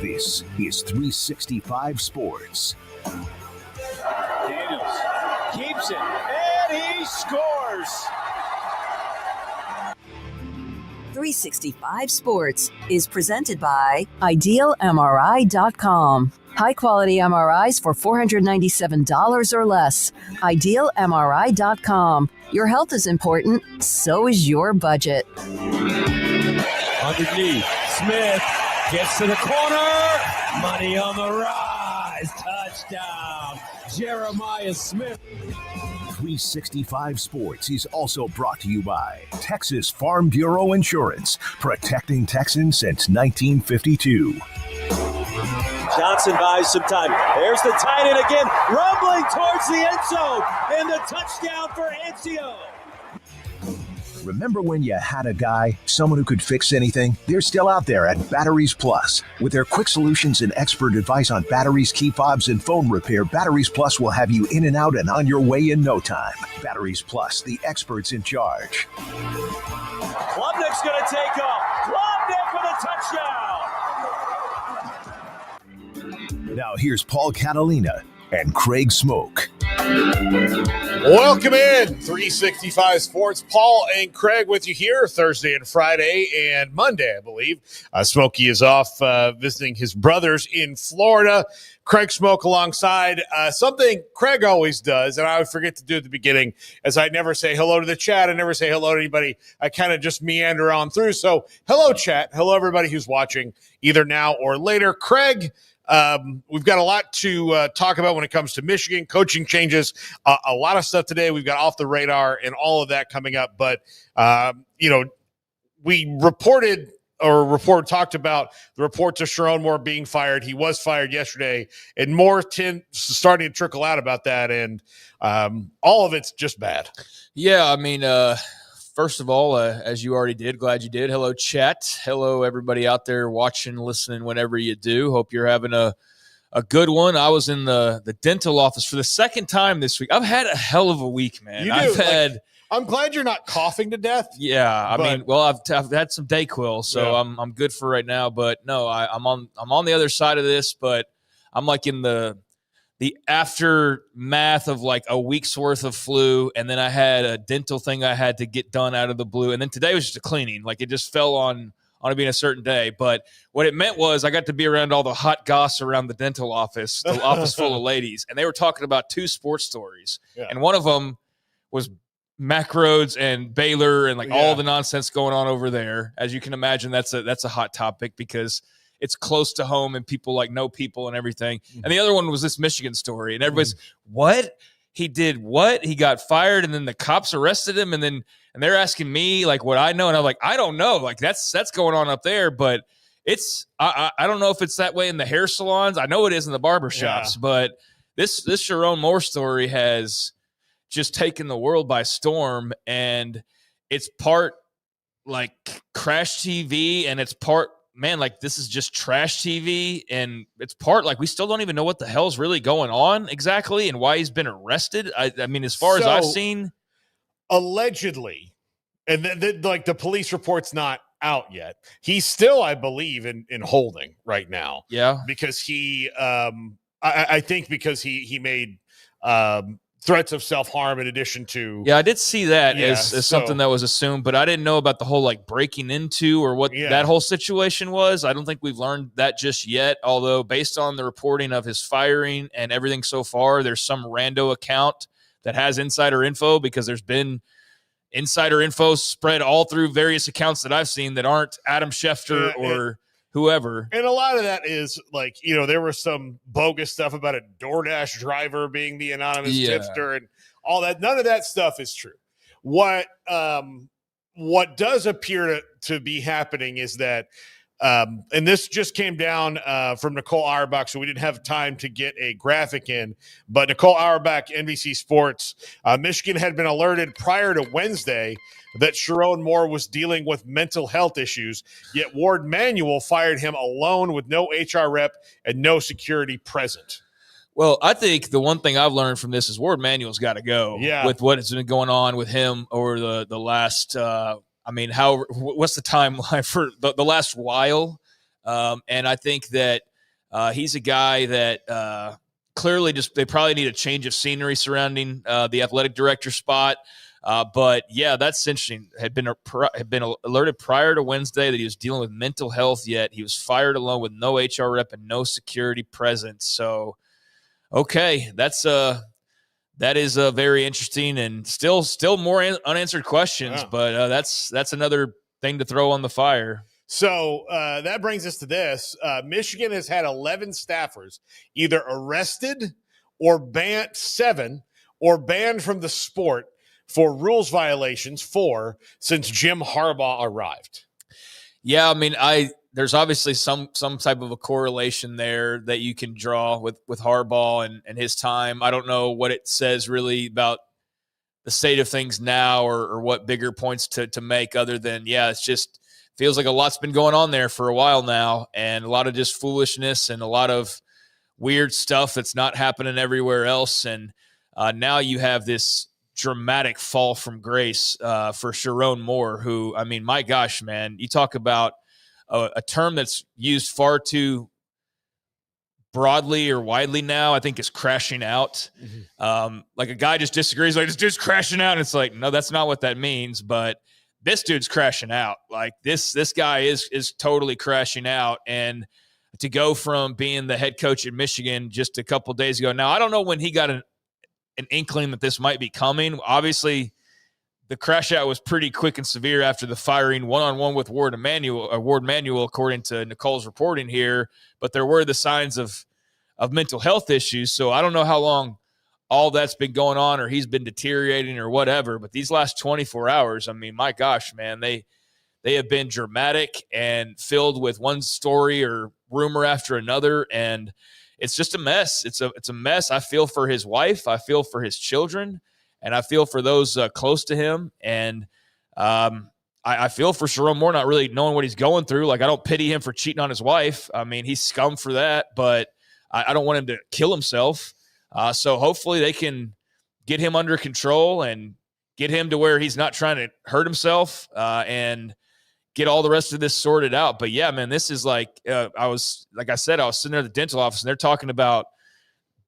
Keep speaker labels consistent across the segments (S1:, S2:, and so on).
S1: This is 365 Sports.
S2: Daniels keeps it, and he scores.
S3: 365 Sports is presented by IdealMRI.com. High-quality MRIs for $497 or less. IdealMRI.com. Your health is important, so is your budget.
S2: Underneath, Smith gets to the corner. Money on the rise. Touchdown, Jeremiah Smith.
S1: 365 Sports is also brought to you by Texas Farm Bureau Insurance, protecting Texans since 1952.
S2: Johnson buys some time. There's the tight end again, rumbling towards the end zone, and the touchdown for Anzio.
S1: Remember when you had a guy, someone who could fix anything? They're still out there at Batteries Plus. With their quick solutions and expert advice on batteries, key fobs, and phone repair, Batteries Plus will have you in and out and on your way in no time. Batteries Plus, the experts in charge.
S2: Klubnik's going to take off. Klubnik with a touchdown.
S1: Now here's Paul Catalina and Craig Smoak.
S4: Welcome in 365 Sports. Paul and Craig with you here Thursday and Friday and Monday, I believe. Smokey is off visiting his brothers in Florida. Craig Smoak alongside. Something Craig always does, and I would forget to do at the beginning, as I never say hello to the chat. I never say hello to anybody. I kind of just meander on through. So hello, chat. Hello, everybody who's watching either now or later. Craig, we've got a lot to talk about when it comes to Michigan coaching changes, a lot of stuff today. We've got off the radar and all of that coming up. But, we talked about the report to Chiron Moore being fired. He was fired yesterday, and more starting to trickle out about that. And all of it's just bad.
S5: Yeah. I mean, first of all, as you already did, glad you did. Hello, chat. Hello, everybody out there watching, listening, whatever you do. Hope you're having a good one. I was in the dental office for the second time this week. I've had a hell of a week, man.
S4: You do. I'm glad you're not coughing to death.
S5: Yeah, I mean, well, I've had some Dayquil, so yeah. I'm good for right now. But no, I'm on the other side of this, but I'm like in the aftermath of like a week's worth of flu, and then I had a dental thing I had to get done out of the blue, and then today was just a cleaning. Like it just fell on it being a certain day. But what it meant was I got to be around all the hot goss around the dental office, the office full of ladies, and they were talking about two sports stories, and one of them was Macroads and Baylor and all the nonsense going on over there. As you can imagine, that's a hot topic because it's close to home and people know people and everything. Mm-hmm. And the other one was this Michigan story, and everybody's what he did, what he got fired, and then the cops arrested him, and they're asking me what I know, and I'm like, I don't know, that's going on up there, but it's I don't know if it's that way in the hair salons. I know it is in the barbershops, but this Chiron Moore story has just taken the world by storm, and it's part crash TV and it's part man, like this is just trash TV, and it's part like we still don't even know what the hell's really going on exactly and why he's been arrested. I mean, as far as I've seen,
S4: allegedly, and like the police report's not out yet. He's still, I believe, in holding right now.
S5: Yeah,
S4: because he, I think because he made threats of self-harm in addition to.
S5: Yeah, I did see that as something that was assumed, but I didn't know about the whole like breaking into or what that whole situation was. I don't think we've learned that just yet, although based on the reporting of his firing and everything so far, there's some rando account that has insider info, because there's been insider info spread all through various accounts that I've seen that aren't Adam Schefter or whoever.
S4: And a lot of that is like, there was some bogus stuff about a DoorDash driver being the anonymous tipster and all that. None of that stuff is true. What does appear to be happening is that, and this just came down from Nicole Auerbach, so we didn't have time to get a graphic in, but Nicole Auerbach, NBC Sports, Michigan had been alerted prior to Wednesday that Chiron Moore was dealing with mental health issues, yet Ward Manuel fired him alone with no HR rep and no security present.
S5: Well, I think the one thing I've learned from this is Ward Manuel's got to go with what has been going on with him over the last what's the timeline for the last while? And I think that he's a guy that clearly they probably need a change of scenery surrounding the athletic director spot. But yeah, that's interesting. Had been alerted prior to Wednesday that he was dealing with mental health, yet he was fired alone with no HR rep and no security presence. So, okay, that is very interesting, and still more unanswered questions. Wow. But that's another thing to throw on the fire.
S4: So that brings us to this. Michigan has had 11 staffers either arrested or banned, 7 or banned from the sport for rules violations since Jim Harbaugh arrived.
S5: Yeah, I mean, there's obviously some type of a correlation there that you can draw with Harbaugh and his time. I don't know what it says really about the state of things now or what bigger points to make other than, it's just feels like a lot's been going on there for a while now, and a lot of just foolishness and a lot of weird stuff that's not happening everywhere else. And now you have this dramatic fall from grace for Chiron Moore, who, I mean, my gosh, man, you talk about a term that's used far too broadly or widely now, I think, is crashing out. Mm-hmm. Like a guy just disagrees, like, this dude's crashing out. And it's like, no, that's not what that means. But this dude's crashing out. Like this guy is totally crashing out. And to go from being the head coach at Michigan just a couple days ago. Now, I don't know when he got an inkling that this might be coming. Obviously, the crash out was pretty quick and severe after the firing one-on-one with Ward Manuel, according to Nicole's reporting here. But there were the signs of mental health issues. So I don't know how long all that's been going on, or he's been deteriorating or whatever. But these last 24 hours, I mean, my gosh, man, they have been dramatic and filled with one story or rumor after another. And it's just a mess. It's a mess. I feel for his wife. I feel for his children. And I feel for those close to him. And I feel for Chiron Moore not really knowing what he's going through. Like, I don't pity him for cheating on his wife. I mean, he's scum for that. But I don't want him to kill himself. So hopefully they can get him under control and get him to where he's not trying to hurt himself and get all the rest of this sorted out. But yeah, man, this is like, I was sitting there at the dental office and they're talking about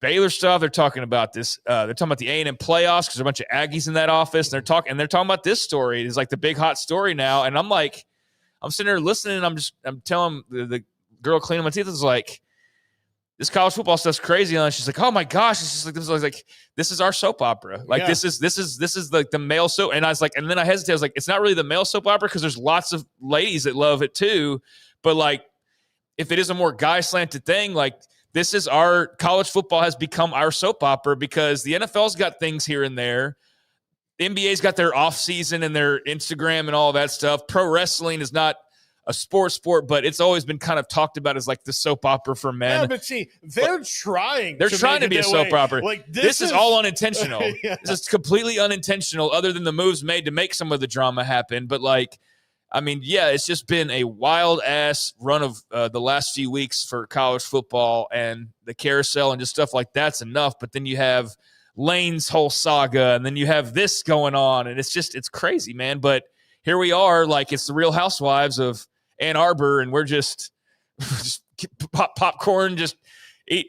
S5: Baylor stuff. They're talking about this. They're talking about the A&M playoffs because there's a bunch of Aggies in that office. And they're talking about this story. It's like the big hot story now. And I'm like, I'm sitting there listening and I'm telling the girl cleaning my teeth is like, this college football stuff's crazy. And she's like, oh my gosh, this is our soap opera. Like this is like the male soap. And I was like, and then I hesitated. I was like, it's not really the male soap opera because there's lots of ladies that love it too. But like, if it is a more guy slanted thing, like this is our college football has become our soap opera because the NFL's got things here and there. The NBA's got their off season and their Instagram and all that stuff. Pro wrestling is not a sport, but it's always been kind of talked about as like the soap opera for men.
S4: Yeah, but see, they're trying
S5: to be a soap opera.
S4: Like
S5: this is all unintentional. Yeah. This is completely unintentional other than the moves made to make some of the drama happen. But like, I mean, yeah, it's just been a wild ass run of the last few weeks for college football, and the carousel and just stuff like that's enough. But then you have Lane's whole saga, and then you have this going on, and it's crazy, man. But here we are, like it's the Real Housewives of Ann Arbor, and we're just popcorn, just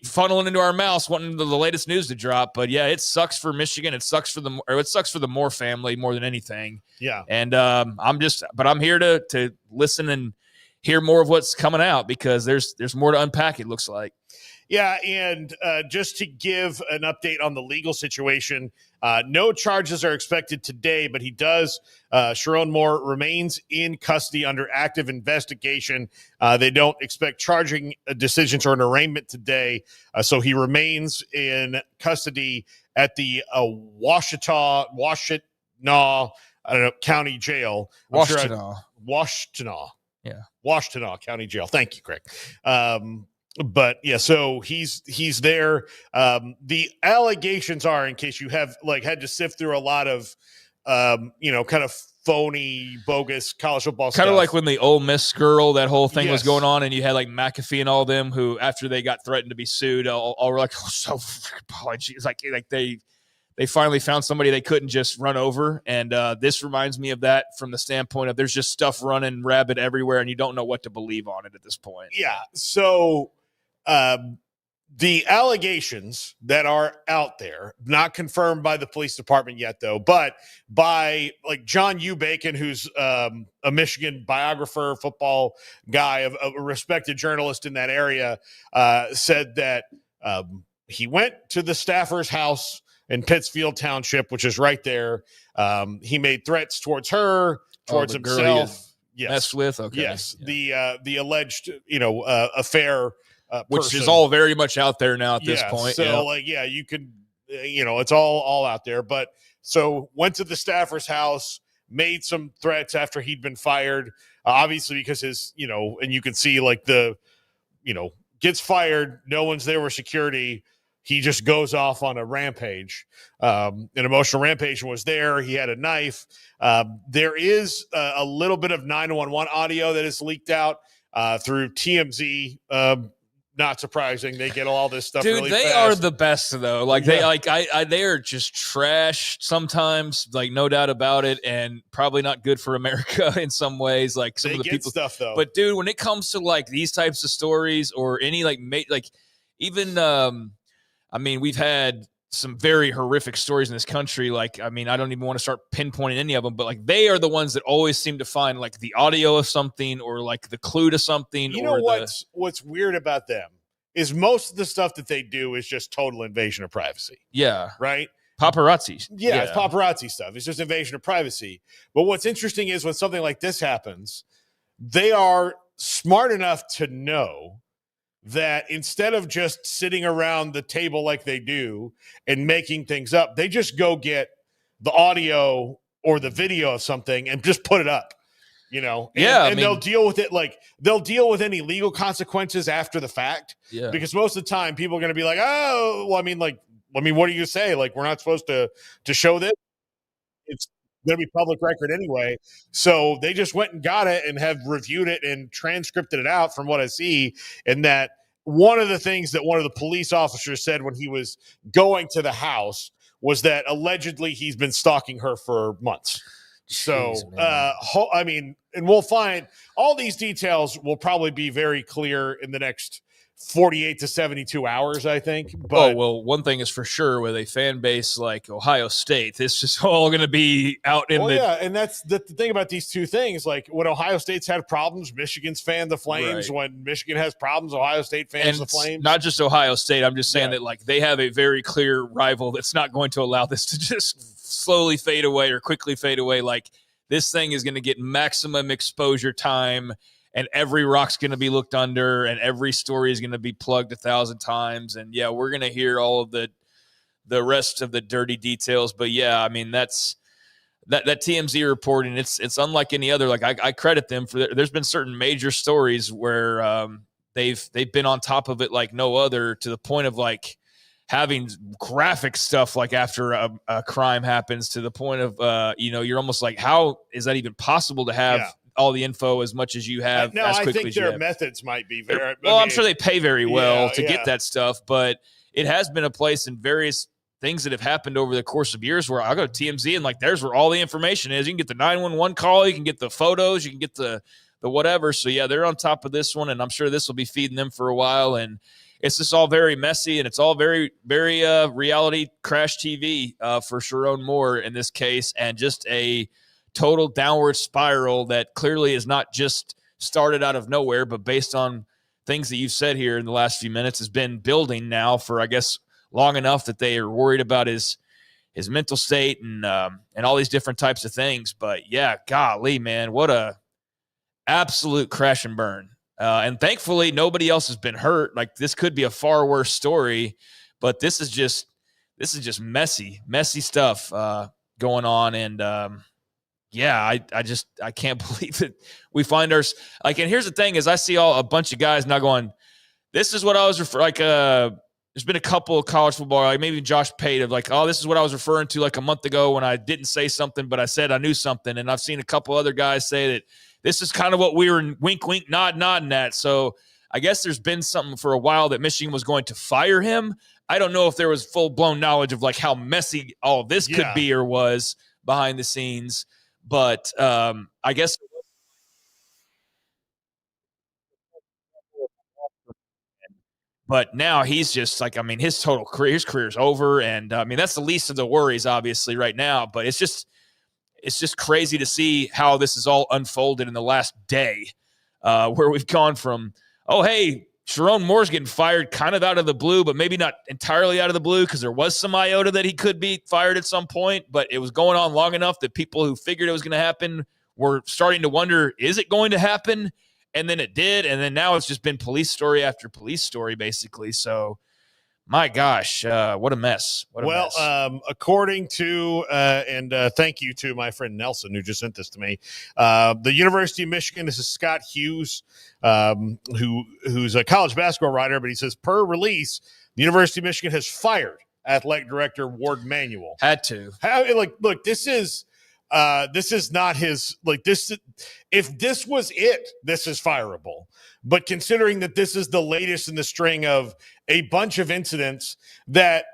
S5: funneling into our mouths, wanting the latest news to drop. But yeah, it sucks for Michigan. It sucks for the Moore family more than anything.
S4: Yeah.
S5: And I'm here to listen and hear more of what's coming out, because there's more to unpack, it looks like.
S4: Yeah, and just to give an update on the legal situation, no charges are expected today, but Chiron Moore remains in custody under active investigation. They don't expect charging decisions or an arraignment today, so he remains in custody at the Washtenaw County Jail. Washtenaw. Yeah. Washtenaw County Jail. Thank you, Craig. But yeah, so he's there. The allegations are, in case you have had to sift through a lot of, kind of phony, bogus college football stuff.
S5: Kind of like when the Ole Miss girl, that whole thing was going on, and you had like McAfee and all them who, after they got threatened to be sued, all were like, oh, so apologies. Like they finally found somebody they couldn't just run over. And this reminds me of that from the standpoint of there's just stuff running rabid everywhere, and you don't know what to believe on it at this point.
S4: Yeah. So the allegations that are out there, not confirmed by the police department yet, though, but by John U. Bacon, who's a Michigan biographer, football guy, of a respected journalist in that area, said that he went to the staffer's house in Pittsfield Township, which is right there. He made threats towards her, towards himself.
S5: Yes. Messed with. Okay.
S4: Yes. Yeah. The alleged, affair.
S5: Which
S4: person.
S5: Is all very much out there now at this point.
S4: So you could, it's all out there. But so went to the staffer's house, made some threats after he'd been fired, obviously because his, and you can see gets fired. No one's there with security. He just goes off on a rampage. An emotional rampage was there. He had a knife. There is a little bit of 911 audio that is leaked out through TMZ. Not surprising. They get all this stuff.
S5: Dude,
S4: really
S5: they
S4: fast.
S5: are the best though. They are just trash sometimes, no doubt about it, and probably not good for America in some ways. Some of the people
S4: stuff though.
S5: But dude, when it comes to these types of stories or any we've had some very horrific stories in this country. I don't even want to start pinpointing any of them, but they are the ones that always seem to find the audio of something or the clue to something.
S4: What's weird about them is most of the stuff that they do is just total invasion of privacy.
S5: Yeah.
S4: Right?
S5: Paparazzi.
S4: Yeah, it's paparazzi stuff. It's just invasion of privacy. But what's interesting is when something like this happens, they are smart enough to know that instead of just sitting around the table like they do and making things up, they just go get the audio or the video of something and just put it up, and they'll deal with it. They'll deal with any legal consequences after the fact.
S5: Yeah.
S4: Because most of the time people are going to be like, oh, well, what do you say? We're not supposed to show this. It's going to be public record anyway. So they just went and got it and have reviewed it and transcripted it out from what I see. And that one of the things that one of the police officers said when he was going to the house was that allegedly he's been stalking her for months. So, and we'll find all these details will probably be very clear in the next 48 to 72 hours, I think. But
S5: one thing is for sure, with a fan base like Ohio State, this is all going to be out in
S4: and that's the thing about these two things. When Ohio State's had problems, Michigan's fanned the flames. Right. When Michigan has problems, Ohio State fans the flames.
S5: Not just Ohio State. I'm just saying that they have a very clear rival that's not going to allow this to just slowly fade away or quickly fade away. This thing is going to get maximum exposure time, and every rock's going to be looked under, and every story is going to be plugged 1,000 times. And we're going to hear all of the rest of the dirty details. But that's that TMZ reporting. It's unlike any other. I credit them for there's been certain major stories where they've been on top of it like no other, to the point of having graphic stuff after a crime happens, to the point of you're almost how is that even possible to have all the info as much as you have.
S4: No,
S5: as
S4: I
S5: quickly
S4: think
S5: as you
S4: their
S5: have.
S4: methods might be very
S5: well. I'm sure they pay very well to
S4: yeah.
S5: get that stuff, but it has been a place in various things that have happened over the course of years where I go to TMZ and like there's where all the information is. You can get the 911 call, you can get the photos, you can get the whatever. So yeah, they're on top of this one, and I'm sure this will be feeding them for a while. And it's just all very messy, and it's all very, very reality crash TV for Chiron Moore in this case, and just a total downward spiral that clearly is not just started out of nowhere, but based on things that you've said here in the last few minutes has been building now for, I guess, long enough that they are worried about his mental state and all these different types of things. But yeah, golly, man, what a absolute crash and burn. And thankfully, nobody else has been hurt. Like, this could be a far worse story, but this is just messy stuff going on. And yeah, I can't believe that we find our like. And here's the thing: is I see a bunch of guys now going, "This is what I was referring." Like, there's been a couple of college football, like maybe Josh Pate, of like, "Oh, this is what I was referring to like a month ago when I didn't say something, but I said I knew something." And I've seen a couple other guys say that this is kind of what we were wink, wink, nodding at. So I guess there's been something for a while that Michigan was going to fire him. I don't know if there was full blown knowledge of like how messy all of this could be or was behind the scenes. But I guess but now he's just like, I mean, his career's over. And I mean, that's the least of the worries, obviously, right now. But it's just crazy to see how this is all unfolded in the last day, where we've gone from, oh, hey, Chiron Moore's getting fired kind of out of the blue, but maybe not entirely out of the blue, because there was some iota that he could be fired at some point, but it was going on long enough that people who figured it was going to happen were starting to wonder, is it going to happen? And then it did. And then now it's just been police story after police story, basically. So, my gosh, what a mess.
S4: According to, thank you to my friend Nelson, who just sent this to me, the University of Michigan, this is Scott Hughes, who's a college basketball writer, but he says, per release, the University of Michigan has fired athletic director Ward Manuel.
S5: Had to.
S4: Look, this is not his, like, this, if this was it, this is fireable. But considering that this is the latest in the string of a bunch of incidents that,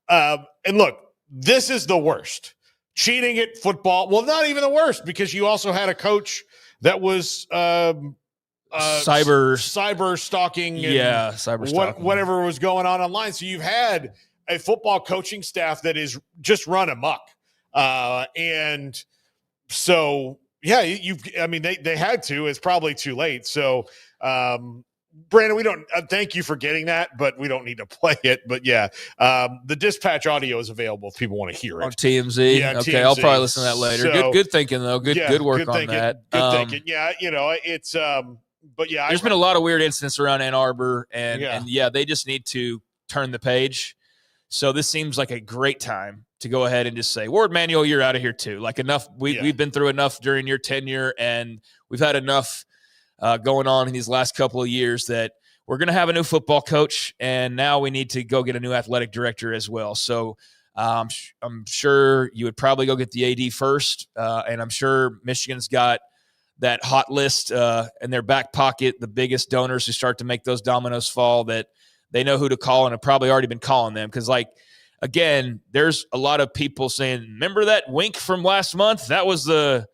S4: and look, this is the worst. Cheating at football, well, not even the worst, because you also had a coach that was cyber stalking.
S5: Cyber stalking.
S4: Whatever was going on online. So you've had a football coaching staff that is just run amok. And so, yeah, they had to. It's probably too late. So, Brandon, we don't thank you for getting that, but we don't need to play it. But yeah, the dispatch audio is available if people want to hear it
S5: on TMZ.
S4: Yeah,
S5: okay,
S4: TMZ.
S5: I'll probably listen to that later.
S4: So,
S5: good thinking though. Good work on that.
S4: Good thinking. Yeah, it's but yeah,
S5: there's been a lot of weird incidents around Ann Arbor, and they just need to turn the page. So this seems like a great time to go ahead and just say, Ward Manuel, you're out of here too. Like, enough. We've been through enough during your tenure, and we've had enough going on in these last couple of years that we're going to have a new football coach, and now we need to go get a new athletic director as well. So I'm sure you would probably go get the AD first, and I'm sure Michigan's got that hot list in their back pocket, the biggest donors who start to make those dominoes fall, that they know who to call and have probably already been calling them. Because, like, again, there's a lot of people saying, remember that wink from last month? That was the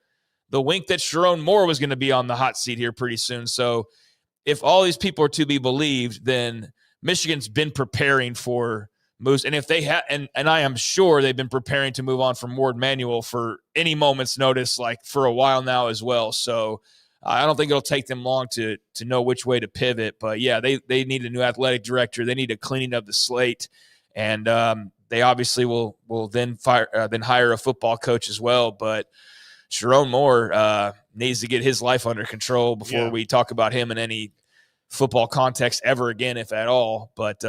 S5: wink that Chiron Moore was going to be on the hot seat here pretty soon. So if all these people are to be believed, then Michigan's been preparing for moves. And if they have, and I am sure they've been preparing to move on from Ward Manuel for any moment's notice, like for a while now as well. So I don't think it'll take them long to know which way to pivot. But yeah, they need a new athletic director. They need a cleaning of the slate. And they obviously will then hire a football coach as well. But Chiron Moore needs to get his life under control before we talk about him in any football context ever again, if at all. But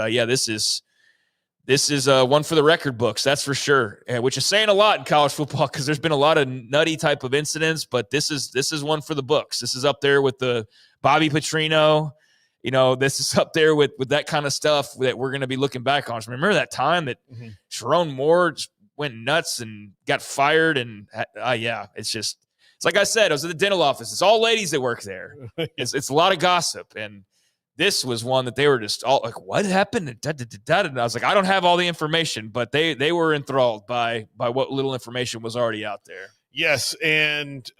S5: this is one for the record books, that's for sure. Which is saying a lot in college football, because there's been a lot of nutty type of incidents. But this is one for the books. This is up there with the Bobby Petrino. This is up there with that kind of stuff that we're going to be looking back on. So remember that time that Chiron Moore just went nuts and got fired, and it's just, It's like I said, I was at the dental office. It's all ladies that work there. It's a lot of gossip. And this was one that they were just all like, what happened? And I was like, I don't have all the information, but they were enthralled by what little information was already out there.
S4: Yes. And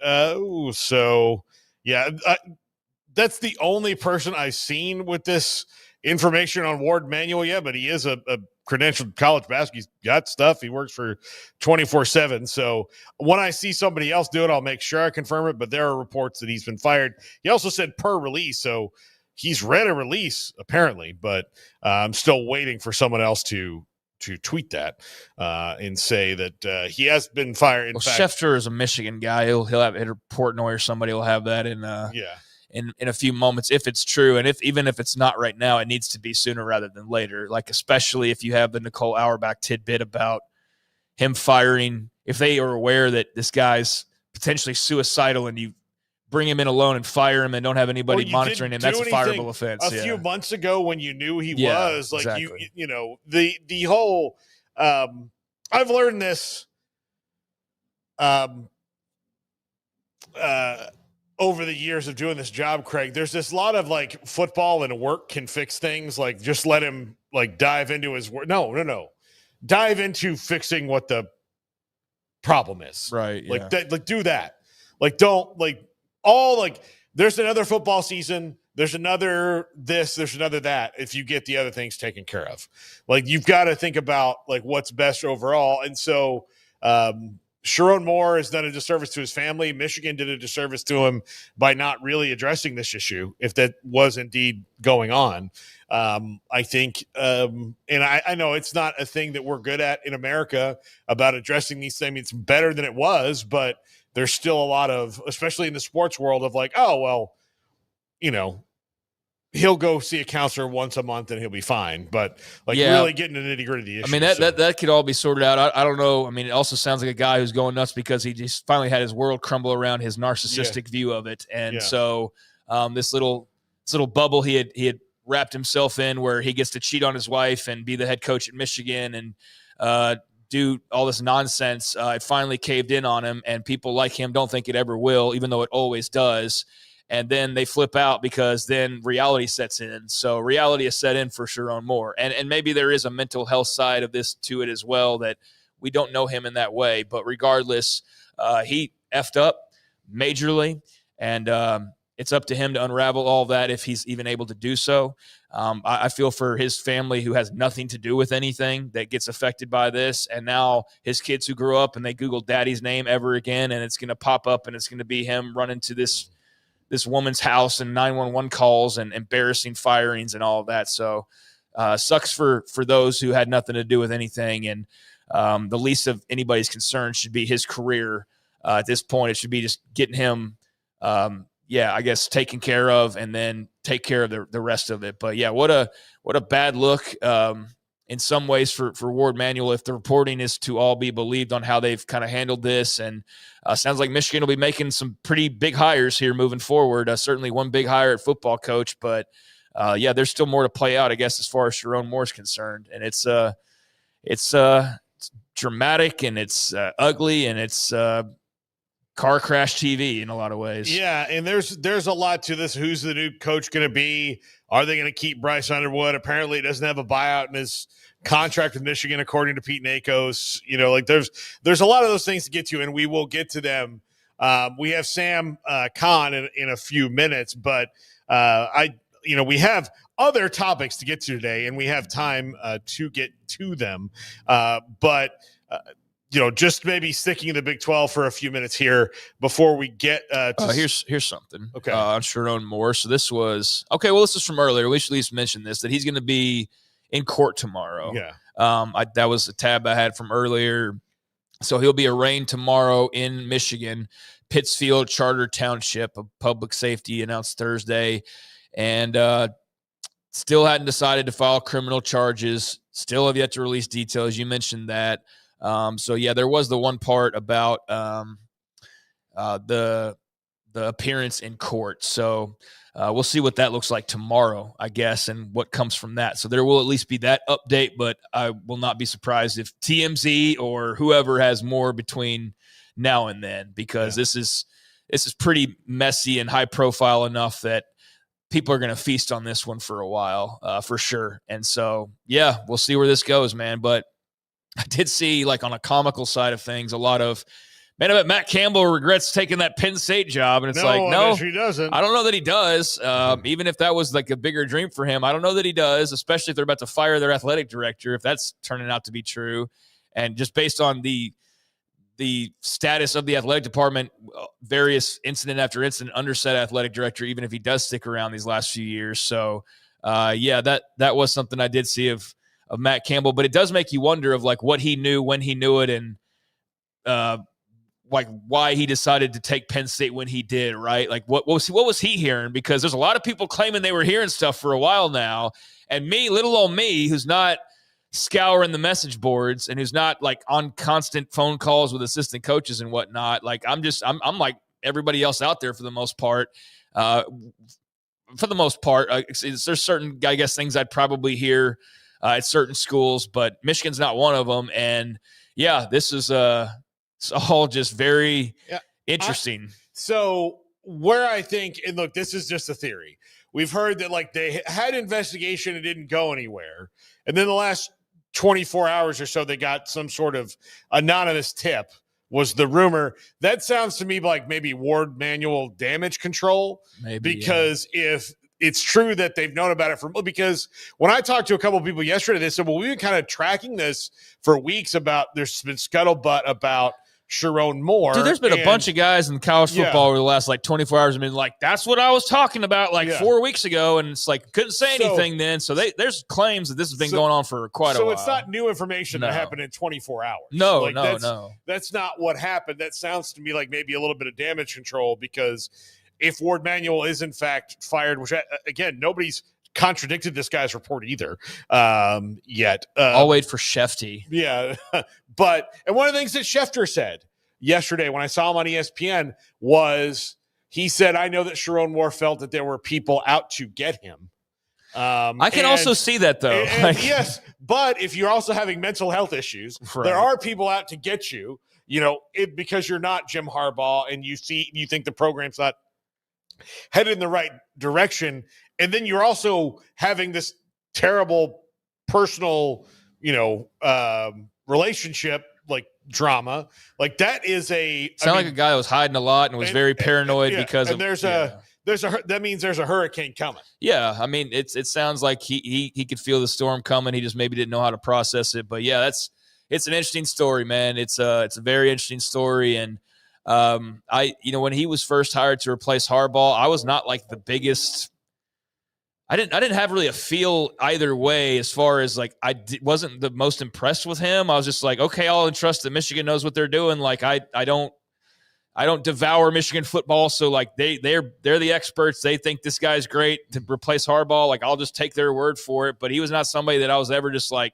S4: that's the only person I've seen with this information on Ward Manuel yet, but he is a credentialed college basketball. He's got stuff. He works for 24/7. So when I see somebody else do it, I'll make sure I confirm it. But there are reports that he's been fired. He also said per release. So he's read a release apparently, but I'm still waiting for someone else to tweet that and say that he has been fired. In fact,
S5: Schefter is a Michigan guy. He'll have it, or Portnoy or somebody will have that in a few moments if it's true. And even if it's not right now, it needs to be sooner rather than later. Like, especially if you have the Nicole Auerbach tidbit about him firing, if they are aware that this guy's potentially suicidal and you bring him in alone and fire him and don't have anybody monitoring him, that's a fireable offense.
S4: A few months ago when you knew he was, like, exactly. you know, the whole I've learned this over the years of doing this job, Craig. There's this lot of like football and work can fix things, like just let him like dive into his work. No. Dive into fixing what the problem is.
S5: Right.
S4: Like like do that. Like don't like all like there's another football season, there's another this, there's another that, if you get the other things taken care of. Like you've got to think about like what's best overall. And so Chiron Moore has done a disservice to his family. Michigan did a disservice to him by not really addressing this issue, if that was indeed going on. I think, and I know it's not a thing that we're good at in America about addressing these things. It's better than it was, but there's still a lot of, especially in the sports world, of like, oh, well, you know, he'll go see a counselor once a month and he'll be fine. But like really getting into the nitty gritty of the issue.
S5: I mean, that could all be sorted out. I don't know. I mean, it also sounds like a guy who's going nuts because he just finally had his world crumble around his narcissistic view of it. And so this little bubble he had wrapped himself in, where he gets to cheat on his wife and be the head coach at Michigan and do all this nonsense. It finally caved in on him, and people like him don't think it ever will, even though it always does. And then they flip out because then reality sets in. So reality is set in for Chiron Moore. And maybe there is a mental health side of this to it as well, that we don't know him in that way. But regardless, he effed up majorly, and it's up to him to unravel all that if he's even able to do so. I feel for his family, who has nothing to do with anything, that gets affected by this. And now his kids who grew up and they Google daddy's name ever again, and it's going to pop up and it's going to be him running to this woman's house and 911 calls and embarrassing firings and all of that. So sucks for those who had nothing to do with anything. And the least of anybody's concern should be his career. At this point, it should be just getting him, I guess, taken care of, and then take care of the rest of it. But what a bad look in some ways for Ward Manuel, if the reporting is to all be believed on how they've kind of handled this. And sounds like Michigan will be making some pretty big hires here moving forward. Certainly one big hire at football coach, but there's still more to play out, I guess, as far as Chiron Moore is concerned. And it's dramatic, and it's ugly, and it's car crash TV in a lot of ways.
S4: Yeah, and there's a lot to this. Who's the new coach going to be? Are they going to keep Bryce Underwood? Apparently, he doesn't have a buyout in his contract with Michigan, according to Pete Nakos. You know, like there's a lot of those things to get to, and we will get to them. We have Sam Khan in a few minutes, but we have other topics to get to today, and we have time to get to them. Just maybe sticking in the Big 12 for a few minutes here before we get
S5: here's something on Chiron Moore. So this was this is from earlier. We should at least mention this, that he's going to be in court tomorrow. That was a tab I had from earlier. So he'll be arraigned tomorrow in Michigan, Pittsfield Charter Township. A public safety announced Thursday, and still hadn't decided to file criminal charges. Still have yet to release details. You mentioned that. There was the one part about the appearance in court. So we'll see what that looks like tomorrow, I guess, and what comes from that. So there will at least be that update, but I will not be surprised if TMZ or whoever has more between now and then, because this is this is pretty messy and high profile enough that people are going to feast on this one for a while, for sure. And so, yeah, we'll see where this goes, man. But I did see, like, on a comical side of things, a lot of, man, I bet Matt Campbell regrets taking that Penn State job. And it's no,
S4: he doesn't.
S5: I don't know that he does. Even if that was like a bigger dream for him, I don't know that he does, especially if they're about to fire their athletic director, if that's turning out to be true. And just based on the status of the athletic department, various incident after incident under said athletic director, even if he does stick around these last few years. So, yeah, that was something I did see of Matt Campbell. But it does make you wonder of, like, what he knew, when he knew it, and like why he decided to take Penn State when he did, right? Like what was he hearing? Because there's a lot of people claiming they were hearing stuff for a while now. And me, little old me, who's not scouring the message boards and who's not like on constant phone calls with assistant coaches and whatnot. Like I'm like everybody else out there for the most part. There's certain, I guess, things I'd probably hear at certain schools, but Michigan's not one of them. And yeah, this is it's all just very interesting.
S4: So where I think, and look, this is just a theory. We've heard that, like, they had investigation and didn't go anywhere. And then the last 24 hours or so, they got some sort of anonymous tip, was the rumor. That sounds to me like maybe Ward manual damage control.
S5: Maybe,
S4: because if it's true that they've known about it because when I talked to a couple of people yesterday, they said, well, we've been kind of tracking this for weeks there's been scuttlebutt about Chiron Moore.
S5: Dude, there's been a bunch of guys in college football over the last like 24 hours have been like, that's what I was talking about 4 weeks ago. And it's like, couldn't say anything then. So there's claims that this has been going on for quite a while.
S4: So it's not new information that happened in 24 hours.
S5: No.
S4: That's not what happened. That sounds to me like maybe a little bit of damage control, because if Ward Manuel is in fact fired, which again, nobody's contradicted this guy's report either yet.
S5: I'll wait for Shefty.
S4: Yeah. And one of the things that Schefter said yesterday when I saw him on ESPN was, he said, I know that Chiron Moore felt that there were people out to get him.
S5: I can also see that, though.
S4: Yes, but if you're also having mental health issues, there are people out to get you, because you're not Jim Harbaugh and you think the program's not headed in the right direction. And then you're also having this terrible personal, relationship, like drama. Like that is
S5: like a guy that was hiding a lot and was very paranoid because
S4: that means there's a hurricane coming.
S5: Yeah. I mean, it sounds like he could feel the storm coming. He just maybe didn't know how to process it. But yeah, it's an interesting story, man. It's a very interesting story. And when he was first hired to replace Harbaugh, I was not like the biggest. I didn't have really a feel either way, as far as like wasn't the most impressed with him. I was just like, okay, I'll entrust that Michigan knows what they're doing. Like I don't devour Michigan football, so like they're the experts. They think this guy's great to replace Harbaugh. Like I'll just take their word for it. But he was not somebody that I was ever just like,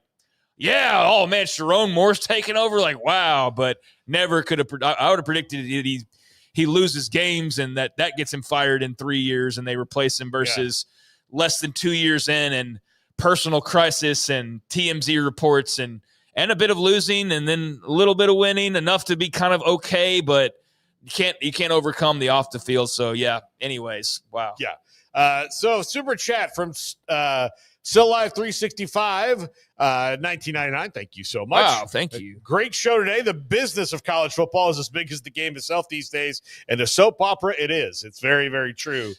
S5: yeah, oh man, Chiron Moore's taking over. Like wow, but never could have. I would have predicted that he loses games and that gets him fired in 3 years and they replace him versus. Yeah. Less than 2 years in and personal crisis and TMZ reports and a bit of losing and then a little bit of winning, enough to be kind of okay, but you can't overcome the off the field. So yeah, anyways, wow.
S4: Yeah. So super chat from Still Live 365, 1999. Thank you so much.
S5: Wow, thank you.
S4: Great show today. The business of college football is as big as the game itself these days, and the soap opera it is. It's very, very true.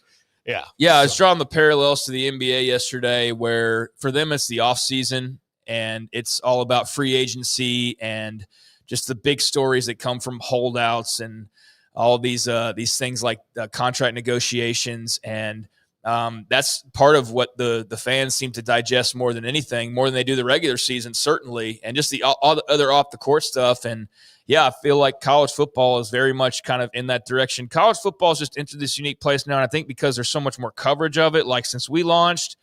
S4: Yeah.
S5: I was drawing the parallels to the NBA yesterday, where for them it's the off season and it's all about free agency and just the big stories that come from holdouts and all these things like contract negotiations. And that's part of what the fans seem to digest more than anything, more than they do the regular season, certainly, and just all the other off the court stuff. And yeah, I feel like college football is very much kind of in that direction. College football has just entered this unique place now, and I think because there's so much more coverage of it, like since we launched,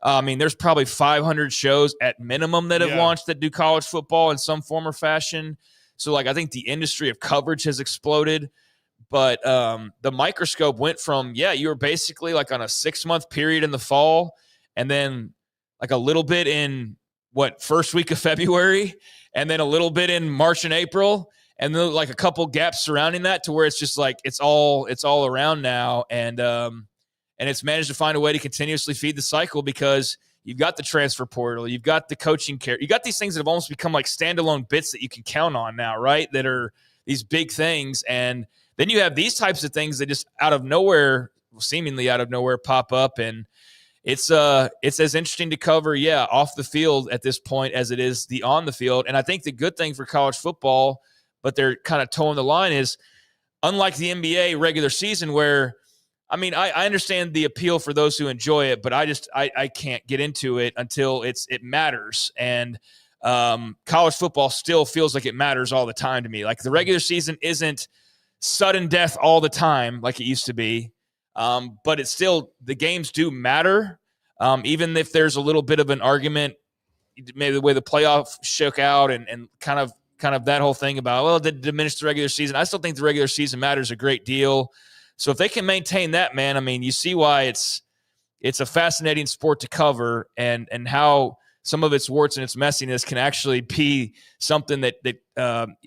S5: I mean, there's probably 500 shows at minimum that have launched that do college football in some form or fashion. So, like, I think the industry of coverage has exploded. But the microscope went from, you were basically like on a 6-month period in the fall and then like a little bit in first week of February and then a little bit in March and April. and then like a couple gaps surrounding that to where it's just like it's all around now, and it's managed to find a way to continuously feed the cycle because you've got the transfer portal, you've got the coaching care, you got these things that have almost become like standalone bits that you can count on now, right? That are these big things, and then you have these types of things that just out of nowhere, seemingly out of nowhere, pop up, and it's as interesting to cover, off the field at this point as it is the on the field. And I think the good thing for college football, but they're kind of towing the line, is unlike the NBA regular season where, I mean, I understand the appeal for those who enjoy it, but I can't get into it until it matters. And college football still feels like it matters all the time to me. Like the regular season isn't sudden death all the time like it used to be. But it's still, the games do matter. Even if there's a little bit of an argument, maybe the way the playoff shook out and kind of that whole thing about, well, did it diminish the regular season? I still think the regular season matters a great deal. So if they can maintain that, man, I mean, you see why it's a fascinating sport to cover, and how some of its warts and its messiness can actually be something that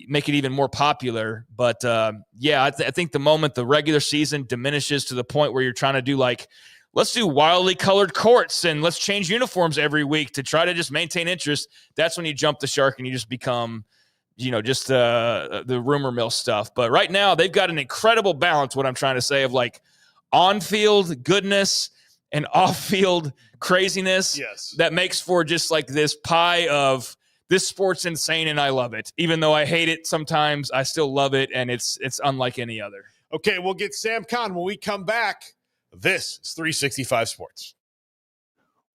S5: make it even more popular. But I think the moment the regular season diminishes to the point where you're trying to do like, let's do wildly colored courts and let's change uniforms every week to try to just maintain interest, that's when you jump the shark and you just become, just the rumor mill stuff. But right now they've got an incredible balance, what I'm trying to say, of like on-field goodness and off-field craziness.
S4: Yes. That
S5: makes for just like this pie of this sport's insane and I love it. Even though I hate it sometimes, I still love it, and it's unlike any other.
S4: Okay, we'll get Sam Kahn when we come back. This is 365 Sports.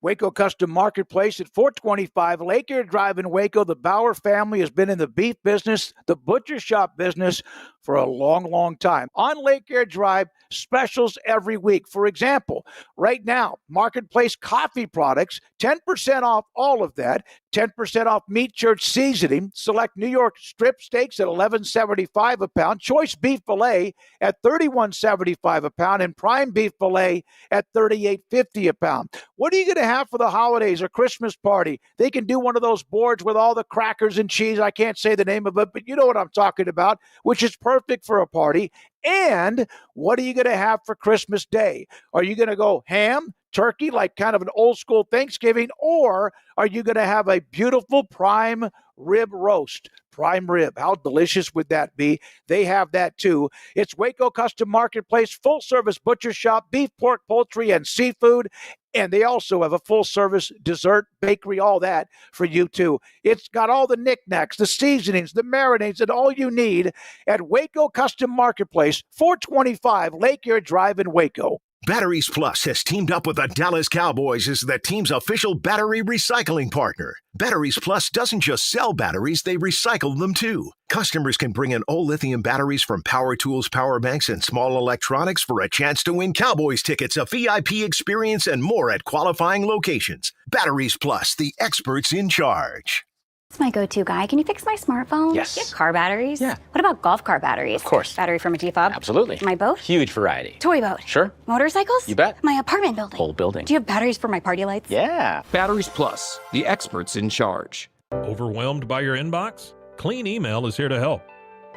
S6: Waco Custom Marketplace at 425 Lake Erie Drive in Waco. The Bauer family has been in the beef business, the butcher shop business for a long, long time. On Lake Erie Drive, specials every week. For example, right now, Marketplace coffee products, 10% off all of that, 10% off meat church seasoning, select New York strip steaks at $11.75 a pound, choice beef filet at $31.75 a pound, and prime beef filet at $38.50 a pound. What are you going to have for the holidays or Christmas party? They can do one of those boards with all the crackers and cheese. I can't say the name of it, but you know what I'm talking about, which is perfect for a party. And what are you going to have for Christmas Day? Are you going to go ham, turkey, like kind of an old school Thanksgiving, or are you going to have a beautiful prime rib roast? Prime rib, how delicious would that be? They have that too. It's Waco Custom Marketplace, full service butcher shop, beef, pork, poultry, and seafood. And they also have a full service dessert, bakery, all that for you too. It's got all the knickknacks, the seasonings, the marinades, and all you need at Waco Custom Marketplace, 425 Lake Erie Drive in Waco.
S1: Batteries Plus has teamed up with the Dallas Cowboys as the team's official battery recycling partner. Batteries Plus doesn't just sell batteries, they recycle them too. Customers can bring in old lithium batteries from power tools, power banks, and small electronics for a chance to win Cowboys tickets, a VIP experience, and more at qualifying locations. Batteries Plus, the experts in charge.
S7: It's my go-to guy. Can you fix my smartphone?
S8: Yes.
S7: You have car batteries?
S8: Yeah.
S7: What about golf car batteries?
S8: Of course.
S7: Battery for my G-Fob?
S8: Absolutely.
S7: My boat?
S8: Huge variety.
S7: Toy boat?
S8: Sure.
S7: Motorcycles?
S8: You bet.
S7: My apartment building?
S8: Whole building.
S7: Do you have batteries for my party lights?
S8: Yeah.
S9: Batteries Plus, the experts in charge.
S10: Overwhelmed by your inbox? Clean Email is here to help.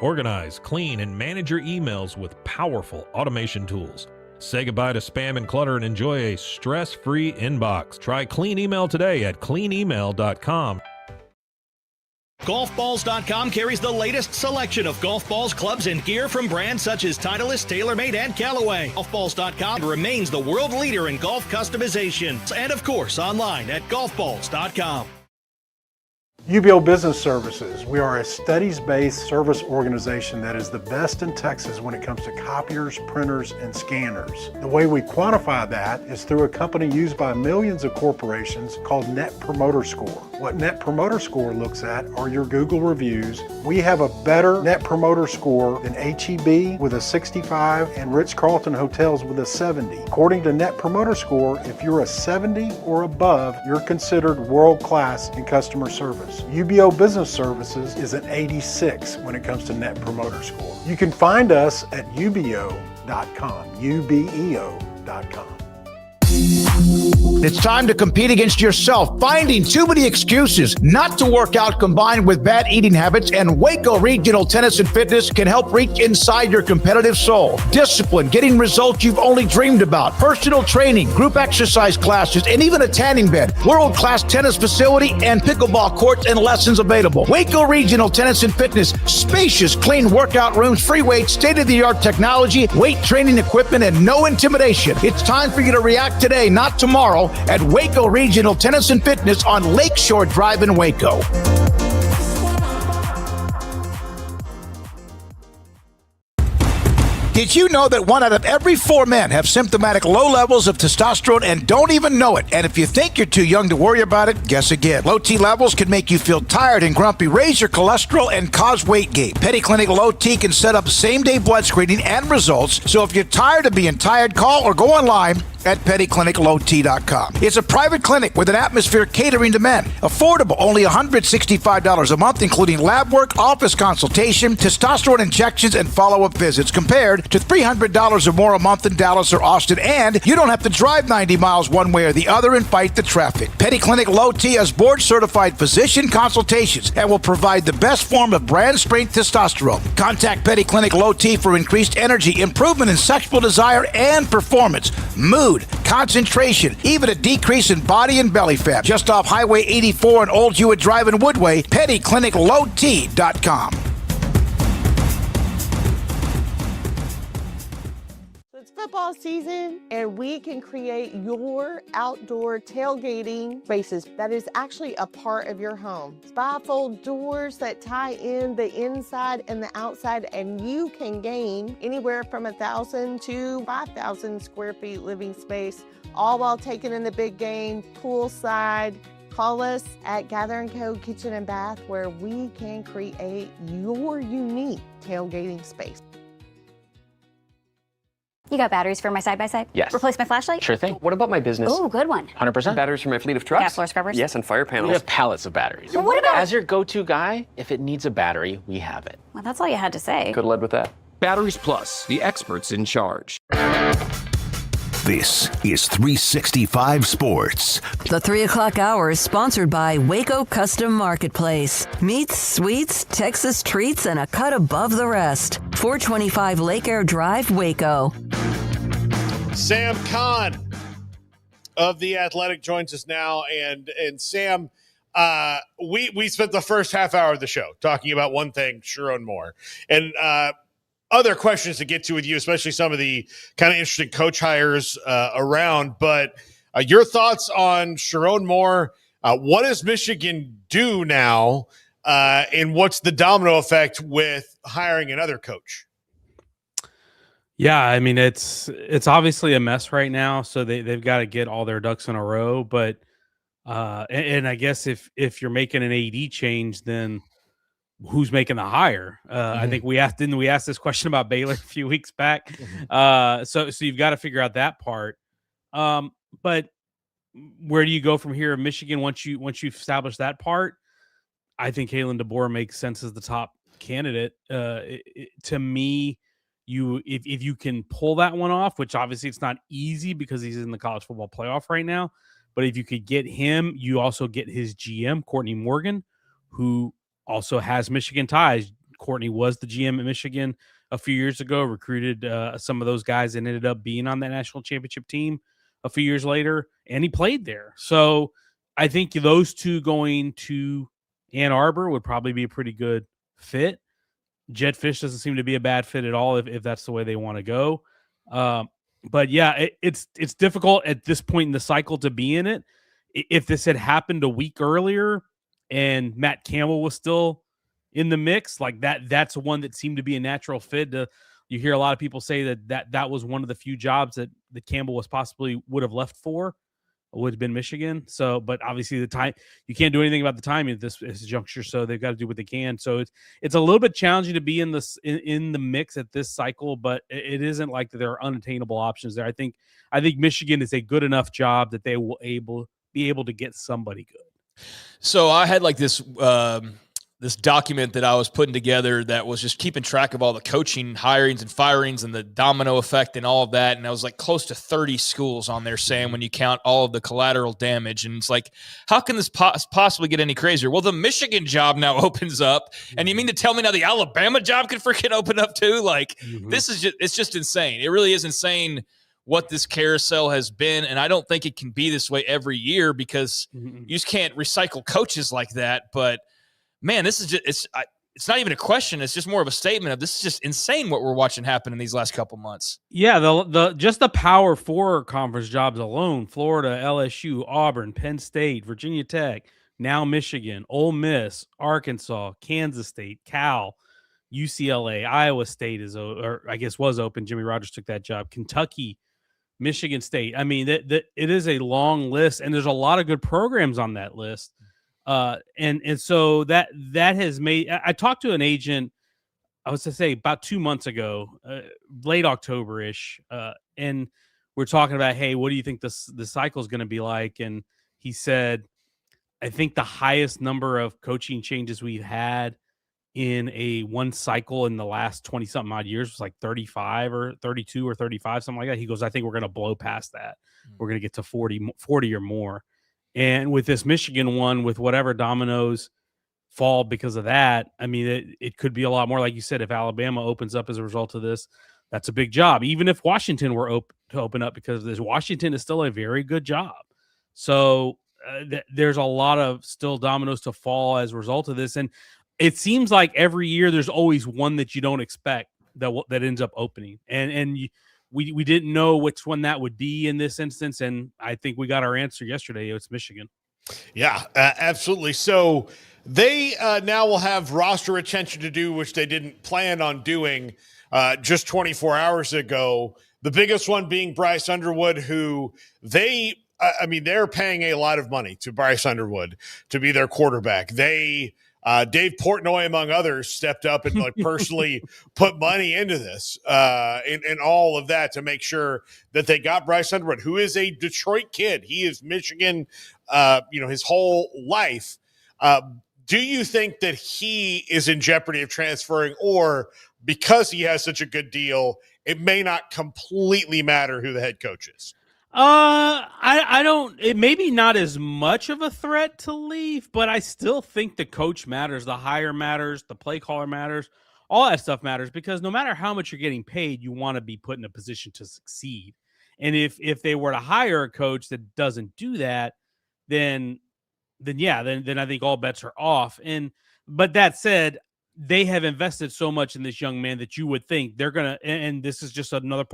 S10: Organize, clean, and manage your emails with powerful automation tools. Say goodbye to spam and clutter and enjoy a stress-free inbox. Try Clean Email today at cleanemail.com.
S11: Golfballs.com carries the latest selection of golf balls, clubs, and gear from brands such as Titleist, TaylorMade, and Callaway. Golfballs.com remains the world leader in golf customization. And of course, online at golfballs.com.
S12: UBO Business Services. We are a studies-based service organization that is the best in Texas when it comes to copiers, printers, and scanners. The way we quantify that is through a company used by millions of corporations called Net Promoter Score. What Net Promoter Score looks at are your Google reviews. We have a better Net Promoter Score than H-E-B with a 65 and Ritz-Carlton Hotels with a 70. According to Net Promoter Score, if you're a 70 or above, you're considered world-class in customer service. UBO Business Services is an 86 when it comes to Net Promoter Score. You can find us at ubeo.com, ubeo.com.
S6: It's time to compete against yourself, finding too many excuses not to work out combined with bad eating habits, and Waco Regional Tennis and Fitness can help reach inside your competitive soul. Discipline, getting results you've only dreamed about, personal training, group exercise classes, and even a tanning bed, world-class tennis facility, and pickleball courts and lessons available. Waco Regional Tennis and Fitness, spacious, clean workout rooms, free weights, state-of-the-art technology, weight training equipment, and no intimidation. It's time for you to react today, not tomorrow, at Waco Regional Tennis and Fitness on Lakeshore Drive in Waco. Did you know that 1 out of every 4 men have symptomatic low levels of testosterone and don't even know it? And if you think you're too young to worry about it, guess again. Low T levels can make you feel tired and grumpy, raise your cholesterol, and cause weight gain. Petty Clinic Low T can set up same-day blood screening and results. So if you're tired of being tired, call or go online at pettycliniclowt.com. It's a private clinic with an atmosphere catering to men. Affordable, only $165 a month, including lab work, office consultation, testosterone injections, and follow-up visits, compared to $300 or more a month in Dallas or Austin. And you don't have to drive 90 miles one way or the other and fight the traffic. Petty Clinic Low T has board-certified physician consultations and will provide the best form of brand-strength testosterone. Contact Petty Clinic Low T for increased energy, improvement in sexual desire and performance, mood, concentration, even a decrease in body and belly fat. Just off Highway 84 and Old Hewitt Drive in Woodway, pettycliniclowt.com.
S8: It's football season, and we can create your outdoor tailgating spaces that is actually a part of your home. Bifold doors that tie in the inside and the outside, and you can gain anywhere from 1,000 to 5,000 square feet living space, all while taking in the big game poolside. Call us at Gather & Co. Kitchen and Bath, where we can create your unique tailgating space.
S7: You got batteries for my side-by-side?
S9: Yes.
S7: Replace my flashlight?
S9: Sure thing. What about my business?
S7: Oh, good one.
S9: 100%. Batteries for my fleet of trucks?
S7: Got floor scrubbers?
S9: Yes, and fire panels.
S13: We have pallets of batteries.
S7: Well, what about...
S13: As your go-to guy, if it needs a battery, we have it.
S7: Well, that's all you had to say.
S9: Could have led with that. Batteries Plus, the experts in charge.
S1: This is 365 Sports.
S3: The 3 o'clock hour is sponsored by Waco Custom Marketplace. Meats, sweets, Texas treats, and a cut above the rest. 425 Lake Air Drive, Waco.
S4: Sam Kahn of The Athletic joins us now. And Sam, we spent the first half hour of the show talking about one thing, Chiron Moore. And other questions to get to with you, especially some of the kind of interesting coach hires around. But your thoughts on Chiron Moore? What does Michigan do now? And what's the domino effect with hiring another coach?
S14: Yeah, I mean, it's obviously a mess right now, so they've got to get all their ducks in a row. But and I guess if you're making an AD change, then who's making the hire? I think we asked this question about Baylor a few weeks back. So you've got to figure out that part. But where do you go from here in Michigan once you've established that part? I think Kalen DeBoer makes sense as the top candidate. To me, if you can pull that one off, which obviously it's not easy because he's in the college football playoff right now, but if you could get him, you also get his GM, Courtney Morgan, who also has Michigan ties. Courtney was the GM at Michigan a few years ago, recruited some of those guys and ended up being on that national championship team a few years later, and he played there. So I think those two going to Ann Arbor would probably be a pretty good fit. Jed Fish doesn't seem to be a bad fit at all if that's the way they want to go. But yeah, it's difficult at this point in the cycle to be in it. If this had happened a week earlier and Matt Campbell was still in the mix, like that's one that seemed to be a natural fit. You hear a lot of people say that was one of the few jobs that Campbell was possibly would have left for, would have been Michigan. So, but obviously the time, you can't do anything about the timing at this juncture. So they've got to do what they can. So it's a little bit challenging to be in the mix at this cycle, but it isn't like there are unattainable options there. I think Michigan is a good enough job that they will be able to get somebody good.
S5: So I had like this this document that I was putting together that was just keeping track of all the coaching hirings and firings and the domino effect and all of that. And I was like close to 30 schools on there, Sam, when you count all of the collateral damage. And it's like, how can this possibly get any crazier? Well, the Michigan job now opens up. And you mean to tell me now the Alabama job could freaking open up too? Like, this is it's just insane. It really is insane what this carousel has been. And I don't think it can be this way every year because you just can't recycle coaches like that. But man, this is just, it's not even a question. It's just more of a statement of this is just insane what we're watching happen in these last couple months.
S14: Yeah, the just the Power Four conference jobs alone: Florida, LSU, Auburn, Penn State, Virginia Tech, now Michigan, Ole Miss, Arkansas, Kansas State, Cal, UCLA, Iowa State or I guess was open. Jimmy Rogers took that job. Kentucky, Michigan State. I mean, it is a long list, and there's a lot of good programs on that list. And so that has made. I talked to an agent, I was to say about 2 months ago, late October-ish, and we're talking about, hey, what do you think the cycle is going to be like? And he said, I think the highest number of coaching changes we've had in a one cycle in the last 20 something odd years was like 35 or 32 or 35, something like that. He goes, I think we're going to blow past that. We're going to get to 40 or more. And with this Michigan one, with whatever dominoes fall because of that, I mean, it could be a lot more. Like you said, if Alabama opens up as a result of this, that's a big job. Even if Washington were to open up because of this, Washington is still a very good job. So there's a lot of still dominoes to fall as a result of this. And it seems like every year there's always one that you don't expect that ends up opening. And we didn't know which one that would be in this instance, and I think we got our answer yesterday. It's Michigan.
S4: Yeah, absolutely. So they now will have roster retention to do, which they didn't plan on doing just 24 hours ago. The biggest one being Bryce Underwood, who they're paying a lot of money to Bryce Underwood to be their quarterback. Dave Portnoy, among others, stepped up and personally put money into this and all of that to make sure that they got Bryce Underwood, who is a Detroit kid. He is Michigan, his whole life. Do you think that he is in jeopardy of transferring, or because he has such a good deal, it may not completely matter who the head coach is?
S14: I don't, it may be not as much of a threat to leave, but I still think the coach matters, the hire matters, the play caller matters, all that stuff matters, because no matter how much you're getting paid, you want to be put in a position to succeed. And if they were to hire a coach that doesn't do that, then I think all bets are off. But that said, they have invested so much in this young man that you would think they're going to, and this is just another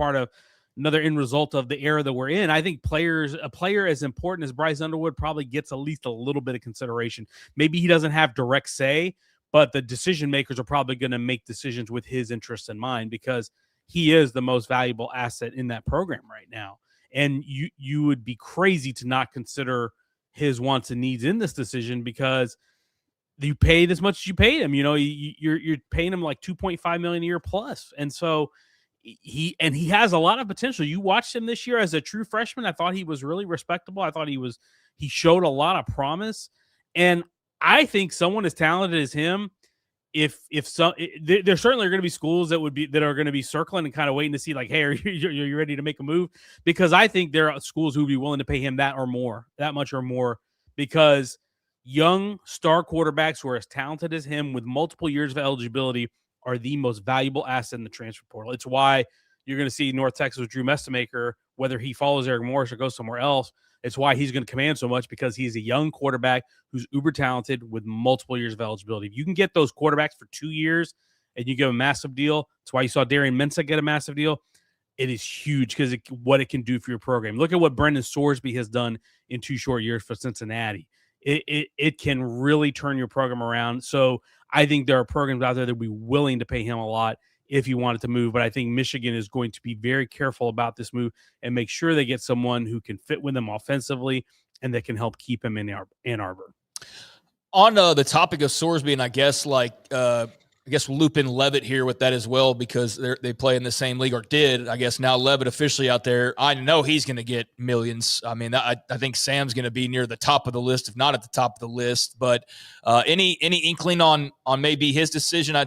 S14: end result of the era that we're in. I think a player as important as Bryce Underwood probably gets at least a little bit of consideration. Maybe he doesn't have direct say, but the decision makers are probably going to make decisions with his interests in mind, because he is the most valuable asset in that program right now. And you would be crazy to not consider his wants and needs in this decision, because you paid as much as you paid him. You're paying him like $2.5 million a year plus. And so he has a lot of potential. You watched him this year as a true freshman. I thought he was really respectable. I thought he showed a lot of promise. And I think someone as talented as him, there certainly are going to be schools that are going to be circling and kind of waiting to see, like, hey, are you ready to make a move? Because I think there are schools who would be willing to pay him that much or more, because young star quarterbacks who are as talented as him with multiple years of eligibility are the most valuable asset in the transfer portal. It's why you're going to see North Texas with Drew Messamaker, whether he follows Eric Morris or goes somewhere else. It's why he's going to command so much, because he's a young quarterback who's uber talented with multiple years of eligibility. If you can get those quarterbacks for 2 years and you give a massive deal, that's why you saw Darian Mensah get a massive deal. It is huge because what it can do for your program. Look at what Brendan Sorsby has done in 2 short years for Cincinnati. It can really turn your program around. So I think there are programs out there that would be willing to pay him a lot if he wanted to move. But I think Michigan is going to be very careful about this move and make sure they get someone who can fit with them offensively and that can help keep him in Ann Arbor.
S5: On the topic of Sorsby, and I guess I guess we'll loop in Levitt here with that as well, because they play in the same league, or did. I guess now Levitt officially out there. I know he's going to get millions. I mean, I think Sam's going to be near the top of the list, if not at the top of the list. But any inkling on maybe his decision? I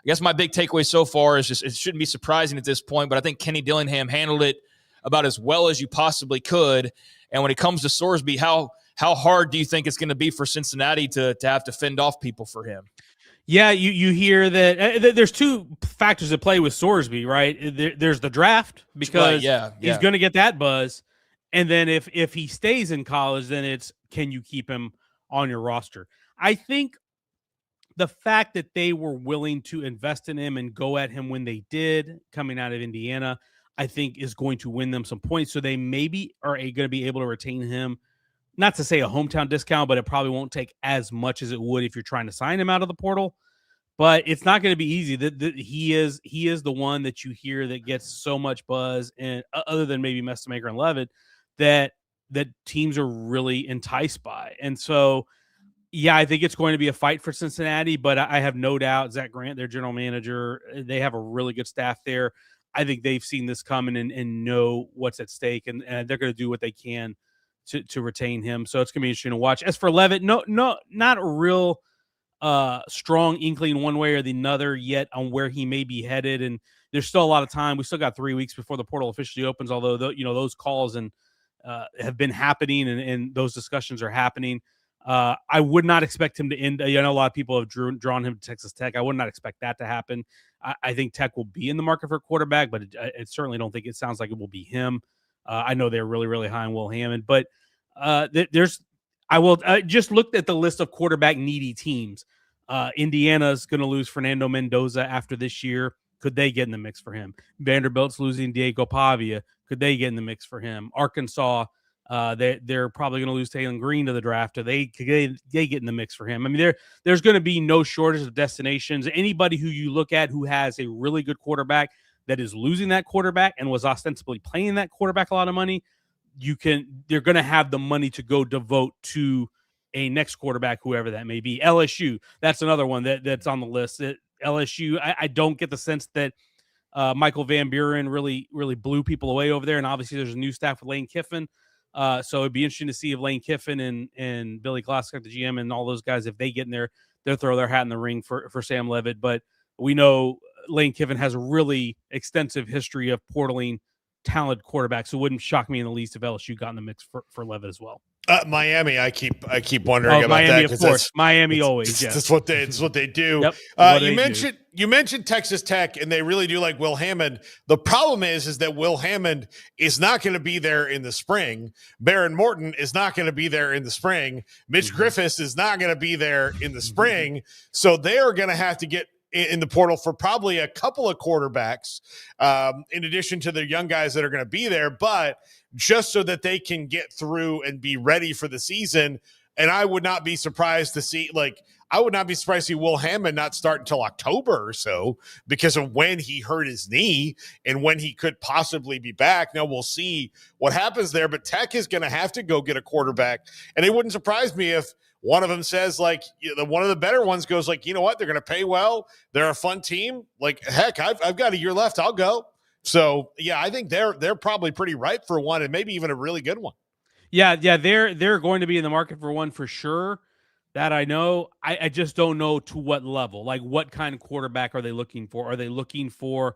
S5: guess my big takeaway so far is just it shouldn't be surprising at this point, but I think Kenny Dillingham handled it about as well as you possibly could. And when it comes to Sorsby, how hard do you think it's going to be for Cincinnati to have to fend off people for him?
S14: Yeah, you hear that there's two factors at play with Sorsby, right? There's the draft, because he's going to get that buzz. And then if he stays in college, then it's, can you keep him on your roster? I think the fact that they were willing to invest in him and go at him when they did, coming out of Indiana, I think is going to win them some points. So they maybe are going to be able to retain him. Not to say a hometown discount, but it probably won't take as much as it would if you're trying to sign him out of the portal. But it's not going to be easy. He is the one that you hear that gets so much buzz, and other than maybe Mestamaker and Levitt, that teams are really enticed by. And so, yeah, I think it's going to be a fight for Cincinnati, but I have no doubt Zach Grant, their general manager, they have a really good staff there. I think they've seen this coming and know what's at stake, and they're going to do what they can to retain him. So it's going to be interesting to watch. As for Levitt, no, not a real strong inkling one way or the other yet on where he may be headed. And there's still a lot of time. We still got 3 weeks before the portal officially opens, although those calls have been happening and those discussions are happening. I would not expect him to end. I know a lot of people have drawn him to Texas Tech. I would not expect that to happen. I think Tech will be in the market for a quarterback, but it certainly don't think it sounds like it will be him. I know they're really, really high on Will Hammond, but I will just looked at the list of quarterback needy teams. Indiana's going to lose Fernando Mendoza after this year. Could they get in the mix for him? Vanderbilt's losing Diego Pavia. Could they get in the mix for him? Arkansas, they're probably going to lose Taylor Green to the draft. They get in the mix for him. I mean, there's going to be no shortage of destinations. Anybody who you look at who has a really good quarterback that is losing that quarterback and was ostensibly paying that quarterback a lot of money, they're going to have the money to go devote to a next quarterback, whoever that may be. LSU, that's another one that's on the list. LSU, I don't get the sense that Michael Van Buren really, really blew people away over there. And obviously there's a new staff with Lane Kiffin. So it'd be interesting to see if Lane Kiffin and Billy Glasscock, the GM, and all those guys, if they get in there, they'll throw their hat in the ring for Sam Levitt. But we know Lane Kiffin has a really extensive history of portaling talented quarterbacks. So it wouldn't shock me in the least if LSU got in the mix for Levitt as well.
S4: Miami, I keep wondering about
S14: Miami,
S4: that.
S14: Of course. Miami always.
S4: Yes.
S14: That's
S4: what they do.
S14: Yep.
S4: You mentioned Texas Tech, and they really do like Will Hammond. The problem is that Will Hammond is not going to be there in the spring. Baron Morton is not going to be there in the spring. Mitch Griffiths is not going to be there in the spring. So they are going to have to get in the portal for probably a couple of quarterbacks, in addition to the young guys that are going to be there, but just so that they can get through and be ready for the season. And I would not be surprised to see Will Hammond not start until October or so because of when he hurt his knee and when he could possibly be back. Now we'll see what happens there, but Tech is going to have to go get a quarterback. And it wouldn't surprise me if one of them says, like, one of the better ones goes like, you know what? They're going to pay well. They're a fun team. Like, heck, I've got a year left. I'll go. So yeah, I think they're probably pretty ripe for one, and maybe even a really good one.
S14: Yeah, they're going to be in the market for one for sure. That I know. I just don't know to what level. Like, what kind of quarterback are they looking for? Are they looking for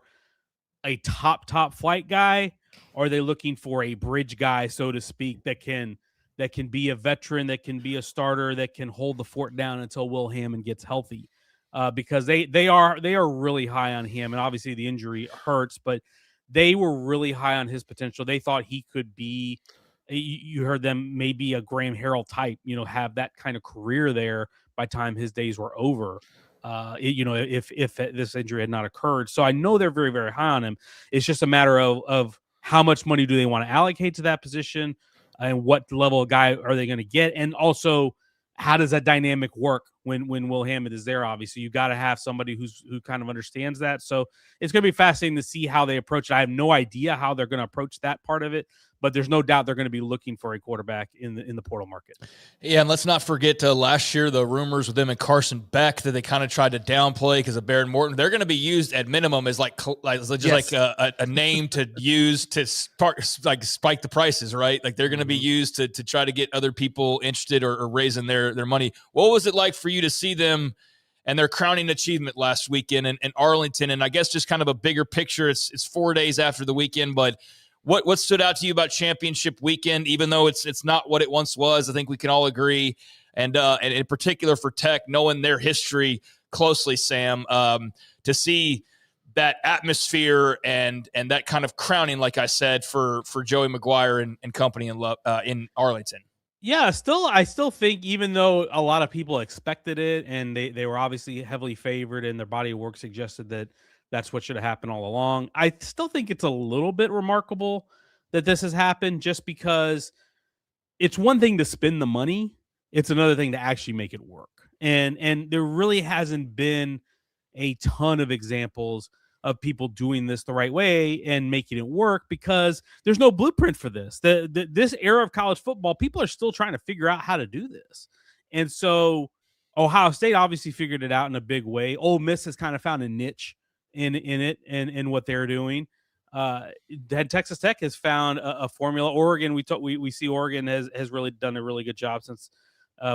S14: a top flight guy? Or are they looking for a bridge guy, so to speak, that can be a veteran, that can be a starter, that can hold the fort down until Will Hammond gets healthy? Because they are really high on him, and obviously the injury hurts, but they were really high on his potential. They thought he could be. You heard them maybe a Graham Harrell type, have that kind of career there by the time his days were over. If this injury had not occurred. So I know they're very, very high on him. It's just a matter of how much money do they want to allocate to that position, and what level of guy are they going to get, and also how does that dynamic work when Will Hammond is there? Obviously, you got to have somebody who kind of understands that. So it's going to be fascinating to see how they approach it. I have no idea how they're going to approach that part of it, but there's no doubt they're going to be looking for a quarterback in the portal market.
S5: Yeah, and let's not forget last year the rumors with them and Carson Beck that they kind of tried to downplay because of Baron Morton. They're going to be used at minimum as like a name to use to spike the prices, right? Like they're going to be used to try to get other people interested or raising their money. What was it like for you to see them and their crowning achievement last weekend in Arlington? And I guess just kind of a bigger picture. It's 4 days after the weekend, but what stood out to you about championship weekend, even though it's not what it once was? I think we can all agree. And in particular for Tech, knowing their history closely, Sam, to see that atmosphere and that kind of crowning, like I said, for Joey Maguire and company in Arlington.
S14: Yeah, I still think, even though a lot of people expected it and they were obviously heavily favored and their body of work suggested that that's what should have happened all along, I still think it's a little bit remarkable that this has happened, just because it's one thing to spend the money. It's another thing to actually make it work. And there really hasn't been a ton of examples of people doing this the right way and making it work, because there's no blueprint for this. This era of college football, people are still trying to figure out how to do this. And so Ohio State obviously figured it out in a big way. Ole Miss has kind of found a niche in it and in what they're doing. Texas Tech has found a formula. Oregon, we see Oregon has really done a really good job since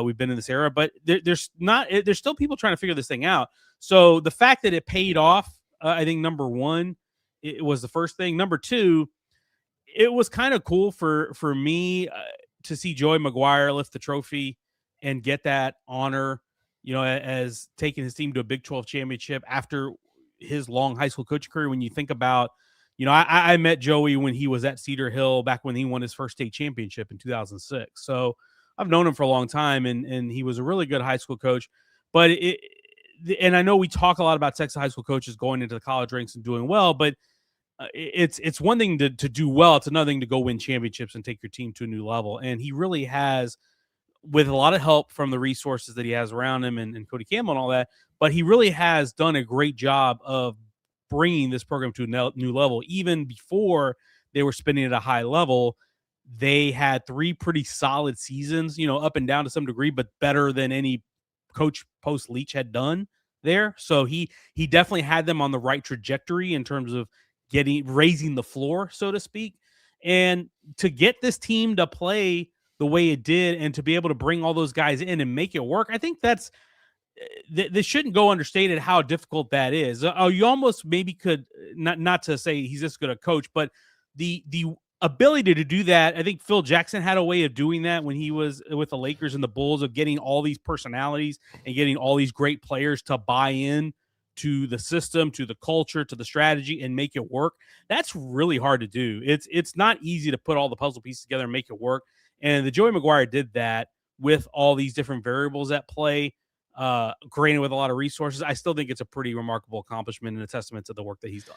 S14: we've been in this era, but there's still people trying to figure this thing out. So the fact that it paid off, I think number one, it was the first thing. Number two, it was kind of cool for me to see Joey Maguire lift the trophy and get that honor, as taking his team to a Big 12 championship after his long high school coaching career. When you think about, I met Joey when he was at Cedar Hill back when he won his first state championship in 2006. So I've known him for a long time, and he was a really good high school coach. But and I know we talk a lot about Texas high school coaches going into the college ranks and doing well, but it's one thing to do well. It's another thing to go win championships and take your team to a new level. And he really has, with a lot of help from the resources that he has around him and Cody Campbell and all that, but he really has done a great job of bringing this program to a new level. Even before they were spinning at a high level, they had 3 pretty solid seasons, up and down to some degree, but better than any coach post Leach had done there. So he definitely had them on the right trajectory in terms of raising the floor, so to speak. And to get this team to play the way it did and to be able to bring all those guys in and make it work, I think that's this shouldn't go understated how difficult that is. You almost maybe could, not to say he's this good a coach, but the ability to do that, I think Phil Jackson had a way of doing that when he was with the Lakers and the Bulls, of getting all these personalities and getting all these great players to buy in to the system, to the culture, to the strategy, and make it work. That's really hard to do. It's not easy to put all the puzzle pieces together and make it work. And the Joey Maguire did that with all these different variables at play, granted with a lot of resources. I still think it's a pretty remarkable accomplishment and a testament to the work that he's done.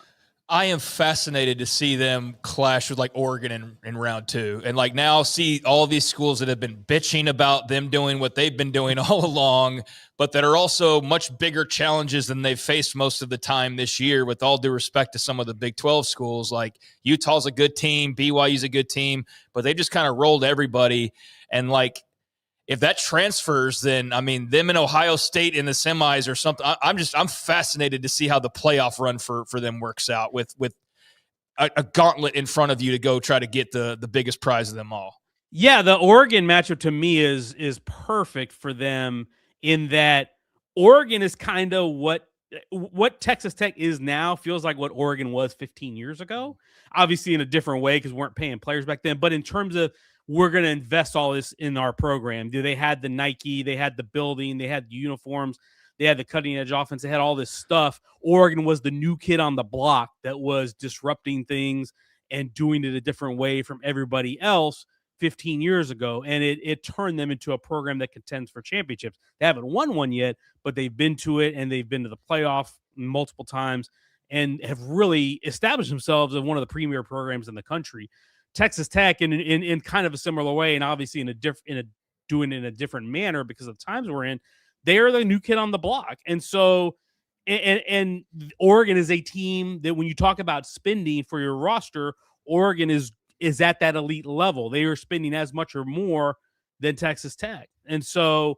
S5: I am fascinated to see them clash with like Oregon in round 2, and like now see all of these schools that have been bitching about them doing what they've been doing all along, but that are also much bigger challenges than they've faced most of the time this year, with all due respect to some of the Big 12 schools. Like Utah's a good team, BYU's a good team, but they just kind of rolled everybody. And like, if that transfers, then I mean, them in Ohio State in the semis or something. I'm fascinated to see how the playoff run for them works out with a gauntlet in front of you to go try to get the biggest prize of them all.
S14: Yeah, the Oregon matchup to me is perfect for them, in that Oregon is kind of what Texas Tech is now, feels like what Oregon was 15 years ago. Obviously in a different way because we weren't paying players back then, but in terms of, we're going to invest all this in our program. They had the Nike, they had the building, they had the uniforms, they had the cutting edge offense, they had all this stuff. Oregon was the new kid on the block that was disrupting things and doing it a different way from everybody else 15 years ago. And it turned them into a program that contends for championships. They haven't won one yet, but they've been to it, and they've been to the playoff multiple times and have really established themselves as one of the premier programs in the country. Texas Tech in kind of a similar way, and obviously doing it in a different manner because of the times we're in, they are the new kid on the block. And so, and Oregon is a team that when you talk about spending for your roster, Oregon is is at that elite level. They are spending as much or more than Texas Tech. And so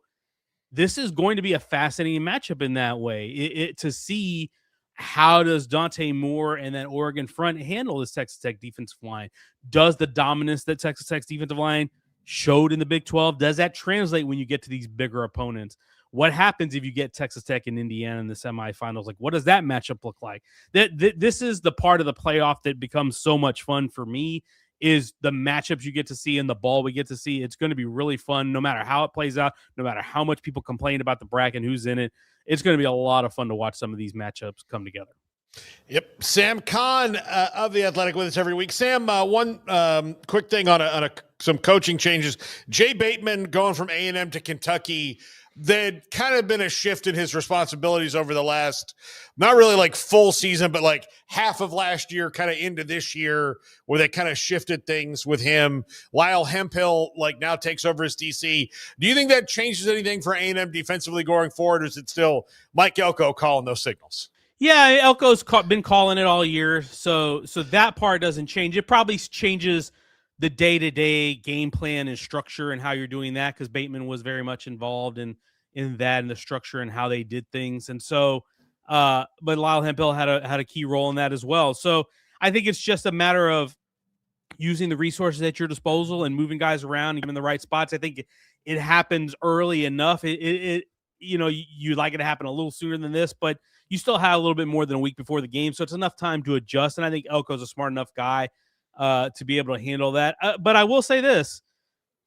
S14: this is going to be a fascinating matchup in that way, to see how does Dante Moore and that Oregon front handle this Texas Tech defensive line. Does the dominance that Texas Tech's defensive line showed in the Big 12, does that translate when you get to these bigger opponents? What happens if you get Texas Tech and Indiana in the semifinals? Like, what does that matchup look like? This is the part of the playoff that becomes so much fun for me, is the matchups you get to see and the ball we get to see. It's going to be really fun no matter how it plays out, no matter how much people complain about the bracket and who's in it. It's going to be a lot of fun to watch some of these matchups come together.
S4: Yep. Sam Kahn of The Athletic with us every week. Sam, one quick thing on some coaching changes. Jay Bateman going from A&M to Kentucky. There'd kind of been a shift in his responsibilities over the last, not really like full season, but like half of last year, kind of into this year, where they kind of shifted things with him. Lyle Hemphill now takes over as DC. Do you think that changes anything for A&M defensively going forward, or is it still Mike Elko calling those signals?
S14: Yeah, Elko's been calling it all year, so that part doesn't change. It probably changes the day-to-day game plan and structure and how you're doing that, because Bateman was very much involved in that and the structure and how they did things. And so, but Lyle Hemphill had a key role in that as well. So I think it's just a matter of using the resources at your disposal and moving guys around and giving them the right spots. I think it happens early enough. You'd like it to happen a little sooner than this, but you still have a little bit more than a week before the game. So it's enough time to adjust. And I think Elko's a smart enough guy to be able to handle that. But I will say this,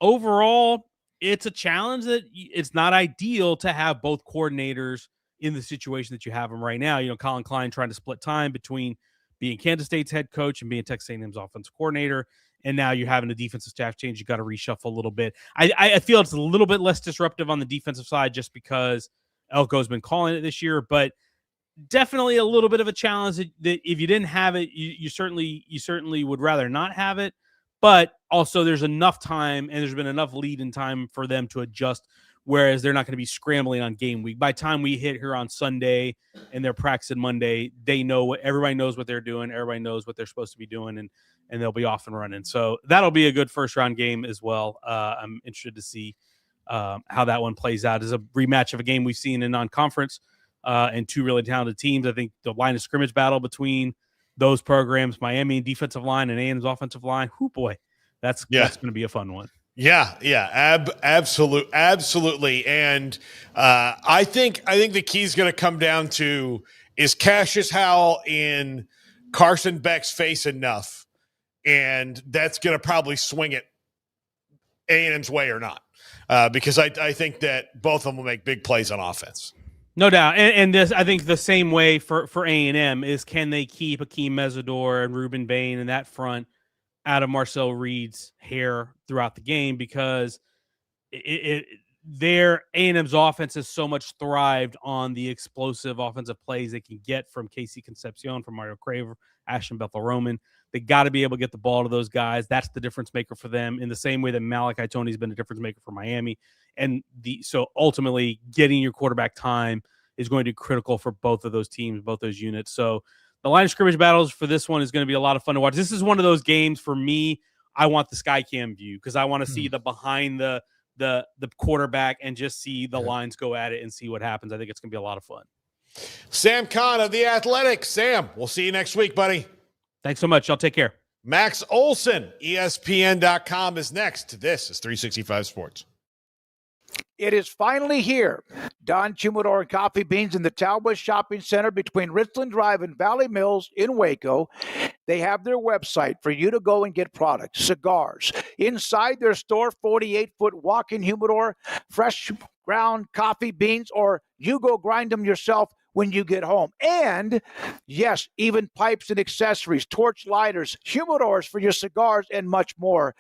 S14: overall, it's a challenge that it's not ideal to have both coordinators in the situation that you have them right now. Colin Klein trying to split time between being Kansas State's head coach and being Texas A&M's offensive coordinator. And now you're having a defensive staff change. You got to reshuffle a little bit. I feel it's a little bit less disruptive on the defensive side just because Elko's been calling it this year, but definitely a little bit of a challenge that if you didn't have it, you certainly would rather not have it. But also there's enough time and there's been enough lead in time for them to adjust, whereas they're not going to be scrambling on game week. By the time we hit here on Sunday and they're practicing Monday, everybody knows what they're doing. Everybody knows what they're supposed to be doing, and they'll be off and running. So that'll be a good first round game as well. I'm interested to see how that one plays out. As a rematch of a game we've seen in non-conference and two really talented teams. I think the line of scrimmage battle between those programs, Miami defensive line and A&M's offensive line, that's going to be a fun one.
S4: Yeah, absolutely. And I think the key is going to come down to, is Cassius Howell in Carson Beck's face enough, and that's going to probably swing it A&M's way or not, because I think that both of them will make big plays on offense.
S14: No doubt. And this, I think the same way for A&M is, can they keep Akeem Mesidor and Ruben Bain in that front out of Marcel Reed's hair throughout the game, because their A&M's offense has so much thrived on the explosive offensive plays they can get from Casey Concepcion, from Mario Craver, Ashton Bethel-Roman. They got to be able to get the ball to those guys. That's the difference maker for them, in the same way that Malachi Toney's been a difference maker for Miami. And so ultimately getting your quarterback time is going to be critical for both of those teams, both those units. So the line of scrimmage battles for this one is going to be a lot of fun to watch. This is one of those games for me, I want the Skycam view, because I want to see the behind the quarterback and just see the lines go at it and see what happens. I think it's going to be a lot of fun.
S4: Sam Kahn of The Athletic. Sam, we'll see you next week, buddy.
S14: Thanks so much. Y'all take care.
S4: Max Olsen, ESPN.com is next. This is 365 Sports.
S6: It is finally here. Don Chumidor and Coffee Beans in the Talbot Shopping Center between Richland Drive and Valley Mills in Waco. They have their website for you to go and get products, cigars. Inside their store, 48-foot walk-in humidor, fresh ground coffee beans, or you go grind them yourself when you get home. And yes, even pipes and accessories, torch lighters, humidors for your cigars, and much more.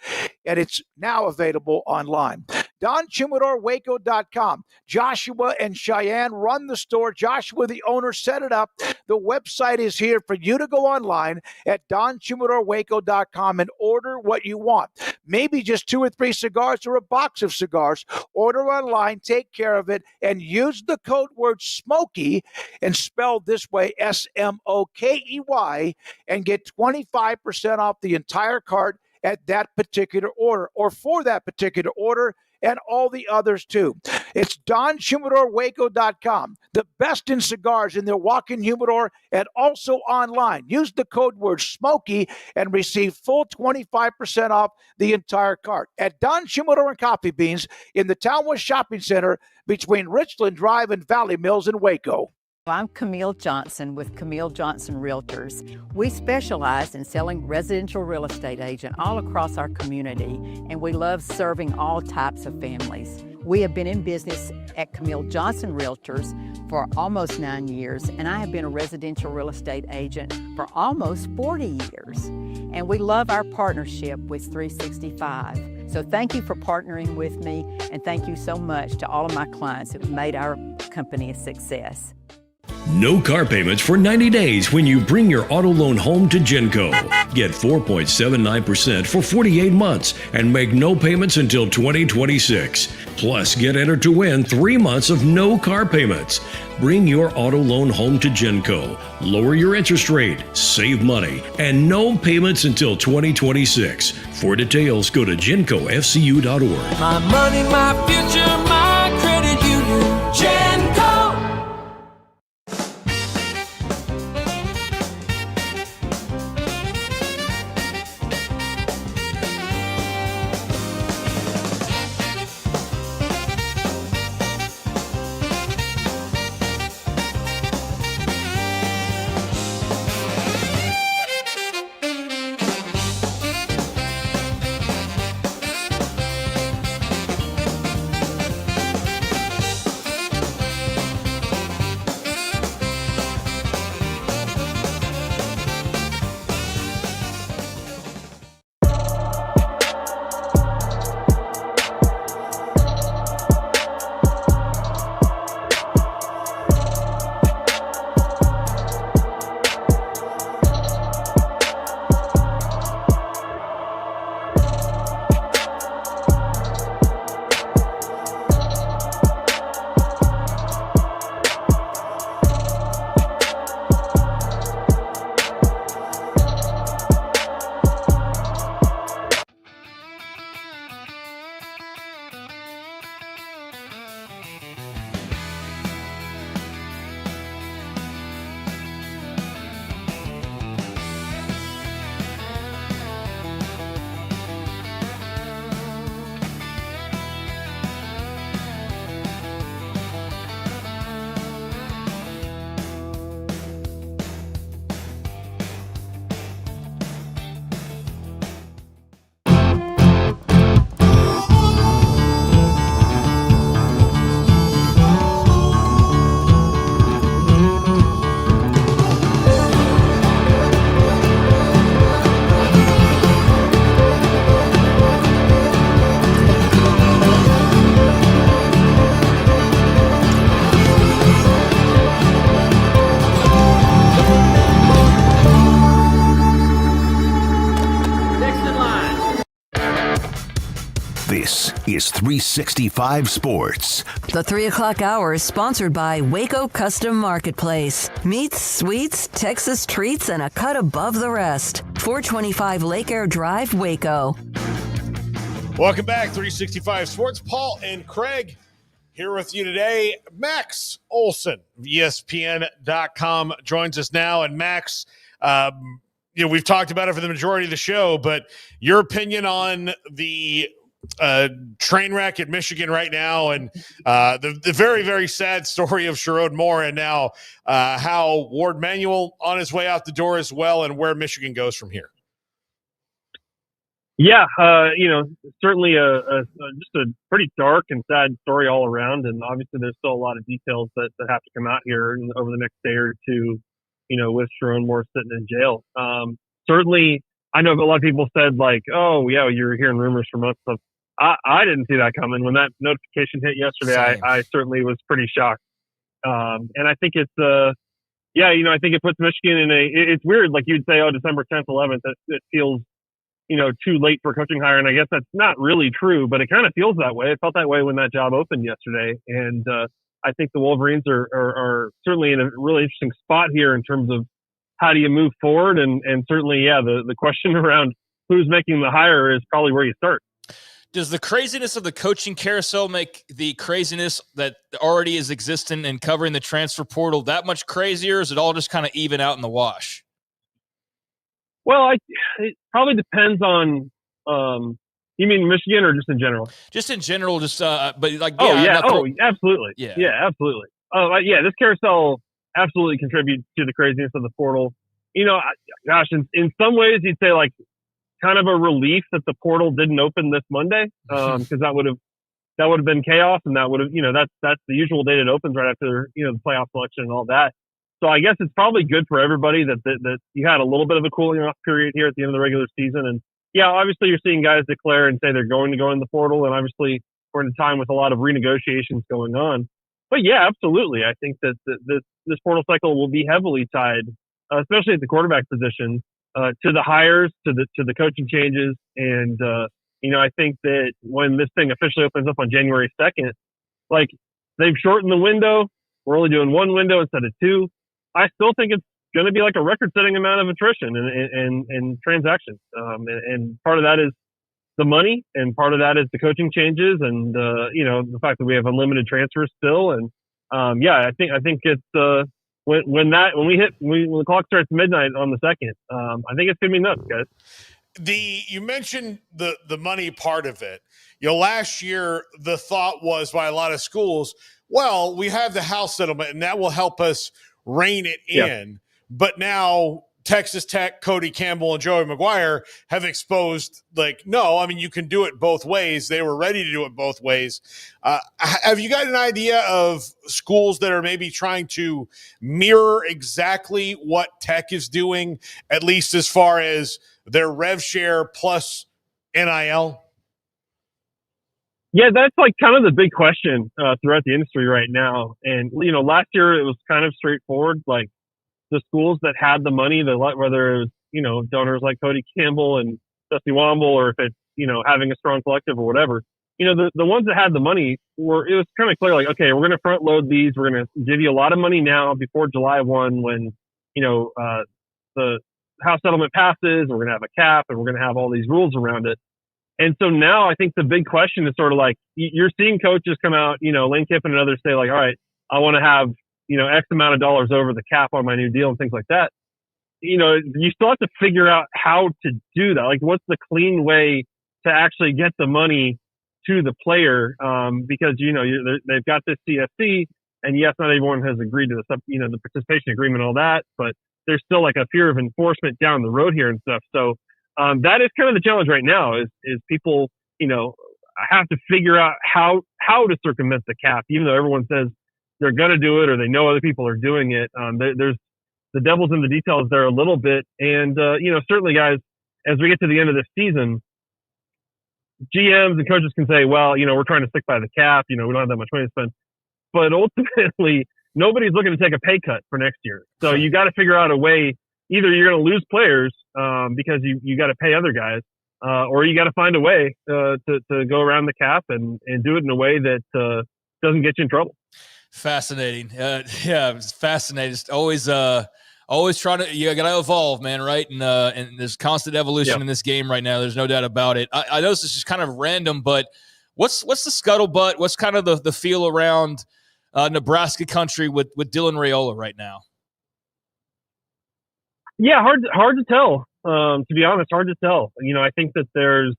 S6: And it's now available online. DonChumidorWaco.com. Joshua and Cheyenne run the store. Joshua, the owner, set it up. The website is here for you to go online at DonChumidorWaco.com and order what you want. Maybe just 2 or 3 cigars or a box of cigars. Order online, take care of it, and use the code word SMOKEY, and spelled this way, SMOKEY, and get 25% off the entire cart at that particular order or for that particular order and all the others too. It's DonHumidorWaco.com, the best in cigars in their walk-in humidor and also online. Use the code word SMOKY and receive full 25% off the entire cart at Don Humidor and Coffee Beans in the Townwest Shopping Center between Richland Drive and Valley Mills in Waco.
S15: I'm Camille Johnson with Camille Johnson Realtors. We specialize in selling residential real estate agent all across our community, and we love serving all types of families. We have been in business at Camille Johnson Realtors for almost 9 years, and I have been a residential real estate agent for almost 40 years. And we love our partnership with 365. So thank you for partnering with me, and thank you so much to all of my clients who have made our company a success.
S16: No car payments for 90 days when you bring your auto loan home to Genco. Get 4.79% for 48 months and make no payments until 2026. Plus, get entered to win 3 months of no car payments. Bring your auto loan home to Genco. Lower your interest rate, save money, and no payments until 2026. For details, go to GencoFCU.org.
S17: My money, my future, my credit union. Genco.
S1: This is 365 Sports.
S3: The 3 o'clock hour is sponsored by Waco Custom Marketplace. Meats, sweets, Texas treats, and a cut above the rest. 425 Lake Air Drive, Waco.
S4: Welcome back, 365 Sports. Paul and Craig here with you today. Max Olsen, ESPN.com, joins us now. And Max, we've talked about it for the majority of the show, but your opinion on the train wreck at Michigan right now, and the very, very sad story of Chiron Moore, and now how Ward Manuel on his way out the door as well, and where Michigan goes from here.
S18: Yeah, certainly just a pretty dark and sad story all around, and obviously there's still a lot of details that have to come out here over the next day or two, with Chiron Moore sitting in jail. Certainly, I know a lot of people said, like, oh, yeah, you're hearing rumors for months. I didn't see that coming. When that notification hit yesterday, I certainly was pretty shocked. And I think it's, I think it puts Michigan in it's weird. Like you'd say, oh, December 10th, 11th, it feels, too late for a coaching hire. And I guess that's not really true, but it kind of feels that way. It felt that way when that job opened yesterday. And I think the Wolverines are certainly in a really interesting spot here in terms of how do you move forward. And certainly, the question around who's making the hire is probably where you start.
S5: Does the craziness of the coaching carousel make the craziness that already is existent and covering the transfer portal that much crazier? Or is it all just kind of even out in the wash?
S18: Well, it probably depends on, you mean Michigan or just in general?
S5: Just in general, but like,
S18: absolutely. Yeah, absolutely. This carousel absolutely contributes to the craziness of the portal. You know, gosh, in some ways you'd say like kind of a relief that the portal didn't open this Monday, because that would have been chaos, and that would have, that's the usual date it opens right after, the playoff selection and all that. So I guess it's probably good for everybody that you had a little bit of a cooling off period here at the end of the regular season. And yeah, obviously you're seeing guys declare and say they're going to go in the portal, and obviously we're in a time with a lot of renegotiations going on. But yeah, absolutely. I think that this portal cycle will be heavily tied, especially at the quarterback position, to the hires, to the coaching changes. And, I think that when this thing officially opens up on January 2nd, like they've shortened the window. We're only doing one window instead of two. I still think it's going to be like a record-setting amount of attrition and transactions. And part of that is the money, and part of that is the coaching changes, and the fact that we have unlimited transfers still. And I think it's when the clock starts midnight on the 2nd, I think it's gonna be nuts, guys.
S4: You mentioned the money part of it. Last year the thought was by a lot of schools, well, we have the house settlement and that will help us rein it in. But now Texas Tech, Cody Campbell, and Joey Maguire have exposed, no, I mean, you can do it both ways. They were ready to do it both ways. Have you got an idea of schools that are maybe trying to mirror exactly what Tech is doing, at least as far as their rev share plus NIL?
S18: Yeah, that's kind of the big question throughout the industry right now. And, last year it was kind of straightforward, the schools that had the money, whether it was, donors like Cody Campbell and Dusty Womble, or if it's, having a strong collective or whatever, the ones that had the money it was kind of clear, okay, we're going to front load these. We're going to give you a lot of money now before July 1 when, the house settlement passes, we're going to have a cap, and we're going to have all these rules around it. And so now I think the big question is sort of you're seeing coaches come out, Lane Kiffin and others say all right, I want to have, X amount of dollars over the cap on my new deal and things like that. You still have to figure out how to do that. What's the clean way to actually get the money to the player? Because, they've got this CFC, and yes, not everyone has agreed to the participation agreement and all that, but there's still a fear of enforcement down the road here and stuff. So, that is kind of the challenge right now is people, have to figure out how to circumvent the cap, even though everyone says they're going to do it or they know other people are doing it. There's the devil's in the details there a little bit. And, certainly guys, as we get to the end of this season, GMs and coaches can say, well, we're trying to stick by the cap. We don't have that much money to spend, but ultimately nobody's looking to take a pay cut for next year. So you got to figure out a way. Either you're going to lose players because you got to pay other guys, or you got to find a way to go around the cap and do it in a way that doesn't get you in trouble.
S5: Fascinating. It's fascinating. Just always trying to, you got to evolve, man. Right. And there's constant evolution in this game right now. There's no doubt about it. I know this is just kind of random, but what's the scuttlebutt? What's kind of the feel around Nebraska country with Dylan Raiola right now?
S18: Yeah, hard to tell. To be honest, hard to tell. I think that there's,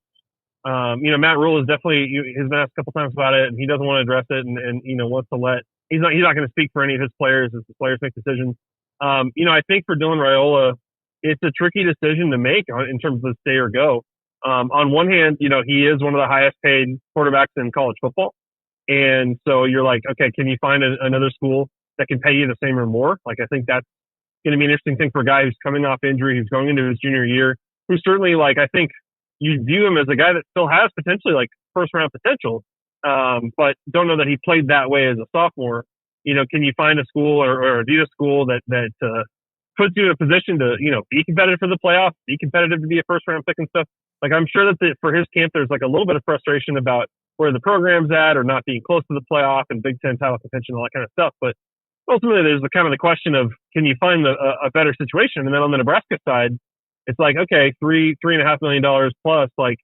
S18: Matt Rule is definitely, he's been asked a couple times about it, and he doesn't want to address it, and wants to let. He's not going to speak for any of his players as the players make decisions. I think for Dylan Raiola, it's a tricky decision to make in terms of stay or go. On one hand, he is one of the highest paid quarterbacks in college football, and so you're like, okay, can you find another school that can pay you the same or more? I think that's going to be an interesting thing for a guy who's coming off injury, who's going into his junior year, who's certainly I think you view him as a guy that still has potentially first round potential, but don't know that he played that way as a sophomore. Can you find a school or a Adidas school that puts you in a position to, be competitive for the playoffs, be competitive to be a first round pick and stuff? I'm sure that for his camp, there's a little bit of frustration about where the program's at or not being close to the playoff and Big Ten title contention, all that kind of stuff. But ultimately, there's the question of, can you find a better situation? And then on the Nebraska side, it's like, okay, $3.5 million plus, like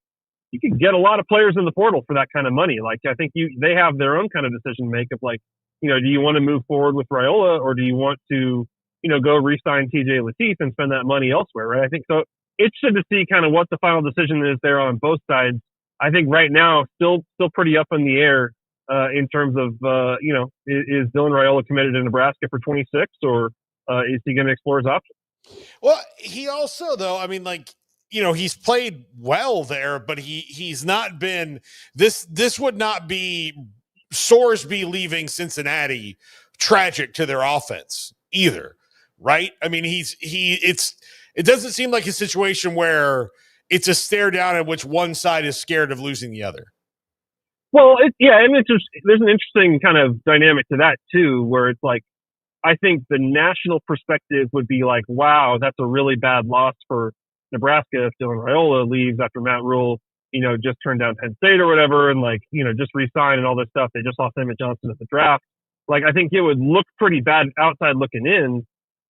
S18: you can get a lot of players in the portal for that kind of money. Like I think they have their own kind of decision to make of like, do you want to move forward with Raiola, or do you want to, go re-sign TJ Lateef and spend that money elsewhere, right? I think so. Interested to see kind of what the final decision is there on both sides. I think right now still pretty up in the air in terms of is Dylan Raiola committed to Nebraska for 26, or is he going to explore his options?
S4: Well, he also, though, I mean, like, he's played well there, but he's not been this would not be Sorsby leaving Cincinnati tragic to their offense either, right? I mean, it doesn't seem like a situation where it's a stare down in which one side is scared of losing the other.
S18: Well, there's an interesting kind of dynamic to that too, where it's like, I think the national perspective would be like, wow, that's a really bad loss for Nebraska if Dylan Raiola leaves after Matt Rule, just turned down Penn State or whatever, and like, just re-sign and all this stuff. They just lost Emmett Johnson at the draft. Like, I think it would look pretty bad outside looking in.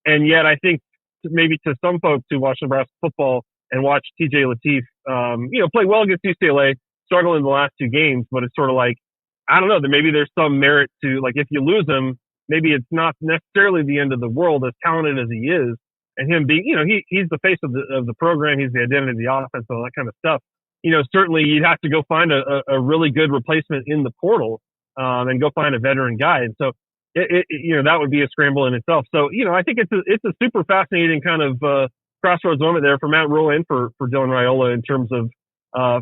S18: And yet I think maybe to some folks who watch Nebraska football and watch TJ Lateef, play well against UCLA, struggle in the last two games, but it's sort of like, I don't know, that maybe there's some merit to, like, if you lose him, maybe it's not necessarily the end of the world, as talented as he is. And him being, he's the face of the program. He's the identity of the offense, all that kind of stuff. Certainly you'd have to go find a really good replacement in the portal, and go find a veteran guy. And so that would be a scramble in itself. So, I think it's a super fascinating kind of, crossroads moment there for Matt Rule and for Dylan Raiola in terms of,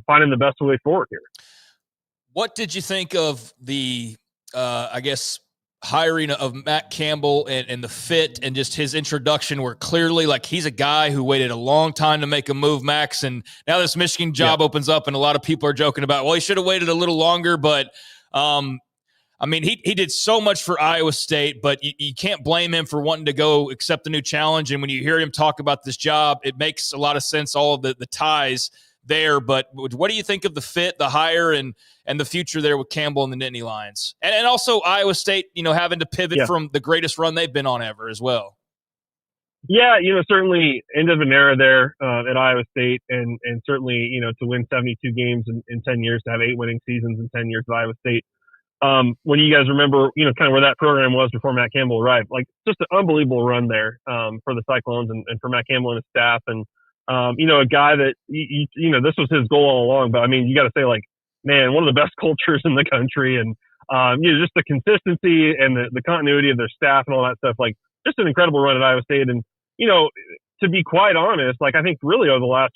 S18: finding the best way forward here.
S5: What did you think of the, hiring of Matt Campbell and the fit and just his introduction, where clearly like he's a guy who waited a long time to make a move, Max, and now this Michigan job opens up and a lot of people are joking about, well, he should have waited a little longer, but he did so much for Iowa State, but you can't blame him for wanting to go accept the new challenge. And when you hear him talk about this job, it makes a lot of sense, all of the ties there. But what do you think of the fit, the hire, and the future there with Campbell and the Nittany Lions? And also Iowa State, having to pivot from the greatest run they've been on ever as well.
S18: Yeah, certainly end of an era there at Iowa State, and certainly, to win 72 games in 10 years, to have 8 winning seasons in 10 years at Iowa State. When you guys remember, kind of where that program was before Matt Campbell arrived, like just an unbelievable run there for the Cyclones and for Matt Campbell and his staff. And, a guy that, this was his goal all along, but I mean, you got to say, like, man, one of the best cultures in the country, and, just the consistency and the continuity of their staff and all that stuff, like just an incredible run at Iowa State. And, to be quite honest, like I think really over the last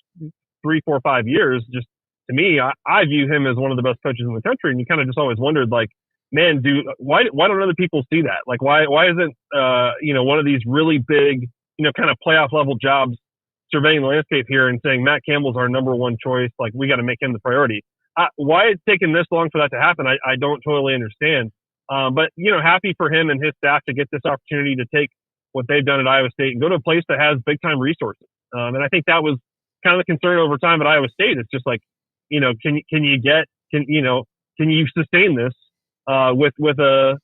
S18: 3, 4, 5 years, just to me, I view him as one of the best coaches in the country. And you kind of just always wondered, like, man, why don't other people see that? Like, why isn't, one of these really big, kind of playoff level jobs surveying the landscape here and saying Matt Campbell's our number one choice? Like, we got to make him the priority. Why it's taken this long for that to happen, I don't totally understand. But, happy for him and his staff to get this opportunity to take what they've done at Iowa State and go to a place that has big time resources. And I think that was kind of the concern over time at Iowa State. It's just like, can you sustain this with a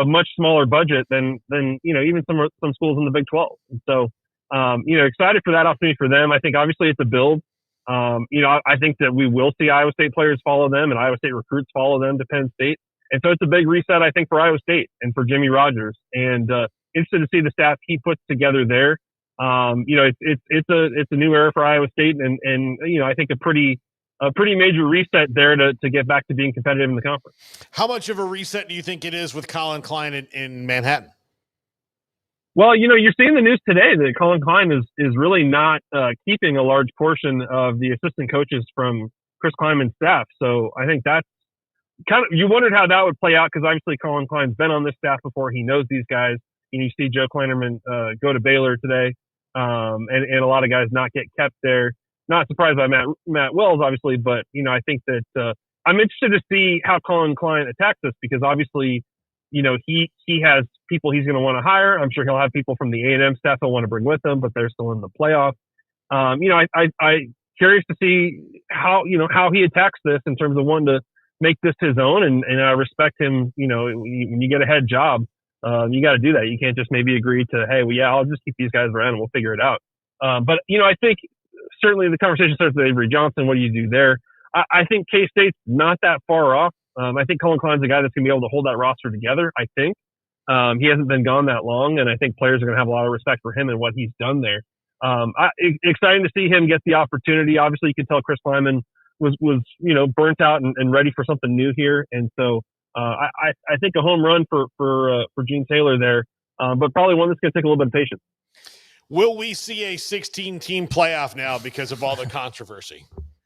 S18: much smaller budget than even some schools in the Big 12. And so excited for that opportunity for them. I think obviously it's a build. I think that we will see Iowa State players follow them and Iowa State recruits follow them to Penn State. And so it's a big reset, I think, for Iowa State and for Jimmy Rogers. And interested to see the staff he puts together there. It's a new era for Iowa State, and I think a pretty major reset there to get back to being competitive in the conference.
S4: How much of a reset do you think it is with Colin Klein in Manhattan?
S18: Well, you're seeing the news today that Colin Klein is really not keeping a large portion of the assistant coaches from Chris Kleinman's staff. So I think that's kind of, you wondered how that would play out, because obviously Colin Klein's been on this staff before. He knows these guys. You see Joe Kleinerman go to Baylor today, and a lot of guys not get kept there. Not surprised by Matt Wells, obviously, but I think that I'm interested to see how Colin Klein attacks this, because obviously, he has people he's going to want to hire. I'm sure he'll have people from the A&M staff he'll want to bring with him, but they're still in the playoff. I curious to see how he attacks this in terms of wanting to make this his own, and I respect him. When you get a head job, you got to do that. You can't just maybe agree to, hey, well, yeah, I'll just keep these guys around and we'll figure it out. But I think certainly the conversation starts with Avery Johnson. What do you do there? I think K-State's not that far off. I think Cullen Klein's a guy that's going to be able to hold that roster together, I think. He hasn't been gone that long, and I think players are going to have a lot of respect for him and what he's done there. Exciting to see him get the opportunity. Obviously, you can tell Chris Kleiman was burnt out and ready for something new here. And so I think a home run for Gene Taylor there, but probably one that's going to take a little bit of patience.
S4: Will we see a 16-team playoff now because of all the controversy?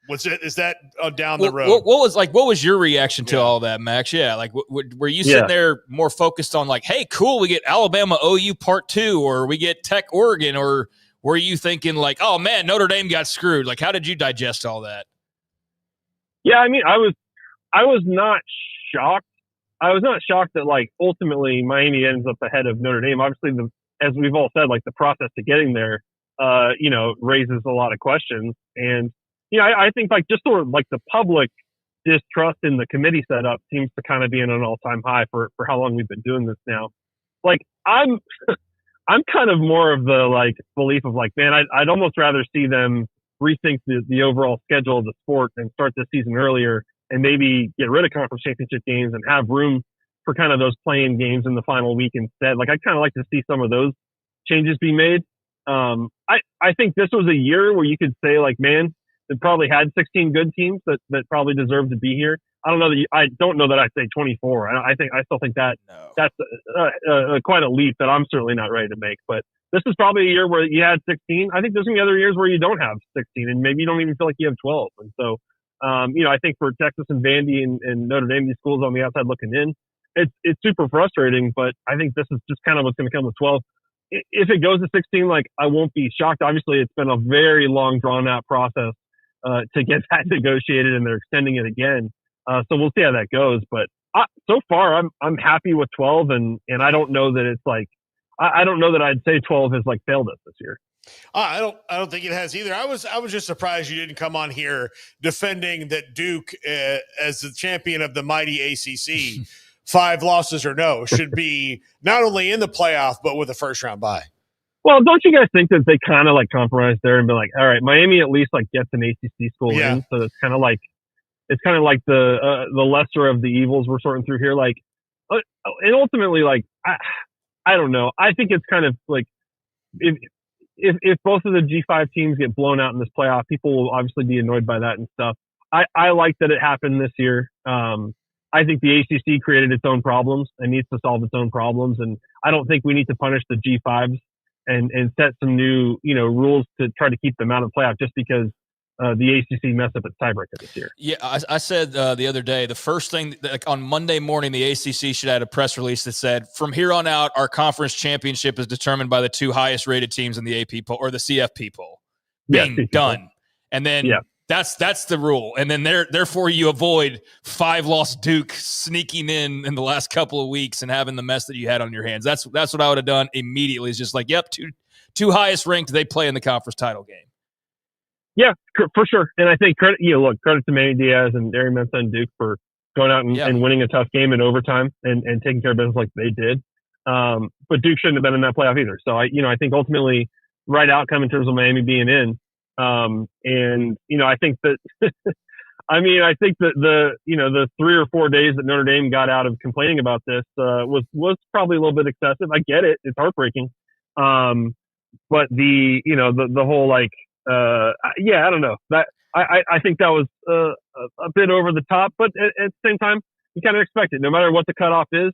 S4: Is that down the road?
S5: What was your reaction to all that, Max? Yeah, like were you sitting there more focused on like, hey, cool, we get Alabama OU Part 2, or we get Tech Oregon, or were you thinking like, oh man, Notre Dame got screwed? Like, how did you digest all that?
S18: Yeah, I mean, I was not shocked. I was not shocked that like ultimately Miami ends up ahead of Notre Dame. Obviously, as we've all said, like the process to getting there, raises a lot of questions. And I think like just sort of like the public distrust in the committee setup seems to kind of be in an all-time high for how long we've been doing this now. Like I'm kind of more of the like belief of like, man, I'd almost rather see them rethink the overall schedule of the sport and start the season earlier and maybe get rid of conference championship games and have room for kind of those playing games in the final week instead. Like I'd kind of like to see some of those changes be made. I think this was a year where you could say like, man, it probably had 16 good teams that probably deserve to be here. I don't know that I'd say 24. I still think that's quite a leap that I'm certainly not ready to make. But this is probably a year where you had 16. I think there's gonna be other years where you don't have 16, and maybe you don't even feel like you have 12. And so, I think for Texas and Vandy and Notre Dame, these schools on the outside looking in, it's super frustrating. But I think this is just kind of what's going to come with 12. If it goes to 16, like I won't be shocked. Obviously, it's been a very long, drawn out process to get that negotiated, and they're extending it again. So we'll see how that goes. But so far, I'm happy with 12, and I don't know that it's like I don't know that I'd say 12 has like failed us this year.
S4: I don't think it has either. I was just surprised you didn't come on here defending that Duke as the champion of the mighty ACC, 5 losses or no, should be not only in the playoff but with a first round bye.
S18: Well, don't you guys think that they kind of like compromised there and be like, all right, Miami at least like gets an ACC school in, so it's kind of like the lesser of the evils we're sorting through here. Like, and ultimately, like I don't know. I think it's kind of like if both of the G5 teams get blown out in this playoff, people will obviously be annoyed by that and stuff. I like that it happened this year. I think the ACC created its own problems and needs to solve its own problems, and I don't think we need to punish the G5s and set some new, rules to try to keep them out of the playoff just because the ACC messed up its tiebreaker this year.
S5: Yeah, I said the other day, the first thing, like on Monday morning, the ACC should have a press release that said, from here on out, our conference championship is determined by the 2 highest rated teams in the AP poll or the CFP poll. Being done. And then that's the rule. And then therefore you avoid 5-loss Duke sneaking in the last couple of weeks and having the mess that you had on your hands. That's what I would have done immediately. It's just like, yep, two highest ranked, they play in the conference title game.
S18: Yeah, for sure. And I think credit to Manny Diaz and Darren Mensah and Duke for going out and winning a tough game in overtime and taking care of business like they did. But Duke shouldn't have been in that playoff either. So I think ultimately right outcome in terms of Miami being in. I think that, I think that the 3 or 4 days that Notre Dame got out of complaining about this, was probably a little bit excessive. I get it. It's heartbreaking. But the whole like, I don't know that I think that was a bit over the top, but at the same time, you kind of expect it no matter what the cutoff is,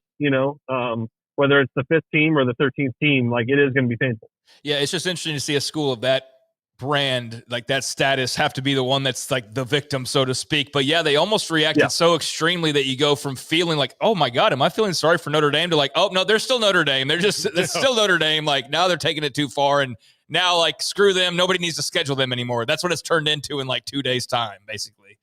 S18: whether it's the 5th team or the 13th team, like it is going to be painful.
S5: Yeah. It's just interesting to see a school of that brand, like that status, have to be the one that's like the victim, so to speak. But yeah, they almost reacted so extremely that you go from feeling like, oh my God, am I feeling sorry for Notre Dame, to like, oh no, they're still Notre Dame. It's still Notre Dame. Like now they're taking it too far. And now like, screw them. Nobody needs to schedule them anymore. That's what it's turned into in like 2 days time, basically.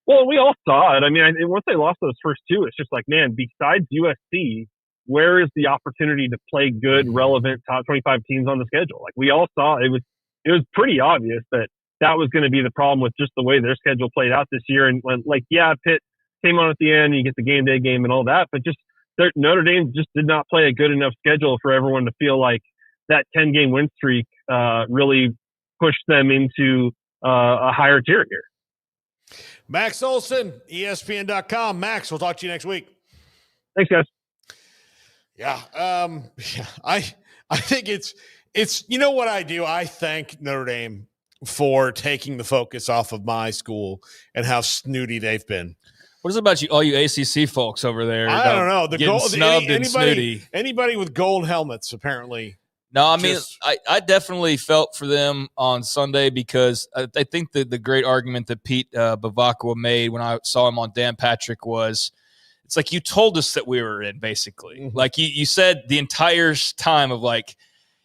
S18: Well, we all saw it. I mean, once they lost those first 2, it's just like, man, besides USC, where is the opportunity to play good, relevant top 25 teams on the schedule? Like we all saw it was pretty obvious that was going to be the problem with just the way their schedule played out this year. And Pitt came on at the end, you get the game day game and all that, but just Notre Dame just did not play a good enough schedule for everyone to feel like that 10-game win streak really pushed them into a higher tier here.
S4: Max Olsen, ESPN.com. Max, we'll talk to you next week.
S18: Thanks, guys.
S4: Yeah. I think it's you know what I do? I thank Notre Dame for taking the focus off of my school and how snooty they've been.
S5: What is it about you, all you ACC folks over there?
S4: I don't know. The
S5: getting
S4: gold,
S5: snubbed and snooty.
S4: Anybody with gold helmets, apparently.
S5: No, I mean, I definitely felt for them on Sunday because I think the great argument that Pete Bavacqua made when I saw him on Dan Patrick was, it's like you told us that we were in, basically. Mm-hmm. Like you said the entire time of like,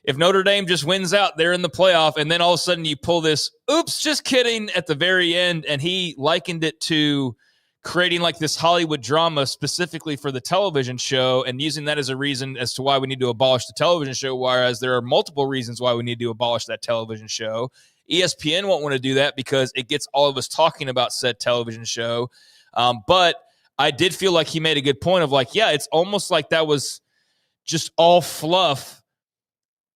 S5: if Notre Dame just wins out, they're in the playoff, and then all of a sudden you pull this, oops, just kidding, at the very end, and he likened it to creating like this Hollywood drama specifically for the television show and using that as a reason as to why we need to abolish the television show, whereas there are multiple reasons why we need to abolish that television show. ESPN won't want to do that because it gets all of us talking about said television show. But I did feel like he made a good point of like, yeah, it's almost like that was just all fluff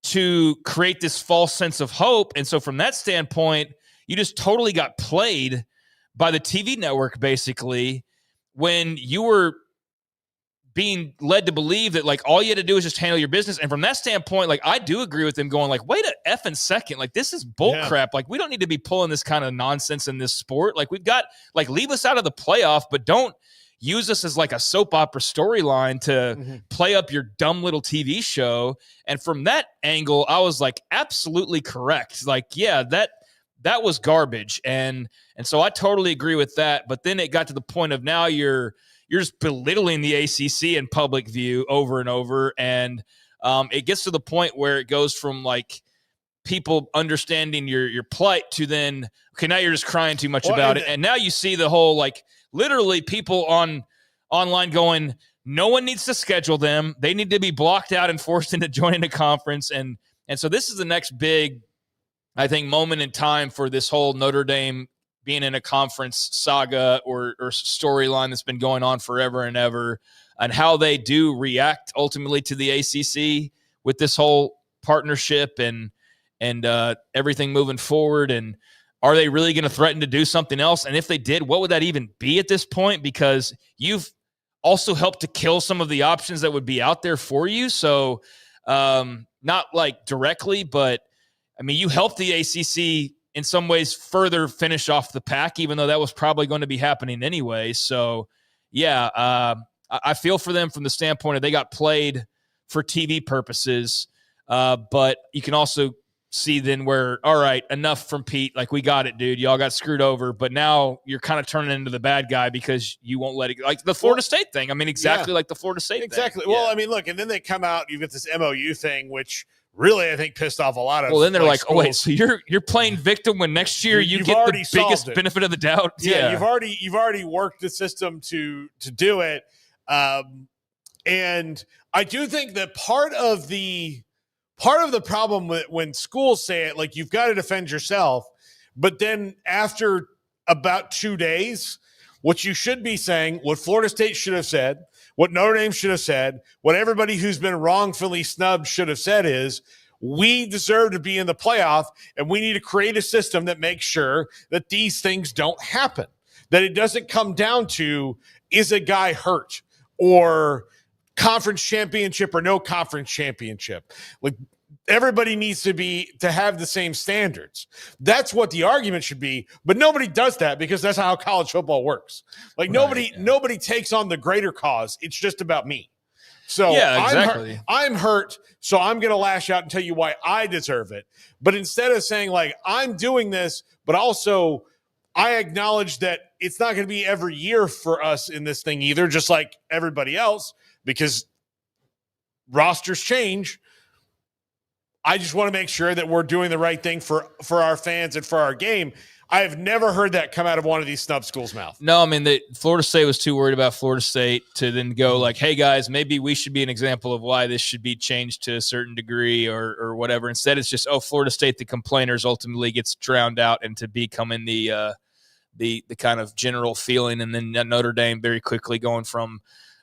S5: to create this false sense of hope. And so from that standpoint, you just totally got played by the TV network, basically, when you were being led to believe that, like, all you had to do is just handle your business. And from that standpoint, like, I do agree with them going, like, wait a effing second. Like, this is bull crap. Like, we don't need to be pulling this kind of nonsense in this sport. Like, we've got, like, leave us out of the playoff, but don't use us as, like, a soap opera storyline to play up your dumb little TV show. And from that angle, I was, like, absolutely correct. Like, yeah, that was garbage. And so I totally agree with that. But then it got to the point of now you're just belittling the ACC in public view over and over. And it gets to the point where it goes from like people understanding your plight to then, okay, now you're just crying too much about it. And now you see the whole, like, literally people online going, no one needs to schedule them. They need to be blocked out and forced into joining a conference. And so this is the next big, I think, moment in time for this whole Notre Dame being in a conference saga or storyline that's been going on forever and ever, and how they do react ultimately to the ACC with this whole partnership and everything moving forward. And are they really going to threaten to do something else? And if they did, what would that even be at this point? Because you've also helped to kill some of the options that would be out there for you. So not like directly, but I mean, you helped the ACC in some ways further finish off the pack, even though that was probably going to be happening anyway. So, yeah, I feel for them from the standpoint of they got played for TV purposes, but you can also see then where, all right, enough from Pete. Like, we got it, dude. Y'all got screwed over, but now you're kind of turning into the bad guy because you won't let it – like the Florida State thing. I mean, exactly like the Florida State thing.
S4: Exactly. Well, I mean, look, and then they come out, you get this MOU thing, which – really, I think pissed off a lot of.
S5: Well, then they're like,
S4: schools.
S5: "Oh wait, so you're playing victim when next year you get the biggest benefit of the doubt."
S4: Yeah, you've already worked the system to do it, and I do think that part of the problem when schools say it, like, you've got to defend yourself, but then after about 2 days, what you should be saying, what Florida State should have said, what Notre Dame should have said, what everybody who's been wrongfully snubbed should have said is, we deserve to be in the playoff, and we need to create a system that makes sure that these things don't happen, that it doesn't come down to, is a guy hurt or conference championship or no conference championship. Like, everybody needs to have the same standards. That's what the argument should be, but nobody does that because that's how college football works. Like, nobody takes on the greater cause. It's just about me. So
S5: yeah, exactly.
S4: I'm hurt, so I'm going to lash out and tell you why I deserve it. But instead of saying, like, I'm doing this, but also I acknowledge that it's not going to be every year for us in this thing either, just like everybody else, because rosters change. I just want to make sure that we're doing the right thing for our fans and for our game. I have never heard that come out of one of these snub schools' mouth.
S5: No, I mean, Florida State was too worried about Florida State to then go like, hey, guys, maybe we should be an example of why this should be changed to a certain degree or whatever. Instead, it's just, Florida State, the complainers, ultimately gets drowned out into becoming the kind of general feeling. And then Notre Dame very quickly going from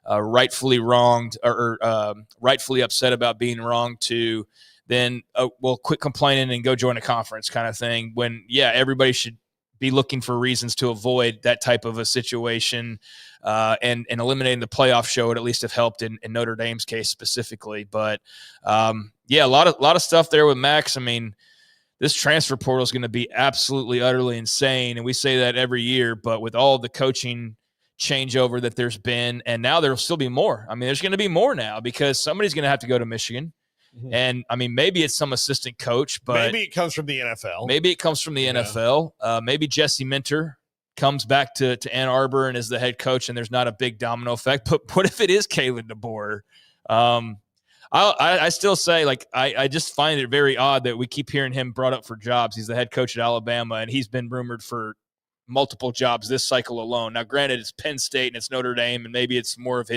S5: rightfully wronged or rightfully upset about being wronged to then we'll quit complaining and go join a conference kind of thing. When, everybody should be looking for reasons to avoid that type of a situation, and eliminating the playoff show would at least have helped in Notre Dame's case specifically. But a lot of stuff there with Max. I mean, this transfer portal is going to be absolutely, utterly insane. And we say that every year, but with all the coaching changeover that there's been, and now there'll still be more. I mean, there's going to be more now because somebody's going to have to go to Michigan. Mm-hmm. And I mean, maybe it's some assistant coach, but
S4: maybe it comes from the NFL. Maybe Jesse
S5: Minter comes back to Ann Arbor and is the head coach, and there's not a big domino effect. But what if it is Kalen DeBoer? I still say, like, I just find it very odd that we keep hearing him brought up for jobs. He's the head coach at Alabama, and he's been rumored for multiple jobs this cycle alone. Now, granted, it's Penn State and it's Notre Dame, and maybe it's more of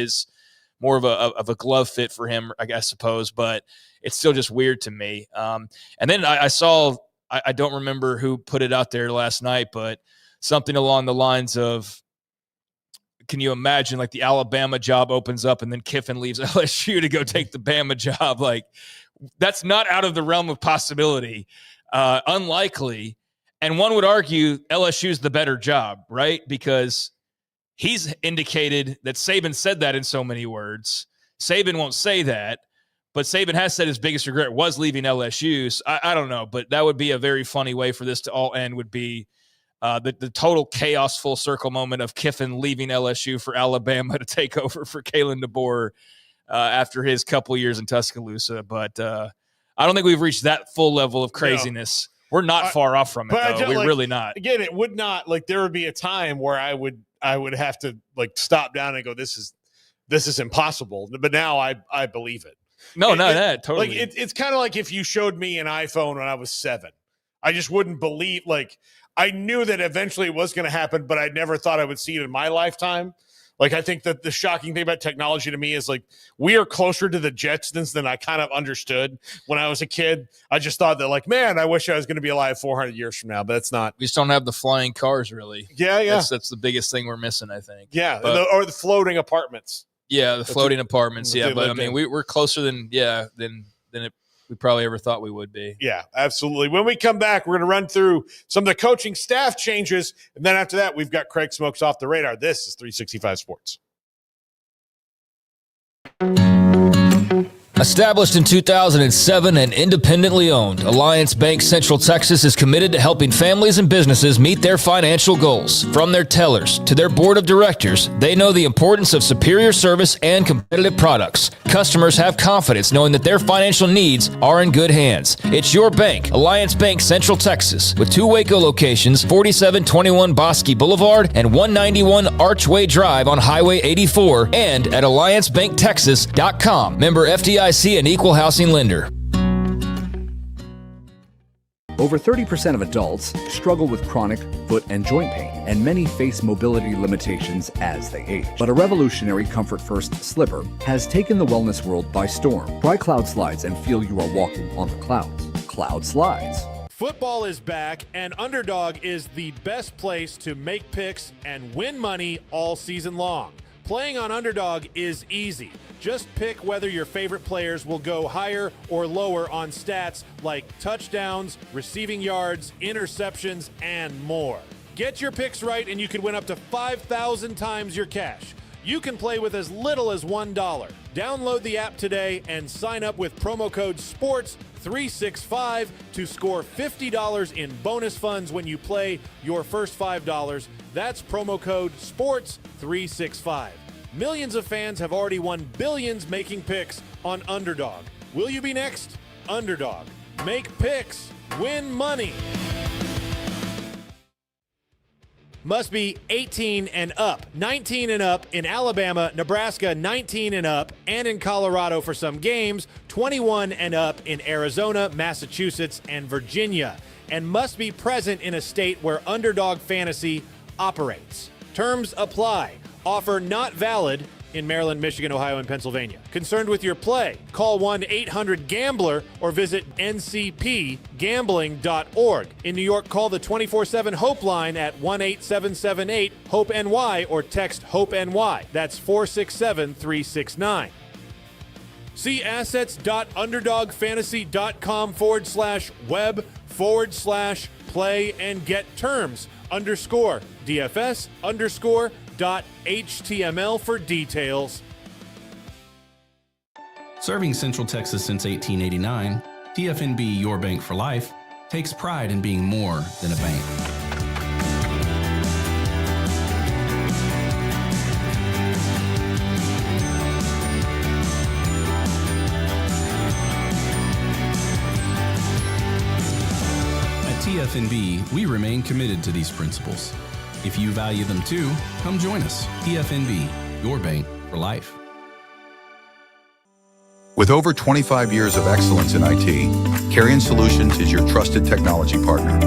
S5: a glove fit for him, I suppose, but it's still just weird to me. And then I saw, I don't remember who put it out there last night, but something along the lines of, can you imagine, like, the Alabama job opens up and then Kiffin leaves LSU to go take the Bama job? Like, that's not out of the realm of possibility. Unlikely. And one would argue LSU's the better job, right? Because he's indicated that Saban said that in so many words. Saban won't say that, but Saban has said his biggest regret was leaving LSU. So I don't know, but that would be a very funny way for this to all end, would be the total chaos full circle moment of Kiffin leaving LSU for Alabama to take over for Kalen DeBoer after his couple years in Tuscaloosa. But I don't think we've reached that full level of craziness. No. We're not far off from it, though. We're really not.
S4: Again, it would not, like, there would be a time where I would have to, like, stop down and go, this is impossible. But now I believe it.
S5: Totally.
S4: Like, it's kind of like if you showed me an iPhone when I was 7, I just wouldn't believe. Like, I knew that eventually it was going to happen, but I never thought I would see it in my lifetime. Like, I think that the shocking thing about technology to me is, like, we are closer to the Jetsons than I kind of understood when I was a kid. I just thought that, like, man, I wish I was going to be alive 400 years from now, but it's not.
S5: We just don't have the flying cars, really.
S4: Yeah.
S5: That's the biggest thing we're missing, I think.
S4: Yeah, or the floating apartments.
S5: Yeah, the floating apartments. Yeah, but I mean, we're closer than we probably ever thought we would be.
S4: Yeah, absolutely. When we come back, we're going to run through some of the coaching staff changes. And then after that, we've got Craig Smokes Off the Radar. This is 365 Sports.
S19: Established in 2007 and independently owned, Alliance Bank Central Texas is committed to helping families and businesses meet their financial goals. From their tellers to their board of directors, they know the importance of superior service and competitive products. Customers have confidence knowing that their financial needs are in good hands. It's your bank, Alliance Bank Central Texas, with 2 Waco locations, 4721 Bosque Boulevard and 191 Archway Drive on Highway 84, and at alliancebanktexas.com. Member FDIC and equal housing lender.
S20: Over 30% of adults struggle with chronic foot and joint pain, and many face mobility limitations as they age. But a revolutionary Comfort First slipper has taken the wellness world by storm. Try Cloud Slides and feel you are walking on the clouds. Cloud Slides.
S21: Football is back, and Underdog is the best place to make picks and win money all season long. Playing on Underdog is easy. Just pick whether your favorite players will go higher or lower on stats like touchdowns, receiving yards, interceptions, and more. Get your picks right and you can win up to 5,000 times your cash. You can play with as little as $1. Download the app today and sign up with promo code SPORTS365 to score $50 in bonus funds when you play your first $5. That's promo code SPORTS365. Millions of fans have already won billions making picks on Underdog. Will you be next? Underdog. Make picks. Win money. Must be 18 and up, 19 and up in Alabama, Nebraska, 19 and up, and in Colorado for some games, 21 and up in Arizona, Massachusetts, and Virginia, and must be present in a state where Underdog Fantasy operates. Terms apply. Offer not valid in Maryland, Michigan, Ohio, and Pennsylvania. Concerned with your play? Call 1-800-GAMBLER or visit ncpgambling.org. In New York, call the 24/7 Hope line at 1-8778-HOPE-NY or text HOPE-NY. That's 467-369. See assets.underdogfantasy.com/web/play and get terms _DFS_.html for details.
S2: Serving Central Texas since 1889, TFNB Your Bank for Life takes pride in being more than a bank. At TFNB, we remain committed to these principles. If you value them too, come join us. TFNB, Your Bank for Life.
S22: With over 25 years of excellence in IT, Carrion Solutions is your trusted technology partner.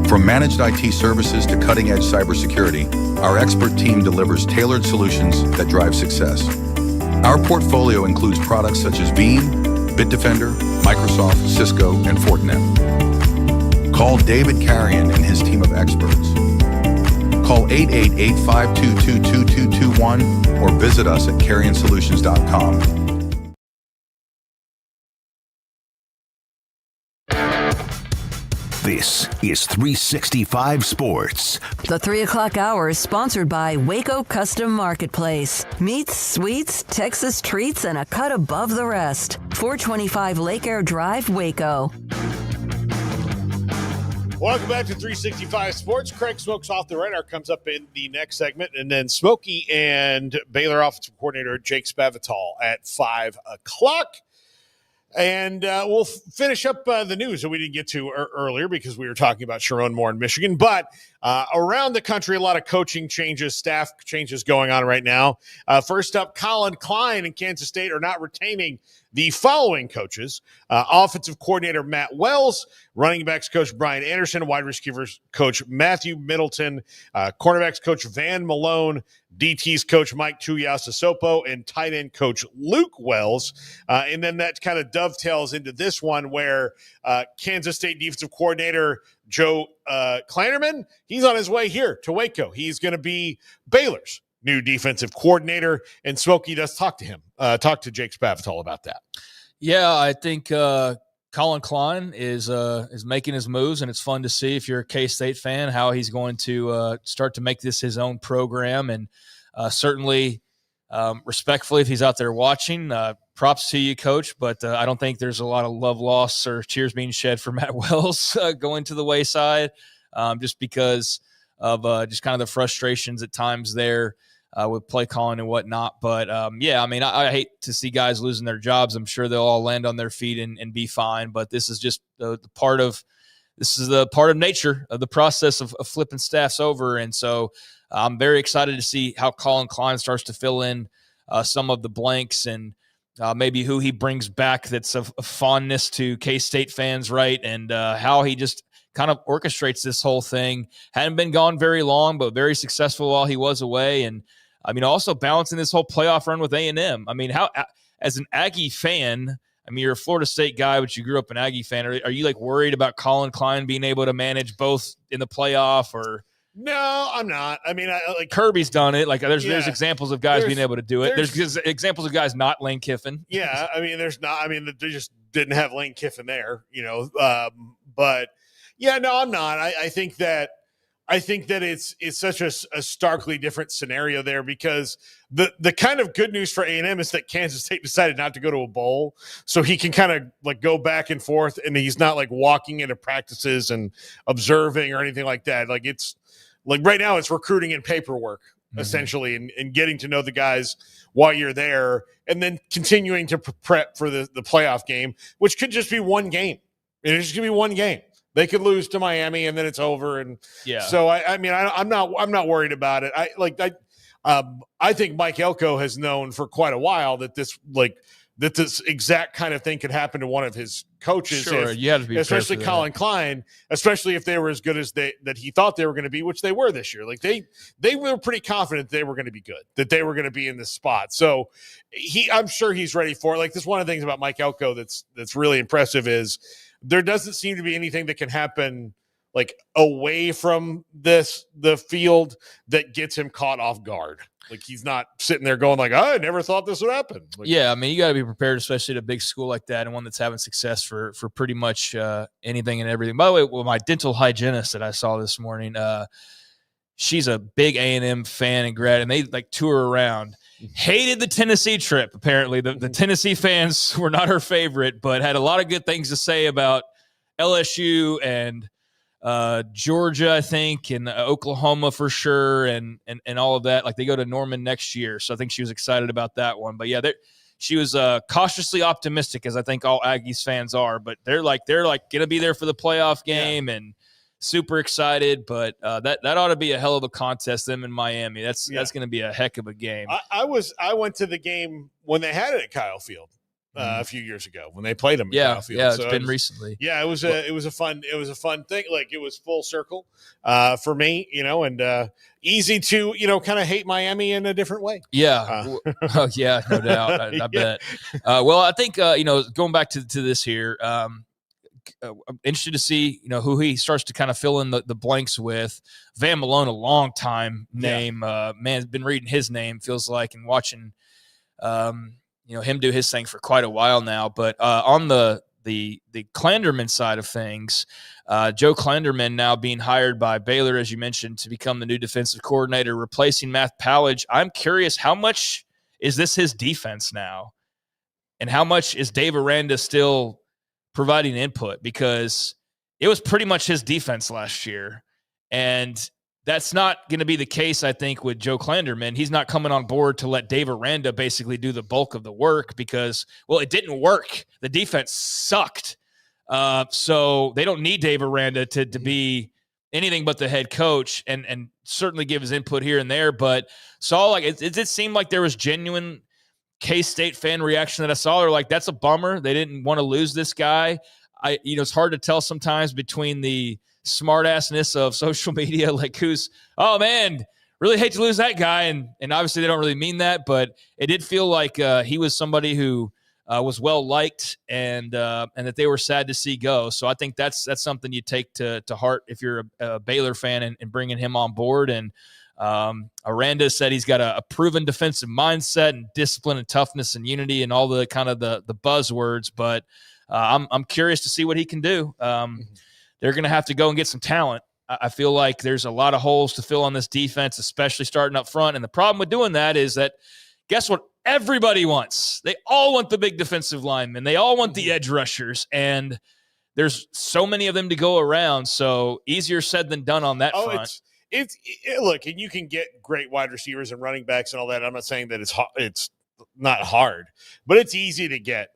S22: From managed IT services to cutting-edge cybersecurity, our expert team delivers tailored solutions that drive success. Our portfolio includes products such as Veeam, Bitdefender, Microsoft, Cisco, and Fortinet. Call David Carrion and his team of experts. Call 888-522-2221 or visit us at carrionsolutions.com.
S1: This is 365 Sports.
S3: The 3 o'clock hour is sponsored by Waco Custom Marketplace. Meats, sweets, Texas treats, and a cut above the rest. 425 Lake Air Drive, Waco.
S4: Welcome back to 365 Sports. Craig Smoak's Off the Radar comes up in the next segment, and then Smokey and Baylor offensive coordinator Jake Spavital at 5 o'clock. And we'll finish up the news that we didn't get to earlier because we were talking about Chiron Moore in Michigan. But around the country, a lot of coaching changes, staff changes going on right now. First up, Colin Klein and Kansas State are not retaining the following coaches: offensive coordinator Matt Wells, running backs coach Brian Anderson, wide receivers coach Matthew Middleton, cornerbacks coach Van Malone, DT's coach Mike Tuiasosopo, and tight end coach Luke Wells. And then that kind of dovetails into this one where Kansas State defensive coordinator Joe Kleinerman, he's on his way here to Waco. He's going to be Baylor's new defensive coordinator, and Smokey does talk to Jake Spavital about that.
S5: Yeah, I think Colin Klein is making his moves, and it's fun to see, if you're a K-State fan, how he's going to start to make this his own program. And certainly, respectfully, if he's out there watching, props to you, Coach. But I don't think there's a lot of love loss or tears being shed for Matt Wells going to the wayside, just because of just kind of the frustrations at times there with play calling and whatnot. But yeah, I mean, I hate to see guys losing their jobs. I'm sure they'll all land on their feet and be fine. But this is just the part of nature of the process of flipping staffs over. And so I'm very excited to see how Colin Klein starts to fill in some of the blanks and maybe who he brings back that's of fondness to K-State fans, right? And how he just kind of orchestrates this whole thing. Hadn't been gone very long, but very successful while he was away. And I mean, also balancing this whole playoff run with A&M. I mean, how, as an Aggie fan, I mean, you're a Florida State guy, but you grew up an Aggie fan. Are you like worried about Colin Klein being able to manage both in the playoff? Or
S4: no, I'm not. I mean, like
S5: Kirby's done it. Like there's examples of guys being able to do it. There's examples of guys not Lane Kiffin.
S4: Yeah, I mean, there's not. I mean, they just didn't have Lane Kiffin there, you know. But yeah, no, I'm not. I think that it's such a starkly different scenario there, because the kind of good news for A&M is that Kansas State decided not to go to a bowl, so he can kind of like go back and forth, and he's not like walking into practices and observing or anything like that. Like it's like right now it's recruiting and paperwork essentially, and getting to know the guys while you're there, and then continuing to prep for the playoff game, which could just be one game. It's just gonna be one game. They could lose to Miami and then it's over. And yeah, so I'm not worried about it. I think Mike Elko has known for quite a while that this exact kind of thing could happen to one of his coaches.
S5: Sure, you have to be,
S4: especially Colin Klein, especially if they were as good as that he thought they were going to be, which they were this year. Like they were pretty confident they were going to be good, that they were going to be in this spot. So I'm sure he's ready for it. Like this, one of the things about Mike Elko that's really impressive is there doesn't seem to be anything that can happen like away from the field that gets him caught off guard. Like he's not sitting there going like, I never thought this would happen. Like,
S5: yeah, I mean, you got to be prepared, especially at a big school like that and one that's having success for pretty much anything and everything. By the way, my dental hygienist that I saw this morning, she's a big A&M fan and grad, and they like tour around. Hated the Tennessee trip, apparently. The Tennessee fans were not her favorite, but had a lot of good things to say about LSU and Georgia, I think, and Oklahoma for sure, and all of that. Like they go to Norman next year, so I think she was excited about that one. But yeah, she was cautiously optimistic, as I think all Aggies fans are. But they're like gonna be there for the playoff game and super excited. But that ought to be a hell of a contest. Them in Miami, that's gonna be a heck of a game.
S4: I went to the game when they had it at Kyle Field. A few years ago when they played them. Kyle Field.
S5: Yeah, it's been recently.
S4: Yeah, it was a fun thing. Like it was full circle for me, and easy to, kind of hate Miami in a different way.
S5: Yeah. Yeah, no doubt. I bet. Well, I think, going back to this here, I'm interested to see, who he starts to kind of fill in the blanks with. Van Malone, a long time name, man, been reading his name, feels like, and watching, him do his thing for quite a while now. But on the Clanderman side of things, Joe Clanderman now being hired by Baylor, as you mentioned, to become the new defensive coordinator, replacing Matt Pallage. I'm curious, how much is this his defense now? And how much is Dave Aranda still providing input? Because it was pretty much his defense last year. And that's not going to be the case, I think, with Joe Clanderman. He's not coming on board to let Dave Aranda basically do the bulk of the work because, well, it didn't work. The defense sucked. So they don't need Dave Aranda to be anything but the head coach and certainly give his input here and there. But saw it did seem like there was genuine K-State fan reaction that I saw. They're like, that's a bummer. They didn't want to lose this guy. It's hard to tell sometimes between the smart-assness of social media, like who's, oh man, really hate to lose that guy, and obviously they don't really mean that, but it did feel like he was somebody who was well liked and that they were sad to see go. So I think that's something you take to heart if you're a Baylor fan and bringing him on board. And Aranda said he's got a proven defensive mindset and discipline and toughness and unity and all the kind of the buzzwords, but I'm curious to see what he can do. They're going to have to go and get some talent. I feel like there's a lot of holes to fill on this defense, especially starting up front. And the problem with doing that is that, guess what? Everybody wants. They all want the big defensive linemen. They all want the edge rushers. And there's so many of them to go around. So easier said than done on that front.
S4: Look, and you can get great wide receivers and running backs and all that. I'm not saying that it's not hard, but it's easy to get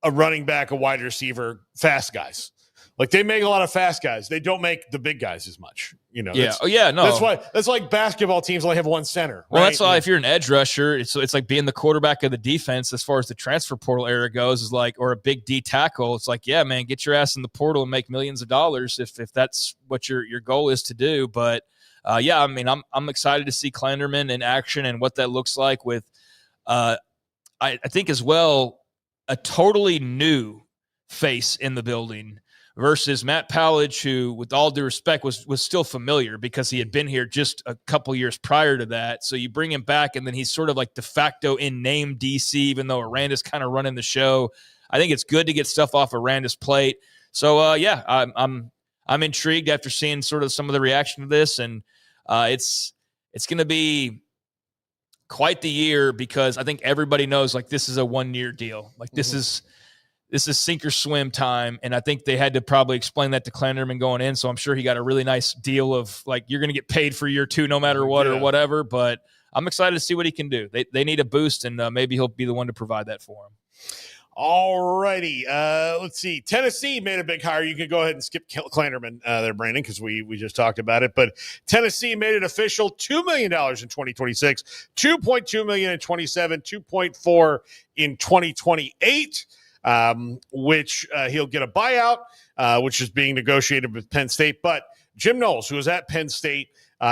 S4: a running back, a wide receiver, fast guys. Like they make a lot of fast guys. They don't make the big guys as much,
S5: Yeah. Oh yeah. No,
S4: that's like basketball teams only have one center.
S5: Well,
S4: right?
S5: that's why if you're an edge rusher, it's like being the quarterback of the defense as far as the transfer portal era goes, is like, or a big D tackle. It's like, yeah, man, get your ass in the portal and make millions of dollars if that's what your goal is to do. But yeah, I mean, I'm excited to see Clanderman in action and what that looks like with, I think as well, a totally new face in the building versus Matt Pallage, who, with all due respect, was still familiar because he had been here just a couple years prior to that. So you bring him back, and then he's sort of like de facto in name DC, even though Aranda's kind of running the show. I think it's good to get stuff off Aranda's plate. So yeah, I'm intrigued after seeing sort of some of the reaction to this, and it's going to be quite the year because I think everybody knows like this is a 1-year deal. Like this is sink or swim time. And I think they had to probably explain that to Clanderman going in. So I'm sure he got a really nice deal of like, you're going to get paid for year 2, no matter what or whatever, but I'm excited to see what he can do. They need a boost, and maybe he'll be the one to provide that for him.
S4: All righty. Let's see. Tennessee made a big hire. You can go ahead and skip Clanderman there, Brandon, because we just talked about it. But Tennessee made it official: $2 million in 2026, $2.2 million in 27, $2.4 in 2028. Which he'll get a buyout, which is being negotiated with Penn State. But Jim Knowles, who is at Penn State,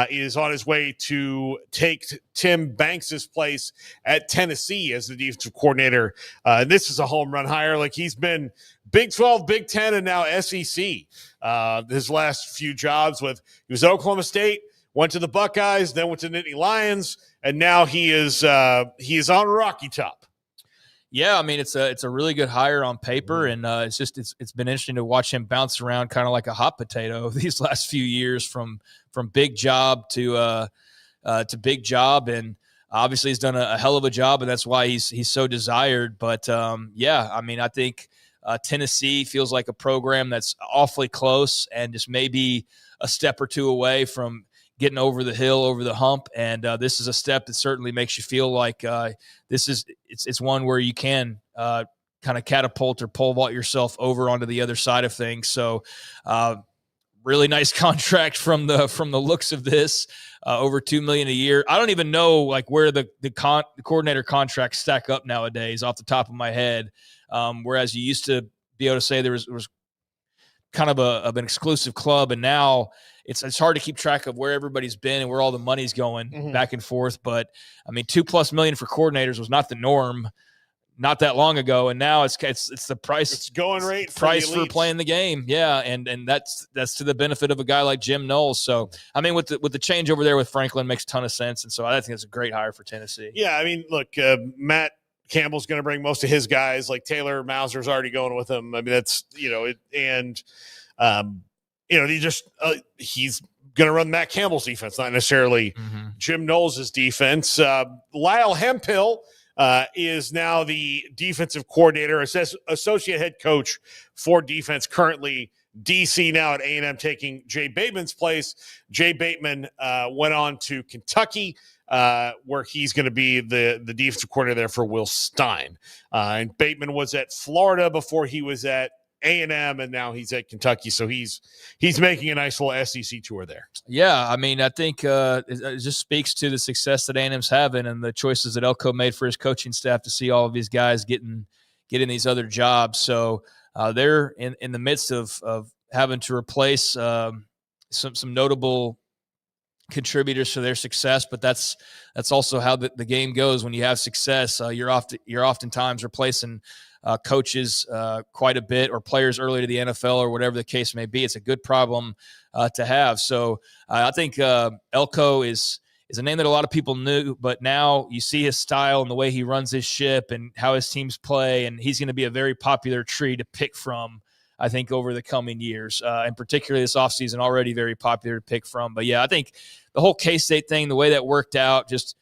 S4: is on his way to take Tim Banks' place at Tennessee as the defensive coordinator. And this is a home run hire. Like he's been Big 12, Big 10, and now SEC. His last few jobs he was at Oklahoma State, went to the Buckeyes, then went to Nittany Lions, and now he is on Rocky Top.
S5: Yeah, I mean it's a really good hire on paper, and it's been interesting to watch him bounce around kind of like a hot potato these last few years from big job to big job, and obviously he's done a hell of a job, and that's why he's so desired. But yeah, I mean I think Tennessee feels like a program that's awfully close and just maybe a step or two away from getting over the hill, over the hump, and this is a step that certainly makes you feel like it's one where you can kind of catapult or pole vault yourself over onto the other side of things. So, really nice contract from the looks of this, over $2 million a year. I don't even know like where the coordinator contracts stack up nowadays off the top of my head. Whereas you used to be able to say there was kind of an exclusive club, and now it's hard to keep track of where everybody's been and where all the money's going back and forth. But I mean, $2+ million for coordinators was not the norm not that long ago, and now it's the price.
S4: It's going rate
S5: price for playing the game. Yeah, and that's to the benefit of a guy like Jim Knowles. So I mean, with the change over there with Franklin makes a ton of sense, and so I think it's a great hire for Tennessee.
S4: Yeah, I mean, look, Matt Campbell's going to bring most of his guys. Like Taylor Mauser's already going with him. I mean, that's he's going to run Matt Campbell's defense, not necessarily Jim Knowles' defense. Lyle Hemphill is now the defensive coordinator, associate head coach for defense, currently DC now at A&M, taking Jay Bateman's place. Jay Bateman went on to Kentucky, where he's going to be the defensive coordinator there for Will Stein. And Bateman was at Florida before he was at A&M, and now he's at Kentucky. So he's making a nice little SEC tour there.
S5: Yeah, I mean, I think it just speaks to the success that A&M's having and the choices that Elko made for his coaching staff to see all of these guys getting these other jobs. So they're in the midst of having to replace some notable contributors to their success, but that's also how the game goes. When you have success, you're oftentimes replacing coaches quite a bit, or players early to the NFL, or whatever the case may be. It's a good problem to have. So I think Elko is a name that a lot of people knew, but now you see his style and the way he runs his ship and how his teams play, and he's going to be a very popular tree to pick from, I think, over the coming years, and particularly this offseason, already very popular to pick from. But yeah, I think the whole K-State thing, the way that worked out, just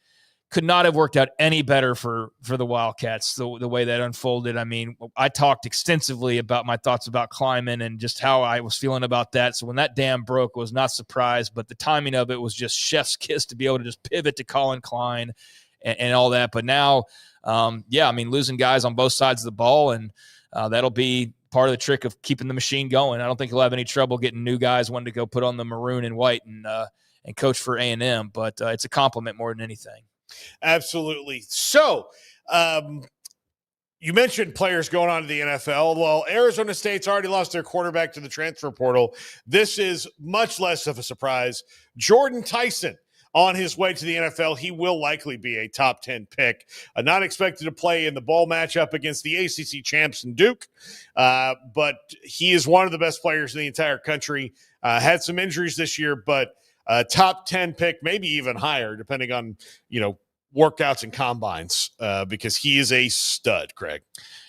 S5: could not have worked out any better for the Wildcats, the way that unfolded. I mean, I talked extensively about my thoughts about Kleiman and just how I was feeling about that. So when that dam broke, I was not surprised, but the timing of it was just chef's kiss to be able to just pivot to Colin Klein and all that. But now, yeah, I mean, losing guys on both sides of the ball, and that'll be part of the trick of keeping the machine going. I don't think he'll have any trouble getting new guys wanting to go put on the maroon and white and coach for A&M, but it's a compliment more than anything.
S4: Absolutely. So, you mentioned players going on to the NFL. Well, Arizona State's already lost their quarterback to the transfer portal. This is much less of a surprise. Jordan Tyson on his way to the NFL. He will likely be a top 10 pick. Not expected to play in the bowl matchup against the ACC champs and Duke, but he is one of the best players in the entire country. Had some injuries this year, but top 10 pick, maybe even higher, depending on, workouts and combines, because he is a stud, Craig.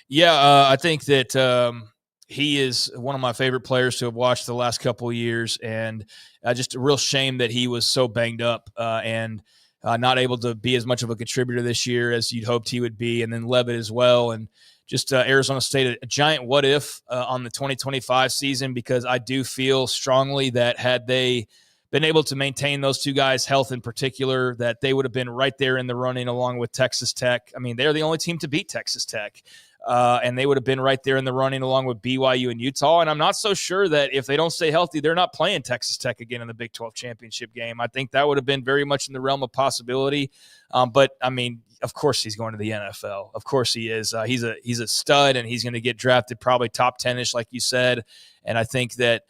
S5: Yeah, I think that he is one of my favorite players to have watched the last couple of years, and just a real shame that he was so banged up and not able to be as much of a contributor this year as you'd hoped he would be, and then Levitt as well. And just Arizona State, a giant what if on the 2025 season, because I do feel strongly that had they been able to maintain those two guys' health in particular, that they would have been right there in the running along with Texas Tech. I mean, they're the only team to beat Texas Tech, and they would have been right there in the running along with BYU and Utah. And I'm not so sure that if they don't stay healthy, they're not playing Texas Tech again in the Big 12 championship game. I think that would have been very much in the realm of possibility. But, I mean, of course he's going to the NFL. Of course he is. He's a stud, and he's going to get drafted probably top 10-ish, like you said. And I think that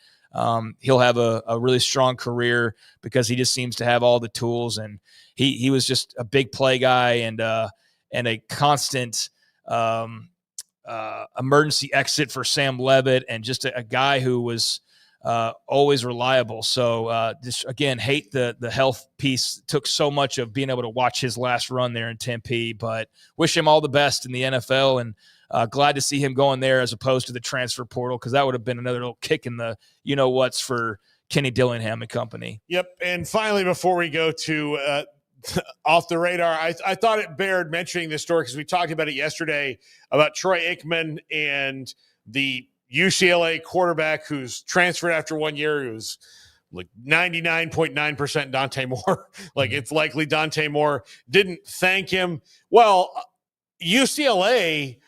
S5: he'll have a really strong career because he just seems to have all the tools, and he was just a big play guy and a constant emergency exit for Sam Levitt, and just a guy who was always reliable. So just again, hate the health piece. Took so much of being able to watch his last run there in Tempe, but wish him all the best in the NFL, and glad to see him going there as opposed to the transfer portal, because that would have been another little kick in the what's for Kenny Dillingham and company.
S4: Yep. And finally, before we go to off the radar, I thought it bared mentioning this story because we talked about it yesterday about Troy Aikman and the UCLA quarterback who's transferred after 1 year, who's like 99.9% Dante Moore. Like, it's likely Dante Moore didn't thank him. Well, UCLA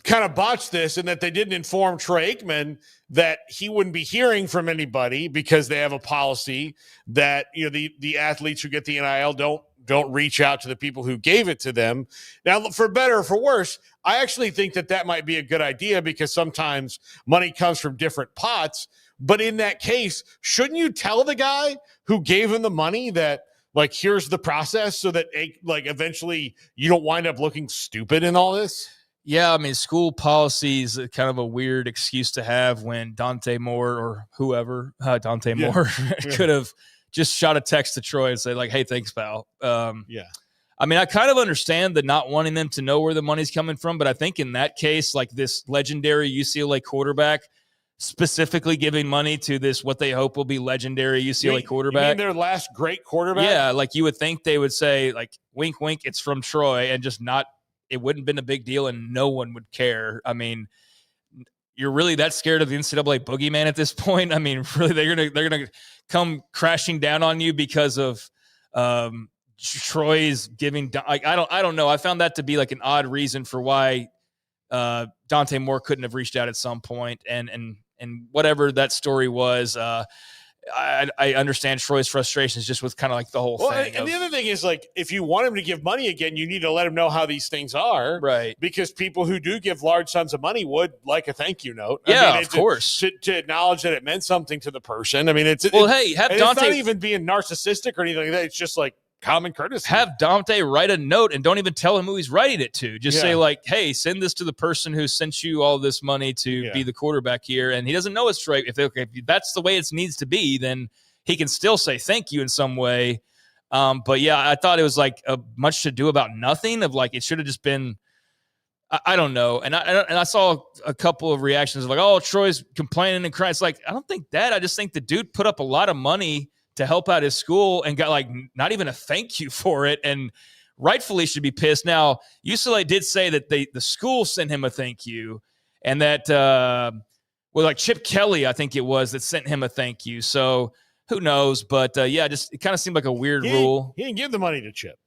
S4: kind of botched this in that they didn't inform Troy Aikman that he wouldn't be hearing from anybody because they have a policy that, the athletes who get the NIL don't reach out to the people who gave it to them. Now, for better or for worse, I actually think that might be a good idea because sometimes money comes from different pots. But in that case, shouldn't you tell the guy who gave him the money that, like, here's the process so that, like, eventually you don't wind up looking stupid in all this?
S5: Yeah, I mean, school policy is kind of a weird excuse to have when Dante Moore or whoever, Moore, could have just shot a text to Troy and say, like, hey, thanks, pal. I mean, I kind of understand the not wanting them to know where the money's coming from, but I think in that case, like this legendary UCLA quarterback specifically giving money to this, what they hope will be legendary UCLA quarterback.
S4: You mean their last great quarterback?
S5: Yeah, like you would think they would say, like, wink, wink, it's from Troy, and just not, it wouldn't have been a big deal and no one would care. I mean, you're really that scared of the NCAA boogeyman at this point? I mean, really, they're gonna come crashing down on you because of Troy's giving. I don't know. I found that to be like an odd reason for why Dante Moore couldn't have reached out at some point, and whatever that story was. I understand Troy's frustrations just with kind of like the whole thing.
S4: And the other thing is, like, if you want him to give money again, you need to let him know how these things are.
S5: Right.
S4: Because people who do give large sums of money would like a thank you note.
S5: Yeah, of course.
S4: To acknowledge that it meant something to the person. I mean,
S5: have
S4: it's
S5: Dante.
S4: not even being narcissistic or anything like that. It's just like common courtesy.
S5: Have Dante write a note and don't even tell him who he's writing it to. Just say, like, hey, send this to the person who sent you all this money to be the quarterback here. And he doesn't know it's Troy. If that's the way it needs to be, then he can still say thank you in some way. But yeah, I thought it was like a much to do about nothing, of like, it should have just been, I don't know. And I saw a couple of reactions of like, oh, Troy's complaining and crying. It's like, I don't think that. I just think the dude put up a lot of money to help out his school and got like not even a thank you for it, and rightfully should be pissed. Now, UCLA did say that the school sent him a thank you, and that like Chip Kelly, I think it was, that sent him a thank you. So who knows? But just it kind of seemed like a weird rule.
S4: He didn't give the money to Chip.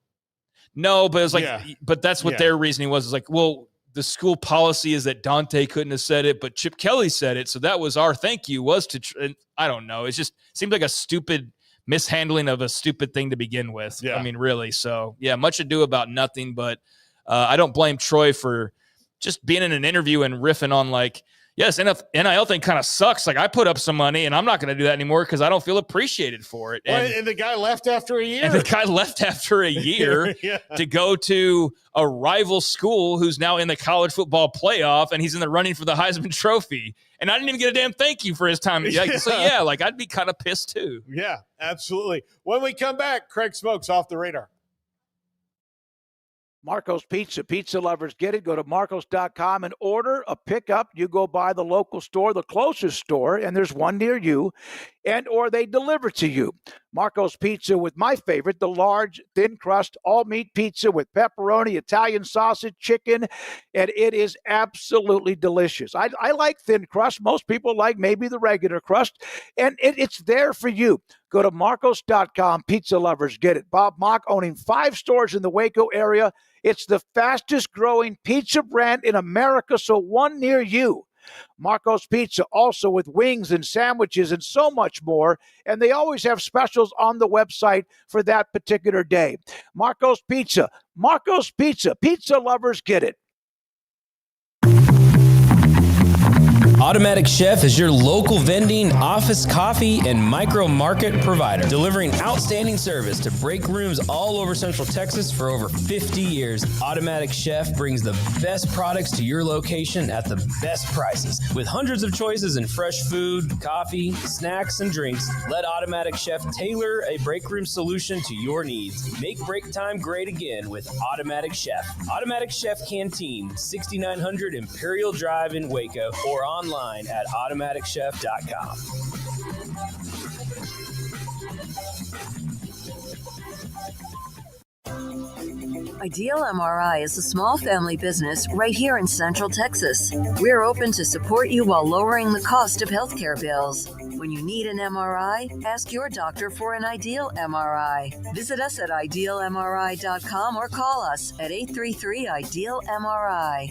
S5: No, but it was like, but that's what their reasoning was. It's like, well, the school policy is that Dante couldn't have said it, but Chip Kelly said it. So that was our thank you, was to, I don't know. It just seemed like a stupid mishandling of a stupid thing to begin with. I mean, really. So much ado about nothing, but I don't blame Troy for just being in an interview and riffing on like, yes, NIL thing kind of sucks. Like, I put up some money and I'm not going to do that anymore because I don't feel appreciated for it.
S4: And the guy left after a year.
S5: And the guy left after a year to go to a rival school who's now in the college football playoff, and he's in the running for the Heisman Trophy. And I didn't even get a damn thank you for his time. So I'd be kind of pissed too.
S4: Yeah, absolutely. When we come back, Craig Smoak's off the radar.
S6: Marco's Pizza. Pizza lovers get it. Go to marcos.com and order a pickup. You go by the local store, the closest store, and there's one near you, or they deliver to you. Marco's Pizza with my favorite, the large, thin crust, all-meat pizza with pepperoni, Italian sausage, chicken, and it is absolutely delicious. I like thin crust. Most people like maybe the regular crust, and it's there for you. Go to marcos.com. Pizza lovers get it. Bob Mock owning 5 stores in the Waco area. It's the fastest growing pizza brand in America, so one near you. Marco's Pizza, also with wings and sandwiches and so much more. And they always have specials on the website for that particular day. Marco's Pizza. Marco's Pizza. Pizza lovers get it.
S10: Automatic Chef is your local vending, office coffee, and micro market provider, delivering outstanding service to break rooms all over Central Texas for over 50 years. Automatic Chef brings the best products to your location at the best prices. With hundreds of choices in fresh food, coffee, snacks, and drinks, let Automatic Chef tailor a break room solution to your needs. Make break time great again with Automatic Chef. Automatic Chef Canteen, 6900 Imperial Drive in Waco, or online at automaticchef.com.
S3: Ideal MRI is a small family business right here in Central Texas. We're open to support you while lowering the cost of healthcare bills. When you need an MRI, ask your doctor for an Ideal MRI. Visit us at idealmri.com or call us at 833-IDEAL-MRI.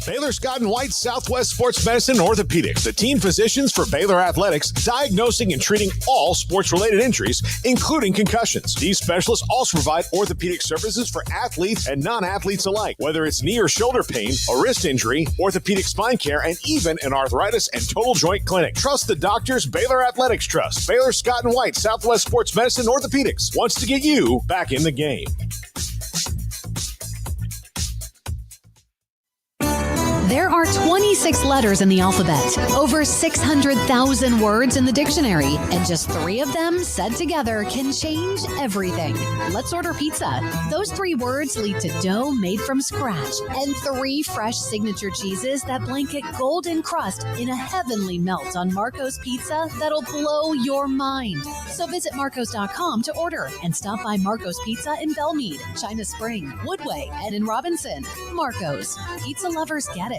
S1: Baylor Scott & White Southwest Sports Medicine and Orthopedics, the team physicians for Baylor Athletics, diagnosing and treating all sports-related injuries, including concussions. These specialists also provide orthopedic services for athletes and non-athletes alike, whether it's knee or shoulder pain, a wrist injury, orthopedic spine care, and even an arthritis and total joint clinic. Trust the doctors Baylor Athletics trust. Baylor Scott & White Southwest Sports Medicine and Orthopedics wants to get you back in the game.
S11: There are 26 letters in the alphabet, over 600,000 words in the dictionary, and just 3 of them said together can change everything. Let's order pizza. Those 3 words lead to dough made from scratch and 3 fresh signature cheeses that blanket golden crust in a heavenly melt on Marco's Pizza that'll blow your mind. So visit marcos.com to order and stop by Marco's Pizza in Belmead, China Spring, Woodway, and in Robinson. Marco's. Pizza lovers get it.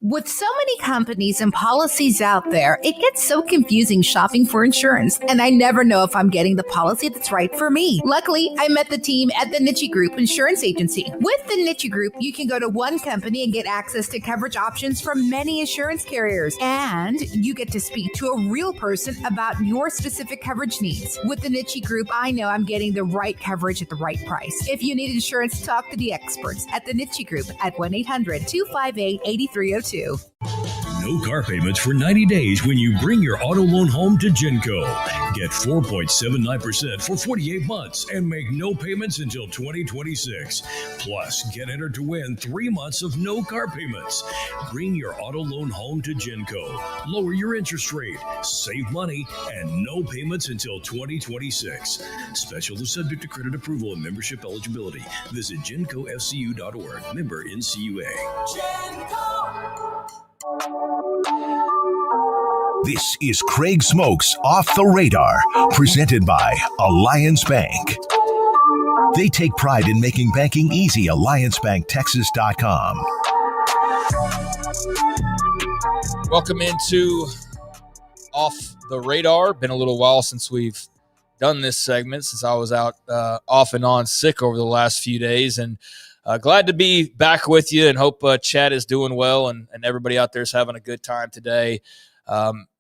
S23: With so many companies and policies out there, it gets so confusing shopping for insurance, and I never know if I'm getting the policy that's right for me. Luckily, I met the team at the Niche Group Insurance Agency. With the Niche Group, you can go to one company and get access to coverage options from many insurance carriers, and you get to speak to a real person about your specific coverage needs. With the Niche Group, I know I'm getting the right coverage at the right price. If you need insurance, talk to the experts at the Niche Group at 1-800-258-8302.
S16: No car payments for 90 days when you bring your auto loan home to Genco. Get 4.79% for 48 months and make no payments until 2026. Plus, get entered to win 3 months of no car payments. Bring your auto loan home to Genco. Lower your interest rate, save money, and no payments until 2026. Special is subject to credit approval and membership eligibility. Visit GencoFCU.org. Member NCUA.
S1: This is Craig Smoak's Off the Radar, presented by Alliance Bank. They take pride in making banking easy. AllianceBankTexas.com.
S5: Welcome into Off the Radar. Been a little while since we've done this segment, since I was out off and on sick over the last few days, and glad to be back with you, and hope Chad is doing well and everybody out there is having a good time today.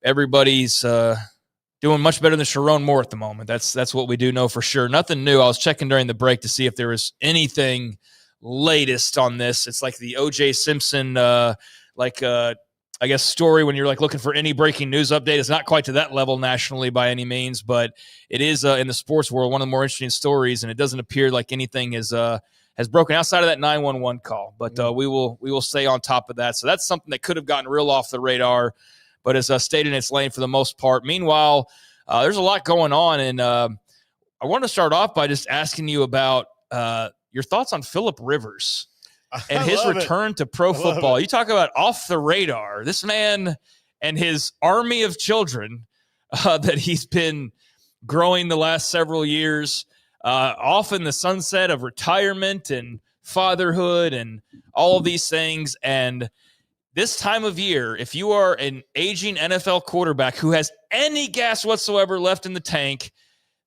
S5: Everybody's doing much better than Chiron Moore at the moment. That's what we do know for sure. Nothing new. I was checking during the break to see if there was anything latest on this. It's like the O.J. Simpson, I guess, story when you're like looking for any breaking news update. It's not quite to that level nationally by any means, but it is in the sports world one of the more interesting stories, and it doesn't appear like anything has broken outside of that 911 call. But we will stay on top of that. So that's something that could have gotten real off the radar, but has stayed in its lane for the most part. Meanwhile, there's a lot going on, and I want to start off by just asking you about your thoughts on Phillip Rivers and his return to pro football. You talk about off the radar. This man and his army of children that he's been growing the last several years, off in the sunset of retirement and fatherhood and all of these things. And this time of year, if you are an aging NFL quarterback who has any gas whatsoever left in the tank,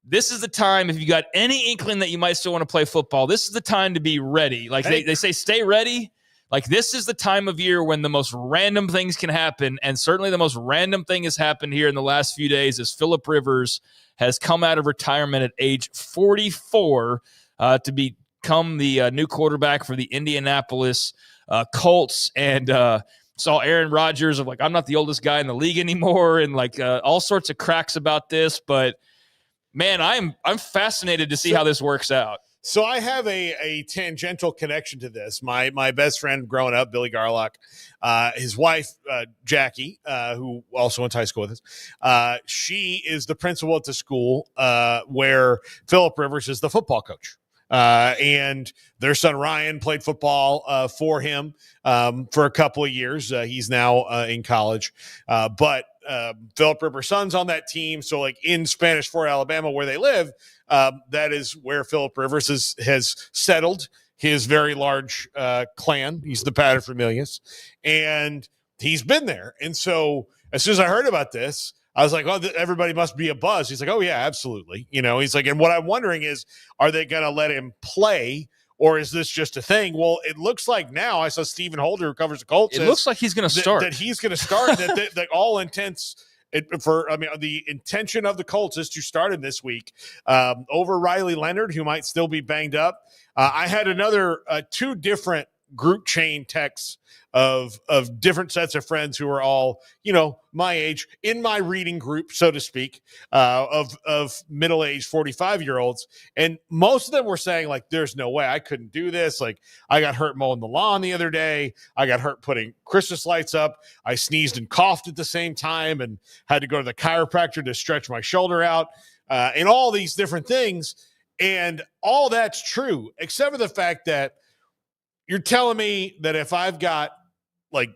S5: this is the time. If you got any inkling that you might still want to play football, this is the time to be ready. Like they say, stay ready. Like this is the time of year when the most random things can happen. And certainly the most random thing has happened here in the last few days is Phillip Rivers has come out of retirement at age 44 to become the new quarterback for the Indianapolis Colts, and saw Aaron Rodgers of like, I'm not the oldest guy in the league anymore, and like all sorts of cracks about this. But man, I'm fascinated to see how this works out.
S4: So I have a tangential connection to this. My best friend growing up, Billy Garlock, his wife, Jackie, who also went to high school with us, she is the principal at the school where Philip Rivers is the football coach. And their son Ryan played football for him for a couple of years. He's now in college. But Philip Rivers' son's on that team. So like in Spanish Fort, Alabama, where they live, that is where Philip Rivers has settled his very large clan. He's the paterfamilias, and he's been there. And so as soon as I heard about this, I was like, oh, everybody must be a buzz. He's like, oh, yeah, absolutely. He's like, and what I'm wondering is, are they going to let him play, or is this just a thing? Well, it looks like now, I saw Stephen Holder, who covers the Colts.
S5: It looks like he's going to start.
S4: That he's going to start, that all intents the intention of the Colts is to start him this week over Riley Leonard, who might still be banged up. I had another two different group chain texts of different sets of friends who are all, my age, in my reading group, so to speak, of middle-aged 45-year-olds. And most of them were saying, like, there's no way I couldn't do this. Like, I got hurt mowing the lawn the other day. I got hurt putting Christmas lights up. I sneezed and coughed at the same time and had to go to the chiropractor to stretch my shoulder out, and all these different things. And all that's true, except for the fact that you're telling me that if I've got like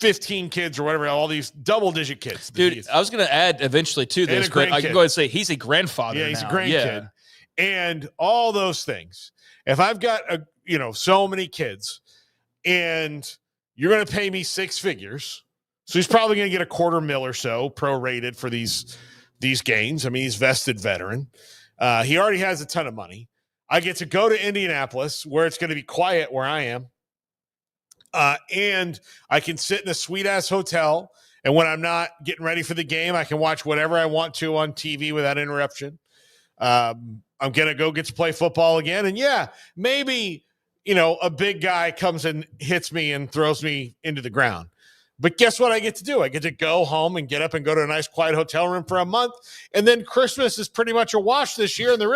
S4: 15 kids or whatever, all these double-digit kids.
S5: Dude, I was going to add eventually to this, but I can go ahead and say he's a grandfather.
S4: Yeah, he's
S5: now.
S4: a grandkid. Yeah. And all those things. If I've got, so many kids and you're going to pay me six figures, so he's probably going to get $250,000 or so prorated for these gains. I mean, he's vested veteran. He already has a ton of money. I get to go to Indianapolis, where it's going to be quiet where I am. And I can sit in a sweet-ass hotel, and when I'm not getting ready for the game, I can watch whatever I want to on TV without interruption. I'm going to go get to play football again. And, yeah, maybe, a big guy comes and hits me and throws me into the ground. But guess what I get to do? I get to go home and get up and go to a nice quiet hotel room for a month. And then Christmas is pretty much a wash this year. And the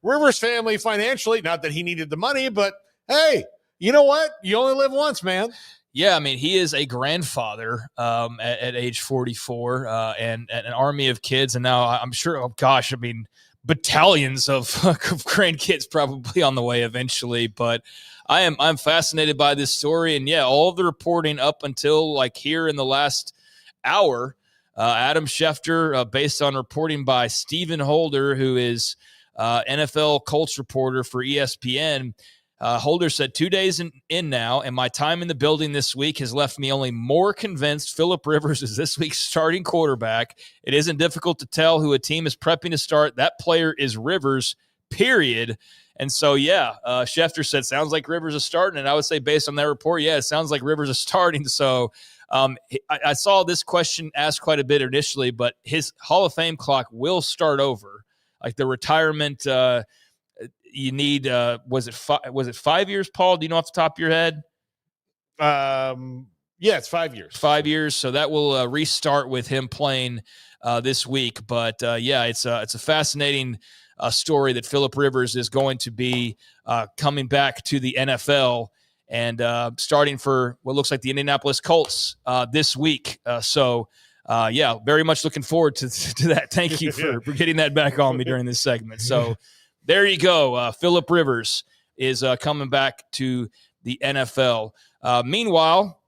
S4: Rivers family financially, not that he needed the money, but hey, you know what? You only live once, man.
S5: Yeah, I mean, he is a grandfather at age 44 and an army of kids. And now I'm sure, battalions of grandkids probably on the way eventually. But I'm fascinated by this story. And, yeah, all of the reporting up until, like, here in the last hour, Adam Schefter, based on reporting by Stephen Holder, who is NFL Colts reporter for ESPN, Holder said 2 days in now, and my time in the building this week has left me only more convinced Philip Rivers is this week's starting quarterback. It isn't difficult to tell who a team is prepping to start. That player is Rivers, period. And so, Schefter said, sounds like Rivers is starting. And I would say, based on that report, it sounds like Rivers is starting. So I saw this question asked quite a bit initially, but his Hall of Fame clock will start over. Like the retirement, you need, was it 5 years, Paul? Do you know off the top of your head?
S4: It's 5 years.
S5: 5 years. So that will restart with him playing this week. But it's a fascinating story that Philip Rivers is going to be coming back to the NFL and starting for what looks like the Indianapolis Colts this week. Very much looking forward to that. Thank you for getting that back on me during this segment. So there you go. Philip Rivers is coming back to the NFL. Meanwhile,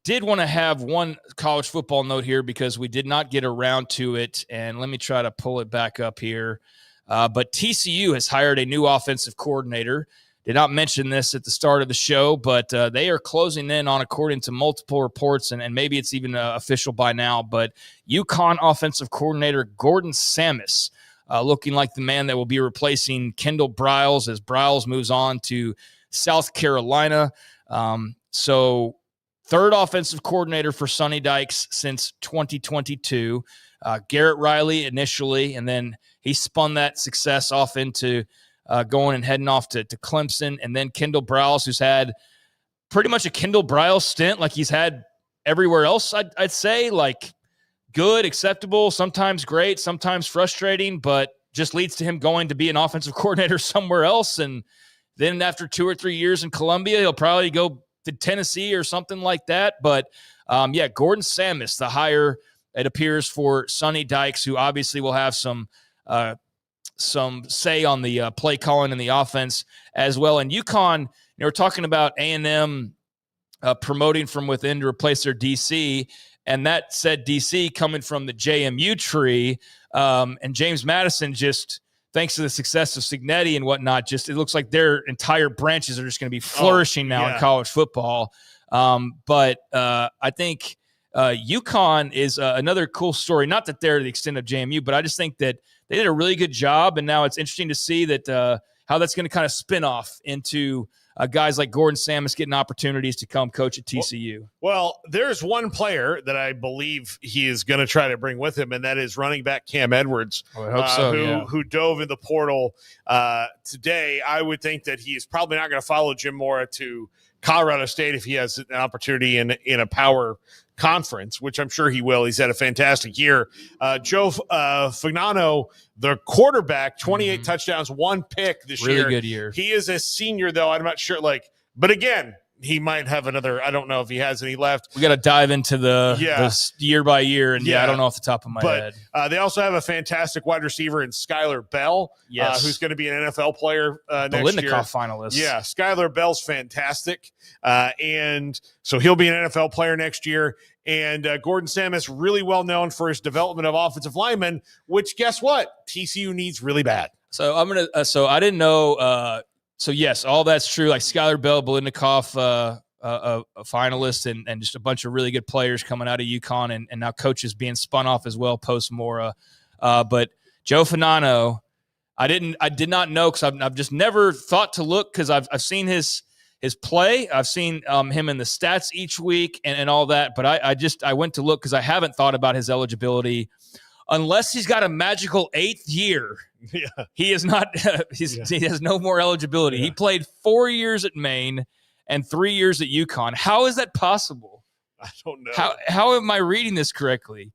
S5: did want to have one college football note here because we did not get around to it, and let me try to pull it back up here. But TCU has hired a new offensive coordinator. Did not mention this at the start of the show, but they are closing in on, according to multiple reports, and maybe it's even official by now, but UConn offensive coordinator Gordon Samus, looking like the man that will be replacing Kendall Briles as Briles moves on to South Carolina. So third offensive coordinator for Sonny Dykes since 2022. Garrett Riley initially, and then he spun that success off into going and heading off to Clemson, and then Kendall Briles, who's had pretty much a Kendall Briles stint like he's had everywhere else, I'd say, like good, acceptable, sometimes great, sometimes frustrating, but just leads to him going to be an offensive coordinator somewhere else. And then after 2 or 3 years in Columbia, he'll probably go to Tennessee or something like that. But Gordon Samus, the hire, it appears, for Sonny Dykes, who obviously will have some say on the play calling and the offense as well. And UConn, we're talking about A&M promoting from within to replace their DC, and that said DC coming from the JMU tree, and James Madison, just thanks to the success of Cignetti and whatnot, just it looks like their entire branches are just going to be flourishing now in college football. But I think UConn is another cool story. Not that they're the extent of JMU, but I just think that they did a really good job, and now it's interesting to see that how that's going to kind of spin off into guys like Gordon Samus getting opportunities to come coach at TCU.
S4: Well, there's one player that I believe he is going to try to bring with him, and that is running back Cam Edwards,
S5: I hope so,
S4: who dove in the portal today. I would think that he is probably not going to follow Jim Mora to Colorado State if he has an opportunity in a power conference, which I'm sure he will. He's had a fantastic year. Joe Fagnano, the quarterback, 28 touchdowns, 1 pick this year.
S5: Really good year.
S4: He is a senior, though. I'm not sure. But again, he might have another. I don't know if he has any left.
S5: We got to dive into the year by year, and I don't know off the top of my head.
S4: They also have a fantastic wide receiver in Skylar Bell, who's going to be an NFL player next year.
S5: Biletnikoff finalist.
S4: Yeah, Skylar Bell's fantastic, and so he'll be an NFL player next year. And Gordon Samus, really well known for his development of offensive linemen, which guess what? TCU needs really bad.
S5: So I'm gonna. So I didn't know. So yes, all that's true. Like Skylar Bell, Biletnikoff, a finalist, and just a bunch of really good players coming out of UConn, and now coaches being spun off as well post Mora. But Joe Fagnano, I did not know, because I've just never thought to look, because I've seen his play, I've seen him in the stats each week and all that, but I went to look because I haven't thought about his eligibility. Unless he's got a magical 8th year, he is not. He has no more eligibility. He played 4 years at Maine and 3 years at UConn. How is that possible?
S4: I don't know.
S5: How am I reading this correctly?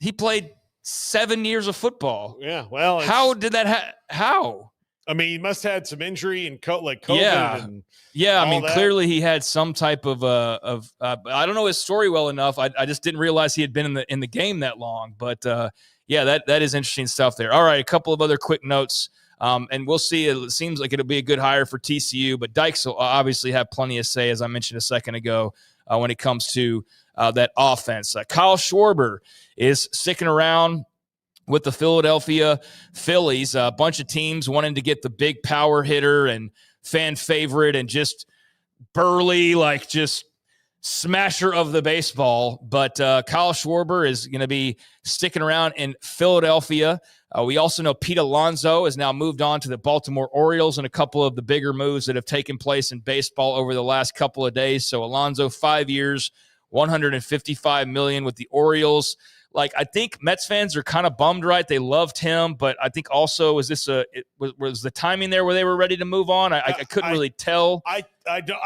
S5: He played 7 years of football.
S4: Yeah. Well,
S5: how did that? How?
S4: I mean, he must have had some injury and COVID.
S5: I mean, clearly he had some type of I don't know his story well enough. I just didn't realize he had been in the game that long. But that is interesting stuff there. All right, a couple of other quick notes, and we'll see. It seems like it'll be a good hire for TCU, but Dykes will obviously have plenty of say, as I mentioned a second ago, when it comes to that offense. Kyle Schwarber is sticking around with the Philadelphia Phillies, a bunch of teams wanting to get the big power hitter and fan favorite and just burly, like just smasher of the baseball. But Kyle Schwarber is going to be sticking around in Philadelphia. We also know Pete Alonso has now moved on to the Baltimore Orioles, and a couple of the bigger moves that have taken place in baseball over the last couple of days. So Alonso, 5 years, $155 million with the Orioles. Like, I think Mets fans are kind of bummed, right? They loved him, but I think also was the timing there where they were ready to move on? I couldn't really tell.
S4: I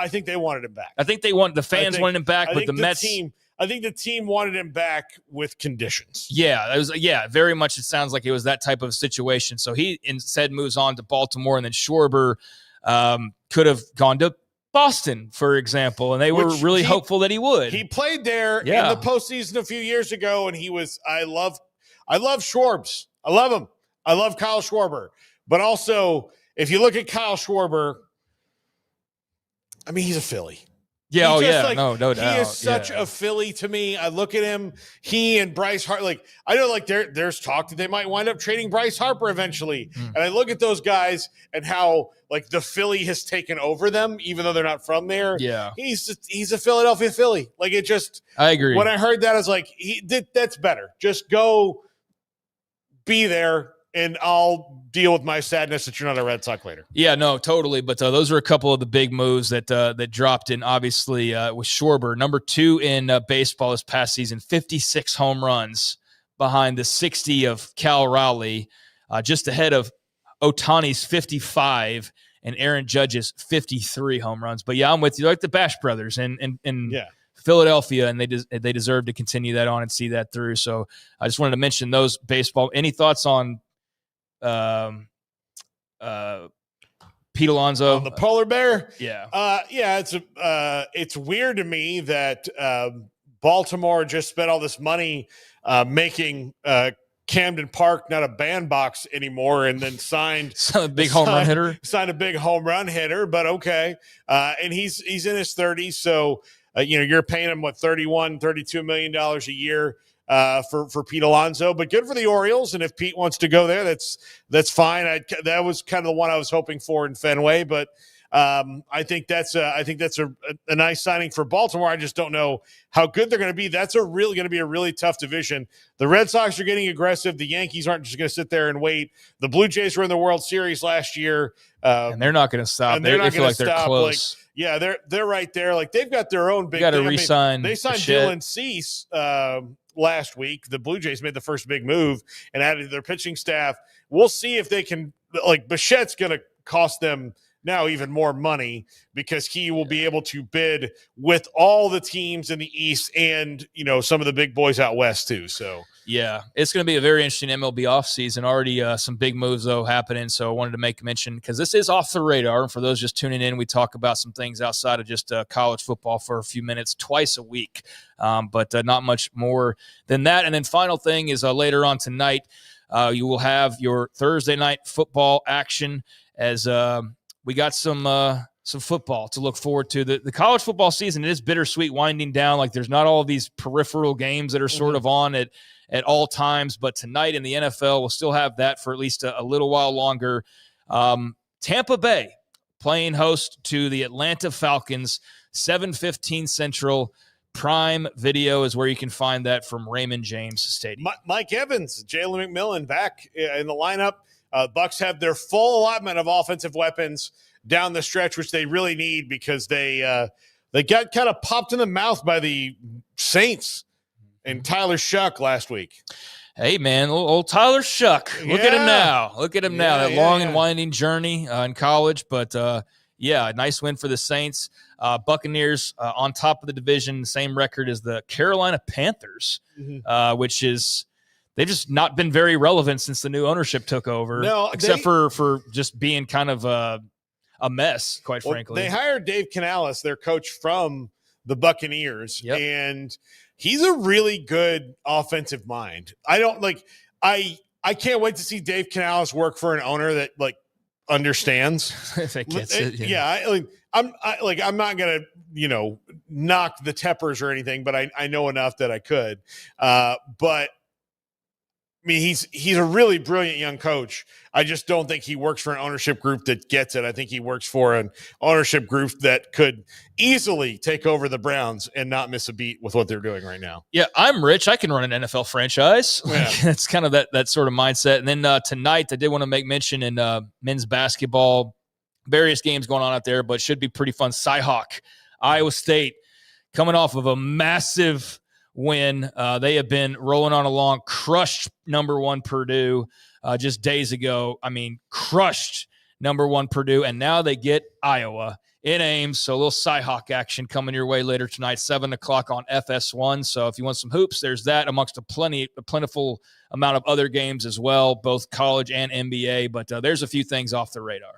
S4: think they wanted him back.
S5: I think the fans wanted him back, but the Mets
S4: team. I think the team wanted him back with conditions.
S5: Yeah, very much. It sounds like it was that type of situation. So he instead moves on to Baltimore, and then Schwarber could have gone to Boston, for example, and they were really hopeful that he would.
S4: He played there in the postseason a few years ago, and he was. I love Schwarbs. I love him. I love Kyle Schwarber. But also, if you look at Kyle Schwarber, I mean, he's a Philly.
S5: Yeah, no doubt.
S4: He is such a Philly to me. I look at him, he and Bryce Harper. I know, there's talk that they might wind up trading Bryce Harper eventually. And I look at those guys and how the Philly has taken over them, even though they're not from there.
S5: Yeah,
S4: he's a Philadelphia Philly. I agree. When I heard that, I was like, that's better. Just go be there and I'll deal with my sadness that you're not a Red Sox later.
S5: Yeah, no, totally. But those are a couple of the big moves that dropped in. Obviously, with Schwarber, number 2 in baseball this past season, 56 home runs behind the 60 of Cal Raleigh, just ahead of Ohtani's 55 and Aaron Judge's 53 home runs. But yeah, I'm with you. Like the Bash brothers and Philadelphia, and they deserve to continue that on and see that through. So I just wanted to mention those baseball. Any thoughts on Pete Alonso?
S4: The polar bear?
S5: Yeah.
S4: It's weird to me that Baltimore just spent all this money making Camden Park not a bandbox anymore, and then signed
S5: a big home run hitter.
S4: Signed a big home run hitter, but okay. And he's in his 30s, so you're paying him $32 million a year for Pete Alonso. But good for the Orioles, and if Pete wants to go there, that's fine. That was kind of the one I was hoping for in Fenway, but I think that's a nice signing for Baltimore. I just don't know how good they're going to be. That's going to be a really tough division. The Red Sox are getting aggressive. The Yankees aren't just going to sit there and wait. The Blue Jays were in the World Series last year,
S5: and they're not going to stop. They feel like they're close.
S4: They're right there. Like they've got their own big.
S5: Got to re-sign.
S4: They signed Dylan Cease last week. The Blue Jays made the first big move and added to their pitching staff. We'll see if they can. Like Bichette's going to cost them now even more money because he will be able to bid with all the teams in the East and, some of the big boys out West too. So
S5: yeah, it's going to be a very interesting MLB offseason. Already some big moves though happening. So I wanted to make mention because this is off the radar. And for those just tuning in, we talk about some things outside of just college football for a few minutes twice a week. But not much more than that. And then final thing is later on tonight, you will have your Thursday night football action as we got some football to look forward to. The college football season, it is bittersweet winding down. Like there's not all of these peripheral games that are sort of on at all times. But tonight in the NFL, we'll still have that for at least a little while longer. Tampa Bay playing host to the Atlanta Falcons, 7:15 Central. Prime Video is where you can find that from Raymond James Stadium.
S4: Mike Evans, Jalen McMillan back in the lineup. Bucs have their full allotment of offensive weapons down the stretch, which they really need because they got kind of popped in the mouth by the Saints and Tyler Shuck last week.
S5: Hey, man, old Tyler Shuck. Look at him now. That long and winding journey in college. But, a nice win for the Saints. Buccaneers on top of the division, same record as the Carolina Panthers, which is – they've just not been very relevant since the new ownership took over, except for just being kind of a mess, quite frankly.
S4: They hired Dave Canales, their coach from the Buccaneers, and he's a really good offensive mind. I can't wait to see Dave Canales work for an owner that understands.
S5: That gets it,
S4: I'm not gonna knock the Teppers or anything, but I know enough that I could. But I mean, he's a really brilliant young coach. I just don't think he works for an ownership group that gets it. I think he works for an ownership group that could easily take over the Browns and not miss a beat with what they're doing right now.
S5: Yeah, I'm rich. I can run an NFL franchise. It's kind of that sort of mindset. And then tonight, I did want to make mention in men's basketball, various games going on out there, but should be pretty fun. Cyhawk, Iowa State, coming off of a massive win. They have been rolling on along, crushed number 1 Purdue just days ago. I mean, crushed number 1 Purdue, and now they get Iowa in Ames. So a little Cyhawk action coming your way later tonight, 7 o'clock on FS1. So if you want some hoops, there's that amongst a plentiful amount of other games as well, both college and NBA. But there's a few things off the radar.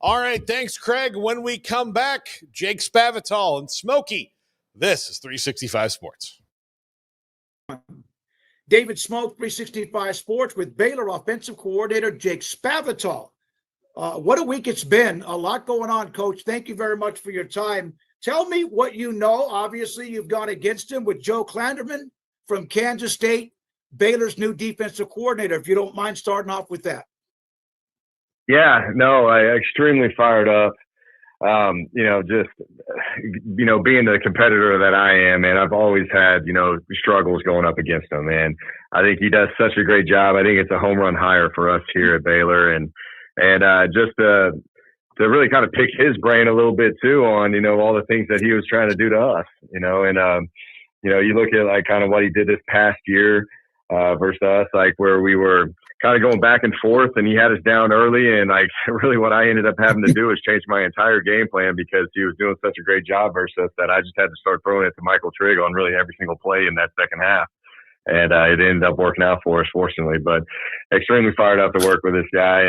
S4: All right, thanks, Craig. When we come back, Jake Spavital and Smokey. This is 365 Sports.
S6: David Smoak, 365 Sports, with Baylor offensive coordinator Jake Spavital. What a week it's been. A lot going on, Coach. Thank you very much for your time. Tell me what you know. Obviously, you've gone against him with Joe Klanderman from Kansas State, Baylor's new defensive coordinator, if you don't mind starting off with that.
S8: Yeah, no, I extremely fired up. just, being the competitor that I am, and I've always had, struggles going up against him. And I think he does such a great job. I think it's a home run hire for us here at Baylor. And just to really kind of pick his brain a little bit too on, all the things that he was trying to do to us, you look at like kind of what he did this past year versus us, like where we were kind of going back and forth and he had us down early. And like really what I ended up having to do was change my entire game plan because he was doing such a great job versus us that I just had to start throwing it to Michael Trigg on really every single play in that second half. And it ended up working out for us, fortunately, but extremely fired up to work with this guy.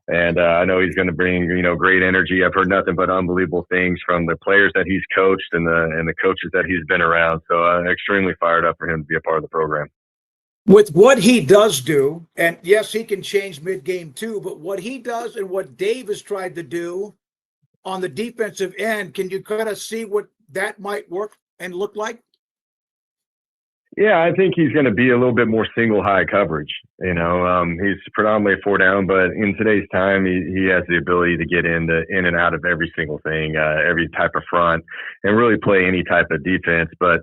S8: And I know he's going to bring, great energy. I've heard nothing but unbelievable things from the players that he's coached and the coaches that he's been around. So I'm extremely fired up for him to be a part of the program.
S6: With what he does do, and yes, he can change mid-game too, but what he does and what Dave has tried to do on the defensive end, can you kind of see what that might work and look like?
S8: Yeah, I think he's going to be a little bit more single high coverage. He's predominantly a 4-down, but in today's time, he has the ability to get in and out of every single thing, every type of front, and really play any type of defense. But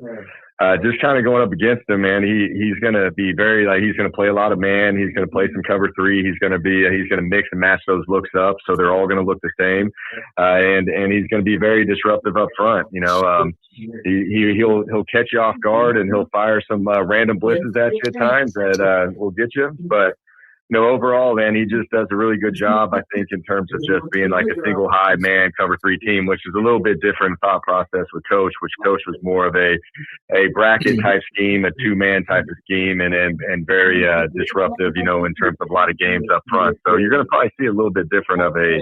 S8: just kind of going up against him, man, he's going to be he's going to play a lot of man. He's going to play some cover 3. He's going to mix and match those looks up, so they're all going to look the same. And he's going to be very disruptive up front. He'll catch you off guard and he'll fire some random blitzes at you at times that will get you. But overall, man, he just does a really good job, I think, in terms of just being like a single high man cover 3 team, which is a little bit different thought process with Coach, which Coach was more of a bracket type scheme, a 2-man type of scheme, and very disruptive, in terms of a lot of games up front. So you're going to probably see a little bit different of a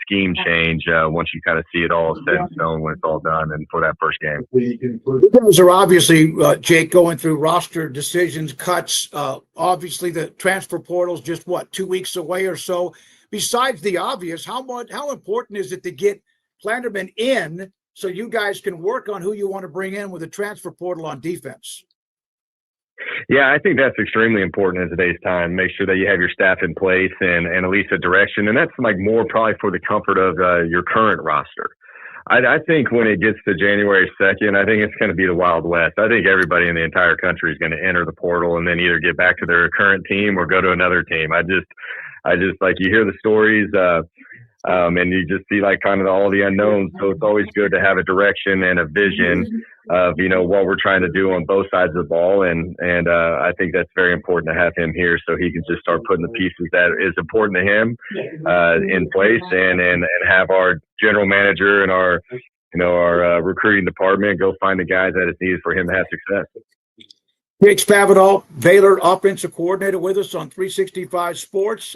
S8: scheme change once you kind of see it all set in stone when it's all done and for that first game.
S6: You guys are obviously, Jake, going through roster decisions, cuts. Obviously, the transfer portal is just, 2 weeks away or so. Besides the obvious, how important is it to get Planterman in so you guys can work on who you want to bring in with the transfer portal on defense?
S8: Yeah, I think that's extremely important in today's time. Make sure that you have your staff in place and at least a direction. And that's like more probably for the comfort of your current roster. I think when it gets to January 2nd, I think it's going to be the Wild West. I think everybody in the entire country is going to enter the portal and then either get back to their current team or go to another team. I just like you hear the stories and you just see like kind of all the unknowns. So it's always good to have a direction and a vision of, what we're trying to do on both sides of the ball. And I think that's very important to have him here so he can just start putting the pieces that is important to him in place and have our general manager and our recruiting department go find the guys that is needed for him to have success.
S6: Jake Spavital, Baylor offensive coordinator with us on 365 Sports.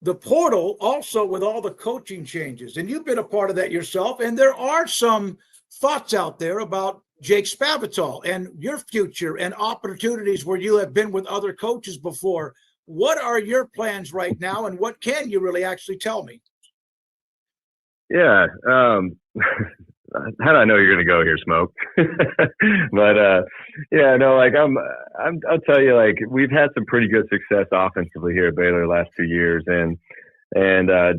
S6: The portal also with all the coaching changes, and you've been a part of that yourself, and there are some thoughts out there about Jake Spavital and your future and opportunities where you have been with other coaches before. What are your plans right now, and what can you really actually tell me?
S8: Yeah. How do I know you're going to go here, Smoak? But I'll tell you, like, we've had some pretty good success offensively here at Baylor the last 2 years, and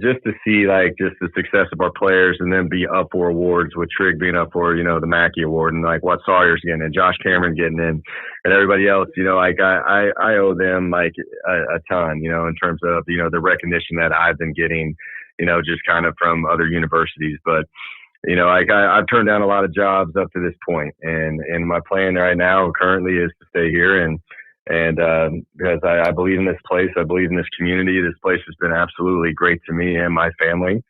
S8: just to see like just the success of our players and then be up for awards with Trigg being up for the Mackey Award and like what Sawyer's getting and Josh Cameron getting in and everybody else, like I owe them like a ton, in terms of the recognition that I've been getting, just kind of from other universities, but. I've turned down a lot of jobs up to this point, and my plan right now currently is to stay here and because I believe in this place, I believe in this community. This place has been absolutely great to me and my family,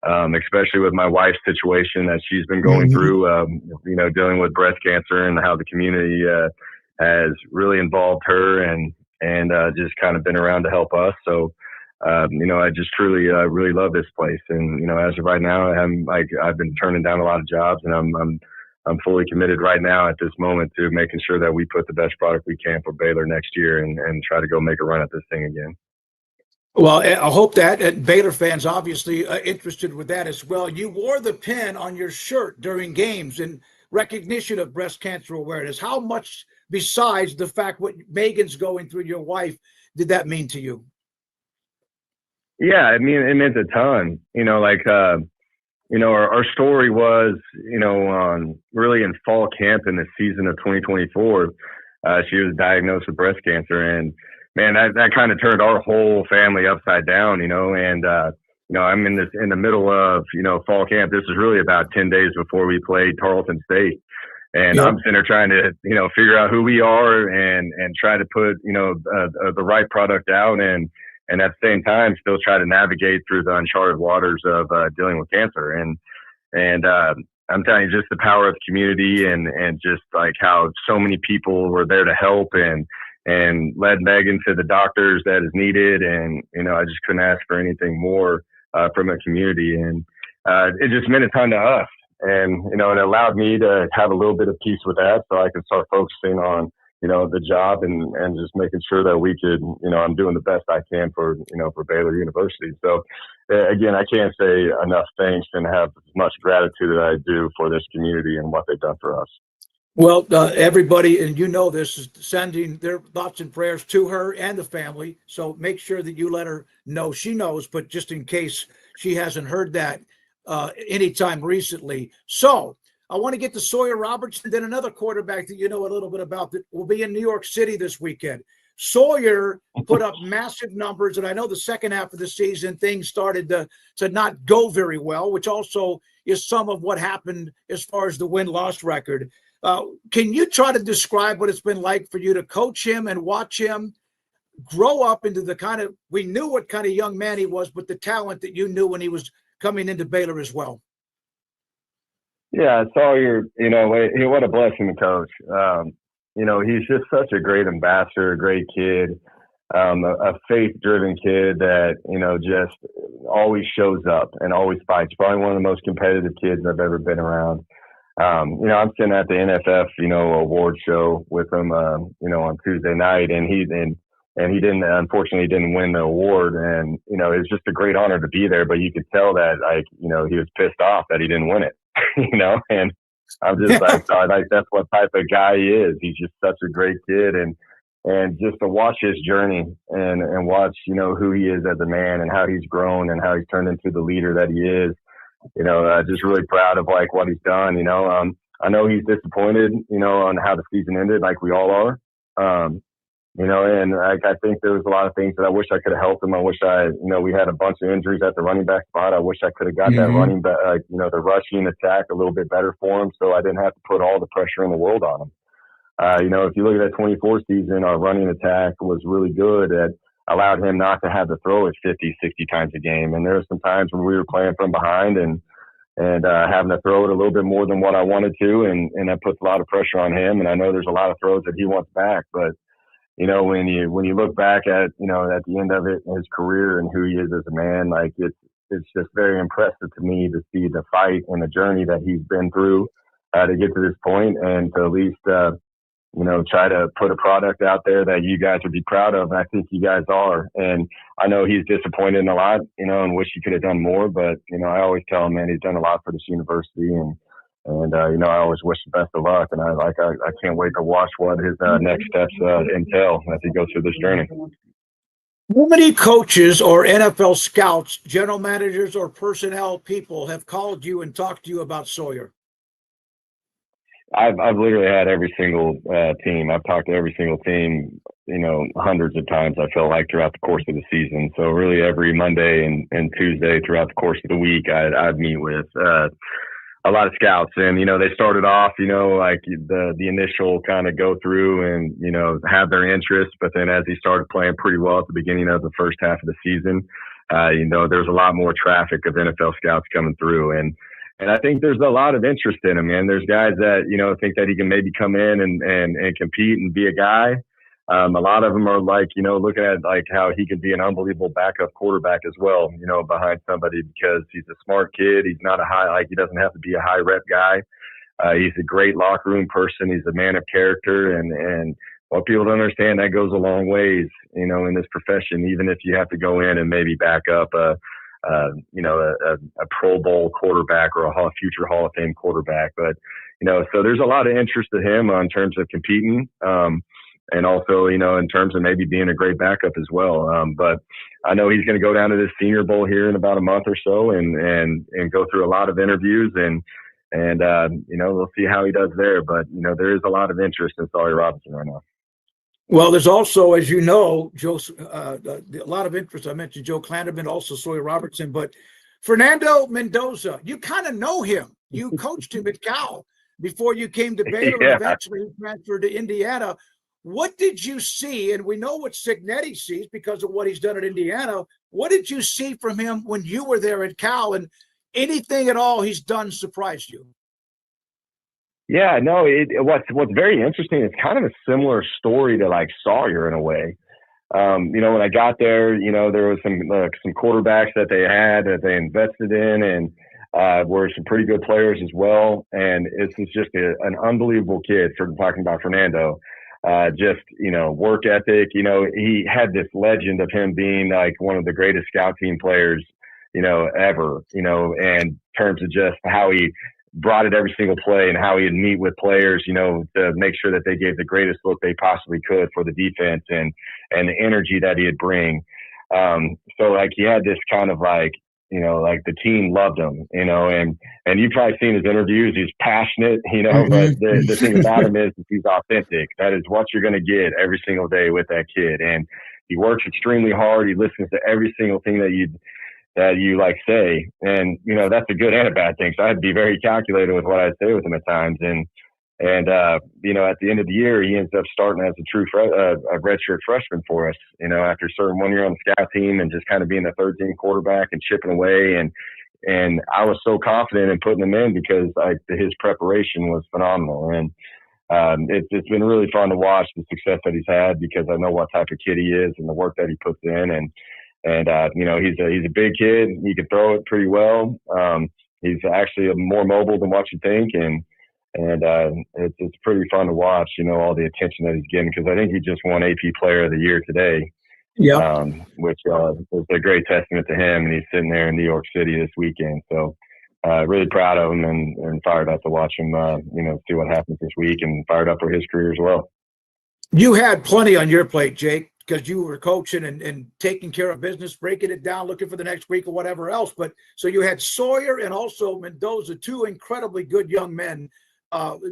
S8: especially with my wife's situation that she's been going through, dealing with breast cancer and how the community has really involved her and just kind of been around to help us. So. I just truly really love this place, and as of right now, I've been turning down a lot of jobs, and I'm fully committed right now at this moment to making sure that we put the best product we can for Baylor next year, and try to go make a run at this thing again.
S6: Well, I hope that, and Baylor fans obviously interested with that as well. You wore the pin on your shirt during games in recognition of breast cancer awareness. How much, besides the fact what Megan's going through, your wife, did that mean to you?
S8: Yeah, I mean, it meant a ton. Our story was, really in fall camp in the season of 2024. She was diagnosed with breast cancer, and man, that kind of turned our whole family upside down. I'm in the middle of fall camp. This is really about 10 days before we played Tarleton State. And I'm sitting there trying to, figure out who we are and try to put, the right product out and at the same time still try to navigate through the uncharted waters of dealing with cancer. And I'm telling you, just the power of the community and just like how so many people were there to help and led Megan to the doctors that is needed. And, I just couldn't ask for anything more from a community. And it just meant a ton to us. And, it allowed me to have a little bit of peace with that so I could start focusing on, the job and just making sure that we could, I'm doing the best I can for Baylor University. So, again, I can't say enough thanks and have as much gratitude that I do for this community and what they've done for us.
S6: Well, everybody, and this, is sending their thoughts and prayers to her and the family. So make sure that you let her know she knows, but just in case she hasn't heard that anytime recently. So I want to get to Sawyer Robertson, then another quarterback that you know a little bit about that will be in New York City this weekend. Sawyer put up massive numbers, and I know the second half of the season things started to not go very well, which also is some of what happened as far as the win-loss record. Can you try to describe what it's been like for you to coach him and watch him grow up into the kind of, we knew what kind of young man he was, but the talent that you knew when he was coming into Baylor as well?
S8: Yeah, Sawyer, what a blessing to coach. He's just such a great ambassador, a great kid, a faith-driven kid that, just always shows up and always fights. Probably one of the most competitive kids I've ever been around. I'm sitting at the NFF, award show with him, on Tuesday night, and he unfortunately didn't win the award. And, it was just a great honor to be there, but you could tell that, he was pissed off that he didn't win it, and I'm just that's what type of guy he is. He's just such a great kid. And just to watch his journey and watch, who he is as a man and how he's grown and how he's turned into the leader that he is, just really proud of what he's done. I know he's disappointed, on how the season ended, like we all are. And I think there was a lot of things that I wish I could have helped him. I wish we had a bunch of injuries at the running back spot. I wish I could have got that running back, the rushing attack a little bit better for him so I didn't have to put all the pressure in the world on him. If you look at that 24 season, our running attack was really good. It allowed him not to have to throw it 50, 60 times a game. And there were some times when we were playing from behind and having to throw it a little bit more than what I wanted to. And that puts a lot of pressure on him. And I know there's a lot of throws that he wants back, but when you look back at, at the end of it, his career and who he is as a man, it's just very impressive to me to see the fight and the journey that he's been through to get to this point and to at least, try to put a product out there that you guys would be proud of. And I think you guys are. And I know he's disappointed in a lot, and wish he could have done more, but, I always tell him, man, he's done a lot for this university and I always wish the best of luck, and I can't wait to watch what his next steps entail as he goes through this journey.
S6: How many coaches or NFL scouts, general managers, or personnel people have called you and talked to you about Sawyer?
S8: I've literally had every single team. I've talked to every single team, hundreds of times, I feel like, throughout the course of the season. So really every Monday and Tuesday throughout the course of the week, I'd meet with a lot of scouts. And, they started off, the initial kind of go through and, have their interest. But then as he started playing pretty well at the beginning of the first half of the season, there's a lot more traffic of NFL scouts coming through. And I think there's a lot of interest in him, man. There's guys that, think that he can maybe come in and compete and be a guy. A lot of them are looking at how he could be an unbelievable backup quarterback as well, behind somebody, because he's a smart kid. He's not he doesn't have to be a high rep guy. He's a great locker room person. He's a man of character. And what people don't understand, that goes a long ways, in this profession, even if you have to go in and maybe back up a Pro Bowl quarterback or a future Hall of Fame quarterback. But, so there's a lot of interest in him in terms of competing. and also, you know, in terms of maybe being a great backup as well. But I know he's going to go down to this Senior Bowl here in about a month or so and go through a lot of interviews and you know, we'll see how he does there. But, you know, there is a lot of interest in Sawyer Robertson right now.
S6: Well, there's also, as you know, Joe, a lot of interest. I mentioned Joe Clanderman, also Sawyer Robertson, but Fernando Mendoza, you kind of know him. You coached him at Cal before you came to Baylor and eventually he transferred to Indiana. What did you see? And we know what Signetti sees because of what he's done at Indiana. What did you see from him when you were there at Cal? And anything at all he's done surprised you?
S8: Yeah, no, what's very interesting is kind of a similar story to like Sawyer in a way. You know, when I got there, you know, there was some quarterbacks that they had that they invested in and were some pretty good players as well. And this is just an unbelievable kid, talking about Fernando. Just, you know, work ethic. You know, he had this legend of him being like one of the greatest scout team players, you know, ever, you know, in terms of just how he brought it every single play and how he'd meet with players, you know, to make sure that they gave the greatest look they possibly could for the defense and the energy that he'd bring. So like he had this kind of like, you know, like the team loved him, you know, and you've probably seen his interviews. He's passionate, you know, but the thing about him is he's authentic. That is what you're going to get every single day with that kid. And he works extremely hard. He listens to every single thing that you like say. And, you know, that's a good and a bad thing. So I had to be very calculated with what I'd say with him at times. And you know, at the end of the year, he ends up starting as a true a redshirt freshman for us, you know, after serving 1 year on the scout team and just kind of being the third team quarterback and chipping away. And I was so confident in putting him in because his preparation was phenomenal. And it's been really fun to watch the success that he's had because I know what type of kid he is and the work that he puts in. And you know, he's a big kid. He can throw it pretty well. He's actually more mobile than what you think. And it's pretty fun to watch, you know, all the attention that he's getting because I think he just won AP Player of the Year today.
S6: Yeah.
S8: Which is a great testament to him. And he's sitting there in New York City this weekend. So really proud of him and fired up to watch him, you know, see what happens this week and fired up for his career as well.
S6: You had plenty on your plate, Jake, because you were coaching and taking care of business, breaking it down, looking for the next week or whatever else. But so you had Sawyer and also Mendoza, two incredibly good young men.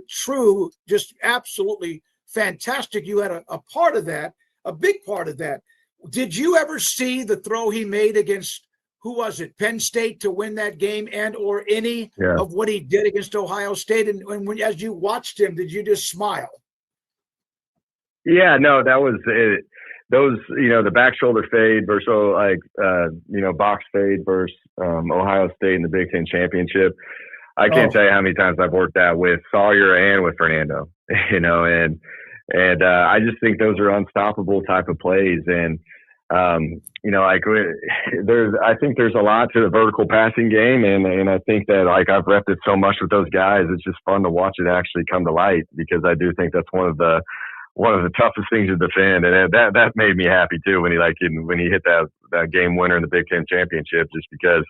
S6: True, just absolutely fantastic. You had a part of that, a big part of that. Did you ever see the throw he made against, who was it, Penn State to win that game and or any of what he did against Ohio State? And when as you watched him, did you just smile?
S8: Yeah, no, that was it. Those, you know, the back shoulder fade versus you know, box fade versus Ohio State in the Big Ten championship. I can't tell you how many times I've worked that with Sawyer and with Fernando, you know, and I just think those are unstoppable type of plays. And, you know, like I think there's a lot to the vertical passing game. And I think that like I've repped it so much with those guys. It's just fun to watch it actually come to light because I do think that's one of the toughest things to defend. And that made me happy too when he hit that game winner in the Big Ten championship, just because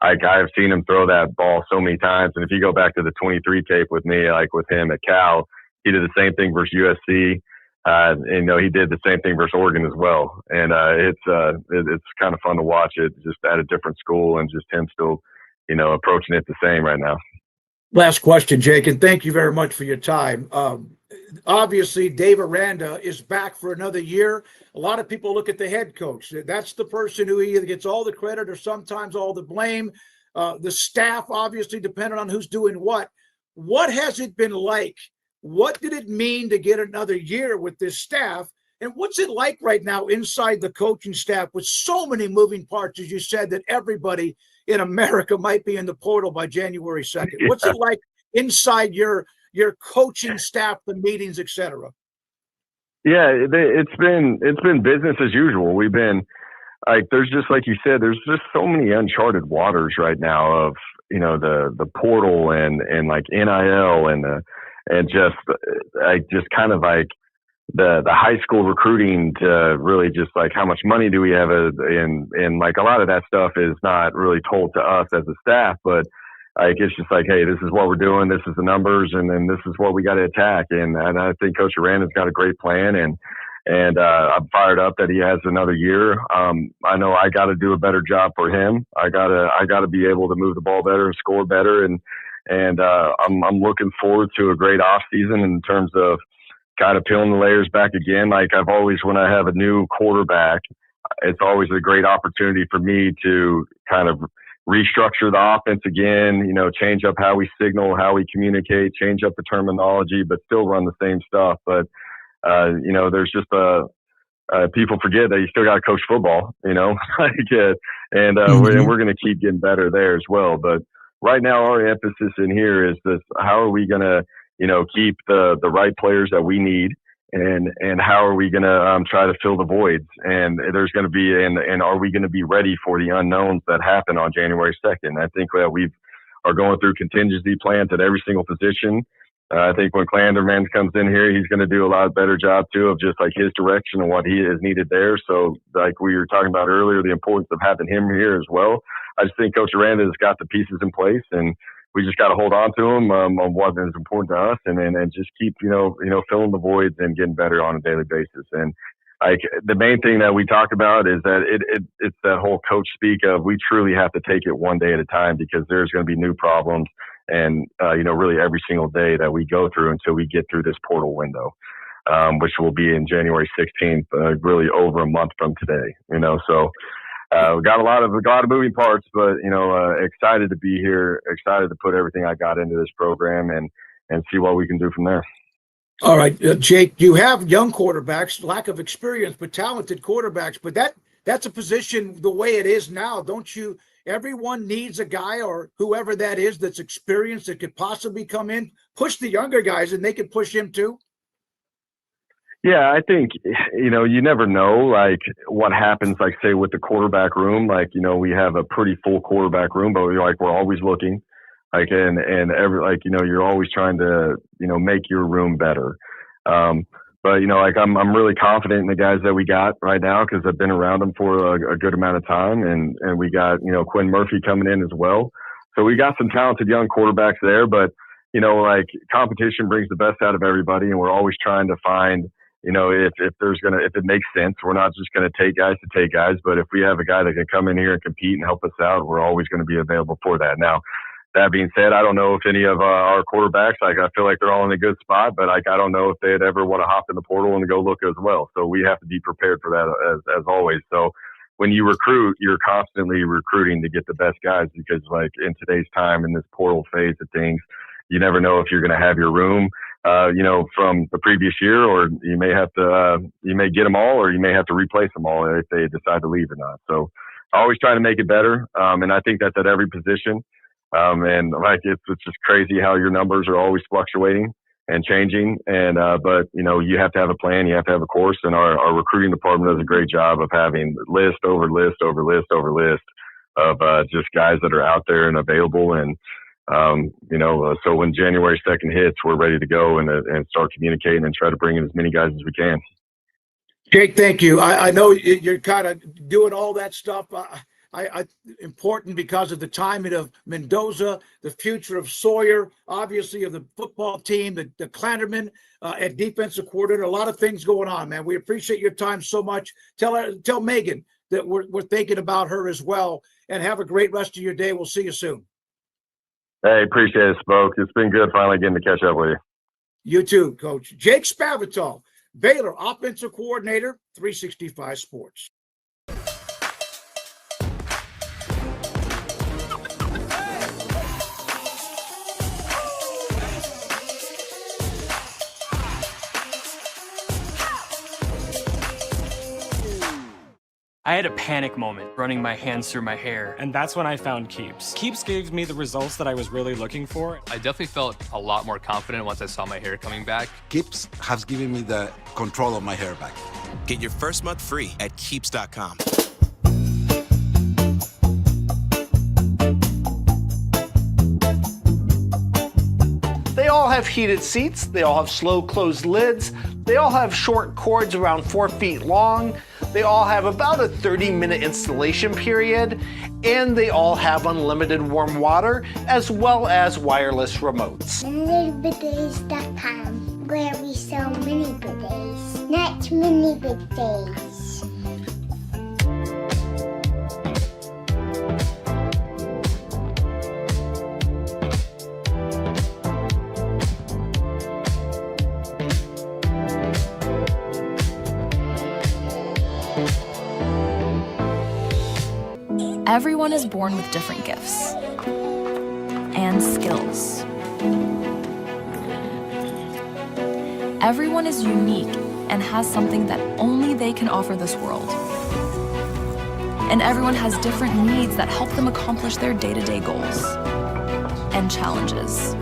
S8: I've seen him throw that ball so many times. And if you go back to the 23 tape with me, like with him at Cal, he did the same thing versus USC. And, you know, he did the same thing versus Oregon as well. And it's kind of fun to watch it just at a different school and just him still, you know, approaching it the same right now.
S6: Last question, Jake, and thank you very much for your time. Obviously, Dave Aranda is back for another year. A lot of people look at the head coach. That's the person who either gets all the credit or sometimes all the blame. The staff, obviously, depending on who's doing what. What has it been like? What did it mean to get another year with this staff? And what's it like right now inside the coaching staff with so many moving parts, as you said, that everybody in America might be in the portal by January 2nd? Yeah. What's it like inside your coaching staff, the meetings, et cetera?
S8: Yeah, it's been business as usual. We've been like, there's just, like you said, there's just so many uncharted waters right now of, you know, the portal and like NIL and just kind of like the high school recruiting to really just like how much money do we have and like a lot of that stuff is not really told to us as a staff, but like, it's just like, hey, this is what we're doing. This is the numbers, and then this is what we got to attack. And I think Coach Aranda's got a great plan, and I'm fired up that he has another year. I know I got to do a better job for him. I gotta be able to move the ball better and score better, and I'm looking forward to a great off season in terms of kind of peeling the layers back again. Like I've always, when I have a new quarterback, it's always a great opportunity for me to kind of restructure the offense again, you know, change up how we signal, how we communicate, change up the terminology, but still run the same stuff. But, you know, there's just people forget that you still got to coach football, you know, and we're going to keep getting better there as well. But right now, our emphasis in here is this: how are we going to, you know, keep the right players that we need, and how are we going to try to fill the voids? And there's going to be, and are we going to be ready for the unknowns that happen on January 2nd? I think that we are going through contingency plans at every single position. I think when Clanderman comes in here, he's going to do a lot better job too of just like his direction and what he is needed there. So like we were talking about earlier, the importance of having him here as well. I just think Coach Aranda has got the pieces in place, and we just got to hold on to him on what is important to us, and just keep, you know, filling the voids and getting better on a daily basis. And like the main thing that we talk about is that it's that whole coach speak of, we truly have to take it one day at a time, because there's going to be new problems, and you know, really every single day that we go through until we get through this portal window, which will be in January 16th, really over a month from today. You know, so. We got a lot of moving parts, but, you know, excited to be here, excited to put everything I got into this program and see what we can do from there.
S6: All right, Jake, you have young quarterbacks, lack of experience, but talented quarterbacks. But that's a position the way it is now. Don't you? Everyone needs a guy or whoever that is that's experienced that could possibly come in, push the younger guys, and they could push him too.
S8: Yeah, I think, you know, you never know, like, what happens, like, say, with the quarterback room. Like, you know, we have a pretty full quarterback room, but we're always looking. Like, and every, like, you know, you're always trying to, you know, make your room better. But, you know, like, I'm really confident in the guys that we got right now, because I've been around them for a good amount of time. And we got, you know, Quinn Murphy coming in as well. So we got some talented young quarterbacks there, but, you know, like, competition brings the best out of everybody. And we're always trying to find, you know, if it makes sense, we're not just going to take guys, but if we have a guy that can come in here and compete and help us out, we're always going to be available for that. Now, that being said, I don't know if any of our quarterbacks, like, I feel like they're all in a good spot, but like, I don't know if they'd ever want to hop in the portal and go look as well. So we have to be prepared for that as always. So when you recruit, you're constantly recruiting to get the best guys, because like in today's time, in this portal phase of things, you never know if you're going to have your room, you know, from the previous year, or you may have to, you may get them all, or you may have to replace them all if they decide to leave or not. So always trying to make it better. And I think that's at every position. And like, it's just crazy how your numbers are always fluctuating and changing. And, but you know, you have to have a plan, you have to have a course, and our recruiting department does a great job of having list over list over list over list of, just guys that are out there and available. And, you know, so when January 2nd hits, we're ready to go and start communicating and try to bring in as many guys as we can.
S6: Jake, thank you. I know you're kind of doing all that stuff. Important because of the timing of Mendoza, the future of Sawyer, obviously of the football team, the Clanderman at defensive coordinator, a lot of things going on, man. We appreciate your time so much. Tell Megan that we're thinking about her as well, and have a great rest of your day. We'll see you soon.
S8: Hey, appreciate it, Smoak. It's been good finally getting to catch up with you.
S6: You too, Coach. Jake Spavital, Baylor offensive coordinator, 365 Sports.
S7: I had a panic moment running my hands through my hair, and that's when I found Keeps. Keeps gave me the results that I was really looking for.
S12: I definitely felt a lot more confident once I saw my hair coming back.
S13: Keeps has given me the control of my hair back.
S24: Get your first month free at Keeps.com.
S25: They all have heated seats. They all have slow closed lids.
S9: They all have short cords around 4 feet long. They all have about a 30-minute installation period, and they all have unlimited warm water as well as wireless remotes.
S14: LittleBiddays.com, where we sell mini bidets, not mini bidets.
S15: Everyone is born with different gifts and skills. Everyone is unique and has something that only they can offer this world. And everyone has different needs that help them accomplish their day-to-day goals and challenges.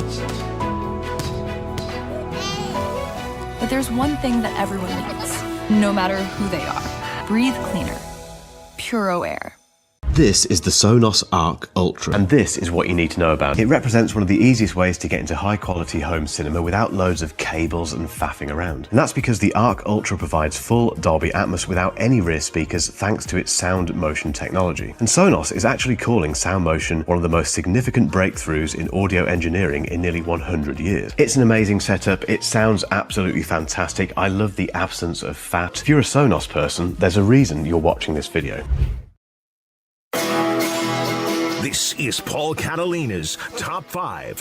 S15: But there's one thing that everyone needs, no matter who they are. Breathe cleaner. Puro air.
S17: This is the Sonos Arc Ultra, and this is what you need to know about. It represents one of the easiest ways to get into high quality home cinema without loads of cables and faffing around. And that's because the Arc Ultra provides full Dolby Atmos without any rear speakers thanks to its sound motion technology. And Sonos is actually calling sound motion one of the most significant breakthroughs in audio engineering in nearly 100 years. It's an amazing setup, it sounds absolutely fantastic, I love the absence of fat. If you're a Sonos person, there's a reason you're watching this video.
S1: This is Paul Catalina's Top 5.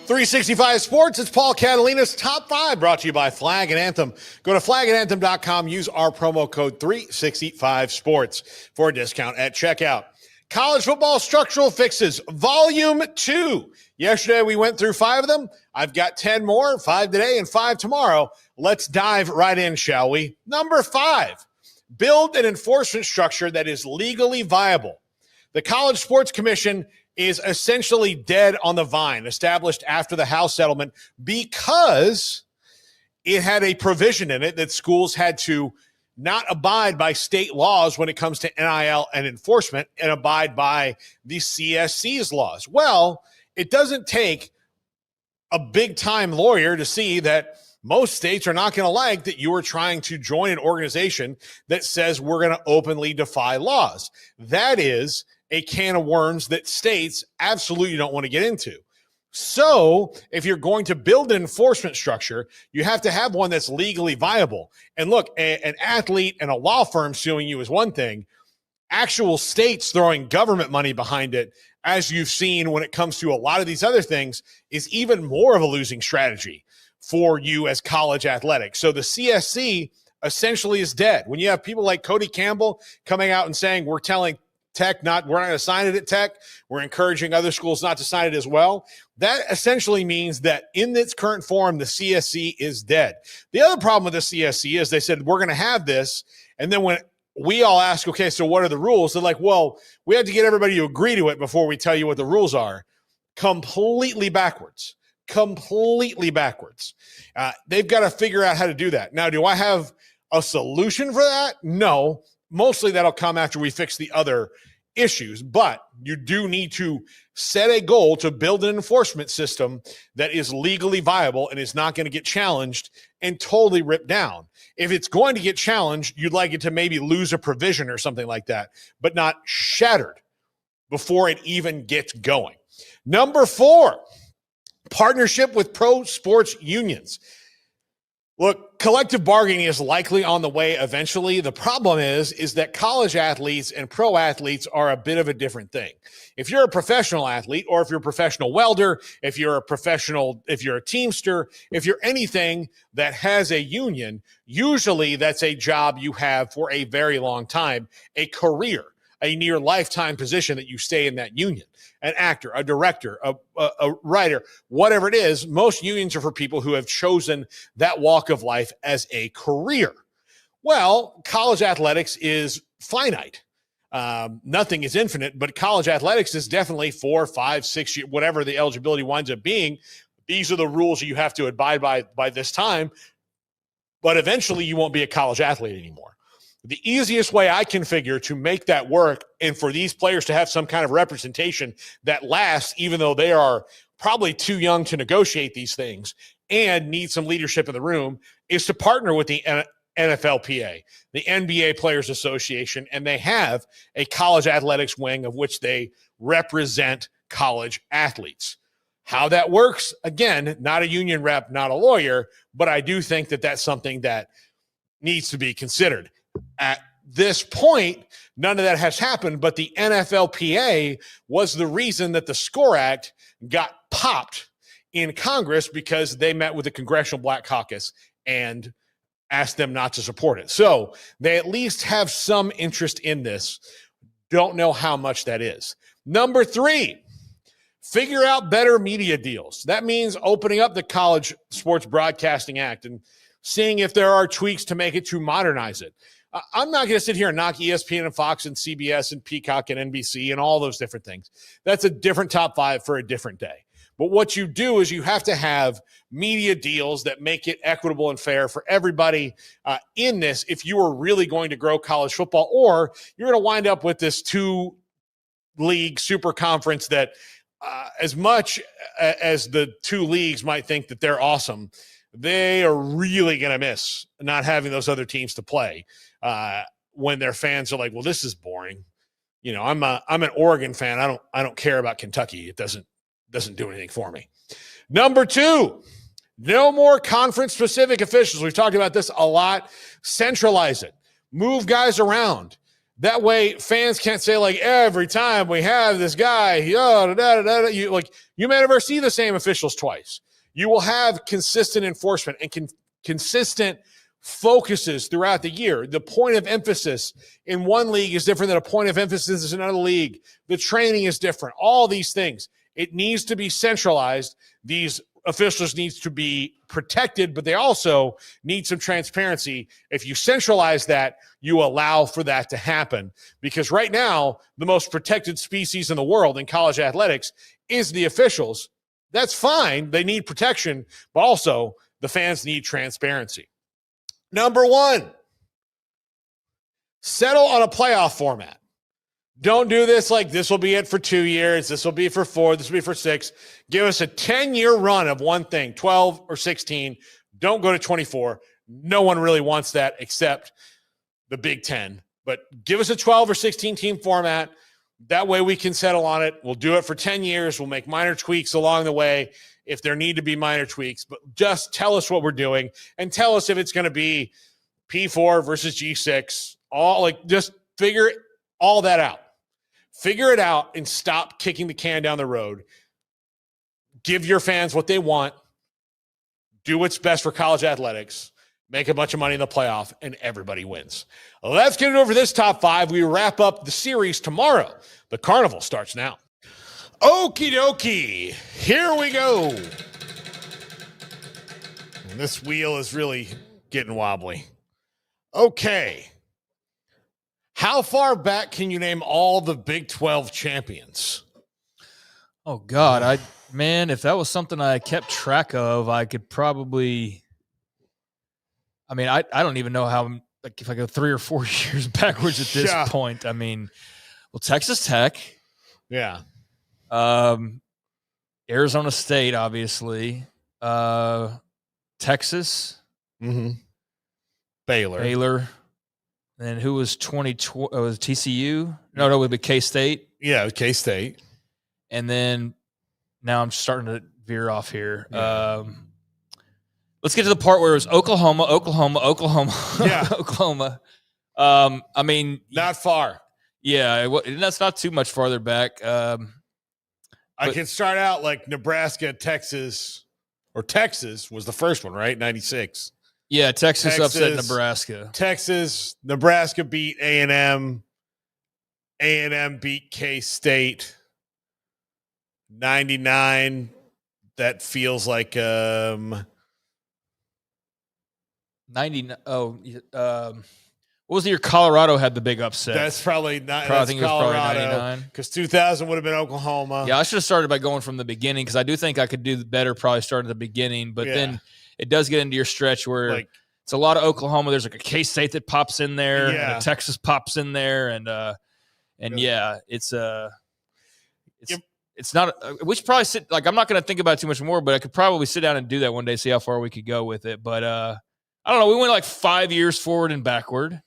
S4: 365 Sports, it's Paul Catalina's Top 5, brought to you by Flag and Anthem. Go to flagandanthem.com, use our promo code 365sports for a discount at checkout. College football structural fixes, Volume 2. Yesterday we went through 5 of them. I've got 10 more, 5 today and 5 tomorrow. Let's dive right in, shall we? Number 5, build an enforcement structure that is legally viable. The College Sports Commission is essentially dead on the vine, established after the House settlement, because it had a provision in it that schools had to not abide by state laws when it comes to NIL and enforcement and abide by the CSC's laws. Well, it doesn't take a big-time lawyer to see that most states are not going to like that you are trying to join an organization that says we're going to openly defy laws. That is a can of worms that states absolutely don't want to get into. So if you're going to build an enforcement structure, you have to have one that's legally viable. And look, an athlete and a law firm suing you is one thing. Actual states throwing government money behind it, as you've seen when it comes to a lot of these other things, is even more of a losing strategy for you as college athletics. So the CSC essentially is dead. When you have people like Cody Campbell coming out and saying, we're telling Tech we're not going to sign it at Tech, we're encouraging other schools not to sign it as well, that essentially means that in its current form, the CSC is dead. The other problem with the CSC is they said, we're going to have this, and then when we all ask, okay, so what are the rules? They're like, well, we have to get everybody to agree to it before we tell you what the rules are. Completely backwards. Completely backwards. They've got to figure out how to do that. Now, do I have a solution for that? No. Mostly that'll come after we fix the other issues, but you do need to set a goal to build an enforcement system that is legally viable and is not going to get challenged and totally ripped down. If it's going to get challenged, you'd like it to maybe lose a provision or something like that, but not shattered before it even gets going. Number 4, partnership with pro sports unions. Look, collective bargaining is likely on the way eventually. The problem is that college athletes and pro athletes are a bit of a different thing. If you're a professional athlete, or if you're a professional welder, if you're a teamster, if you're anything that has a union, usually that's a job you have for a very long time, a career, a near lifetime position that you stay in that union. An actor, a director, a writer, whatever it is, most unions are for people who have chosen that walk of life as a career. Well, college athletics is finite. Nothing is infinite, but college athletics is definitely 4, 5, 6 years, whatever the eligibility winds up being. These are the rules you have to abide by this time, but eventually you won't be a college athlete anymore. The easiest way I can figure to make that work and for these players to have some kind of representation that lasts, even though they are probably too young to negotiate these things and need some leadership in the room, is to partner with the NFLPA, the NBA Players Association, and they have a college athletics wing of which they represent college athletes. How that works, again, not a union rep, not a lawyer, but I do think that that's something that needs to be considered. At this point, none of that has happened, but the NFLPA was the reason that the SCORE Act got popped in Congress because they met with the Congressional Black Caucus and asked them not to support it. So they at least have some interest in this. Don't know how much that is. Number 3, figure out better media deals. That means opening up the College Sports Broadcasting Act and seeing if there are tweaks to make it to modernize it. I'm not going to sit here and knock ESPN and Fox and CBS and Peacock and NBC and all those different things. That's a different top 5 for a different day. But what you do is you have to have media deals that make it equitable and fair for everybody in this if you are really going to grow college football, or you're going to wind up with this 2-league super conference that as much as the 2 leagues might think that they're awesome, they are really going to miss not having those other teams to play when their fans are like, well, this is boring. You know, I'm an Oregon fan. I don't care about Kentucky. It doesn't do anything for me. Number 2, no more conference-specific officials. We've talked about this a lot. Centralize it. Move guys around. That way fans can't say, like, every time we have this guy, you may never see the same officials twice. You will have consistent enforcement and consistent focuses throughout the year. The point of emphasis in one league is different than a point of emphasis in another league. The training is different. All these things. It needs to be centralized. These officials need to be protected, but they also need some transparency. If you centralize that, you allow for that to happen. Because right now, the most protected species in the world in college athletics is the officials. That's fine. They need protection, but also the fans need transparency. Number 1, settle on a playoff format. Don't do this like this will be it for 2 years. This will be for 4. This will be for 6. Give us a 10-year run of one thing, 12 or 16. Don't go to 24. No one really wants that except the Big Ten. But give us a 12 or 16 team format. That way we can settle on it. We'll do it for 10 years. We'll make minor tweaks along the way if there need to be minor tweaks. But just tell us what we're doing and tell us if it's going to be P4 versus G6. Just figure all that out. Figure it out and stop kicking the can down the road. Give your fans what they want. Do what's best for college athletics. Make a bunch of money in the playoff, and everybody wins. Let's get it over this top 5. We wrap up the series tomorrow. The carnival starts now. Okie dokie. Here we go. And this wheel is really getting wobbly. Okay. How far back can you name all the Big 12 champions?
S5: Oh, God. If that was something I kept track of, I could probably – I don't even know how – if I go 3 or 4 years backwards at this point. Texas Tech.
S4: Yeah.
S5: Arizona State, obviously. Texas.
S4: Mm-hmm. Baylor.
S5: And who was 2020? Was TCU? No, it would be K-State.
S4: Yeah, K-State.
S5: And then now I'm starting to veer off here.
S4: Yeah.
S5: Let's get to the part where it was Oklahoma.
S4: Yeah.
S5: Oklahoma.
S4: Not far.
S5: Yeah, that's not too much farther back.
S4: I can start out like Nebraska, Texas, or Texas was the first one, right? 96.
S5: Yeah, Texas upset Nebraska.
S4: Nebraska beat A&M. A&M beat K-State. 99. That feels like
S5: 99. What was the year Colorado had the big upset?
S4: That's probably not.
S5: I think it was probably 99.
S4: Because 2000 would have been Oklahoma.
S5: Yeah, I should have started by going from the beginning because I do think I could do better probably starting at the beginning. But then it does get into your stretch where it's a lot of Oklahoma. There's like a K-State that pops in there, and a Texas pops in there, and it's not. We should probably sit. Like, I'm not going to think about it too much more, but I could probably sit down and do that one day, see how far we could go with it. But I don't know. We went like 5 years forward and backward.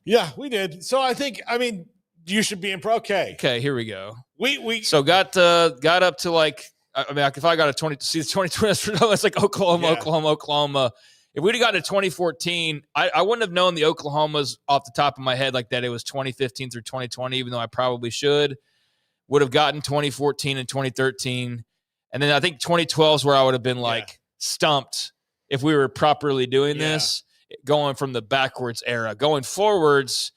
S4: Yeah, we did. So I mean, you should be in pro. Okay,
S5: here we go.
S4: We
S5: so got up to like. I mean, if I got a 2020, it's like Oklahoma. If we'd have gotten to 2014, I wouldn't have known the Oklahomas off the top of my head like that. It was 2015 through 2020, even though I probably should. Would have gotten 2014 and 2013. And then I think 2012 is where I would have been like stumped if we were properly doing this, going from the backwards era. Going forwards,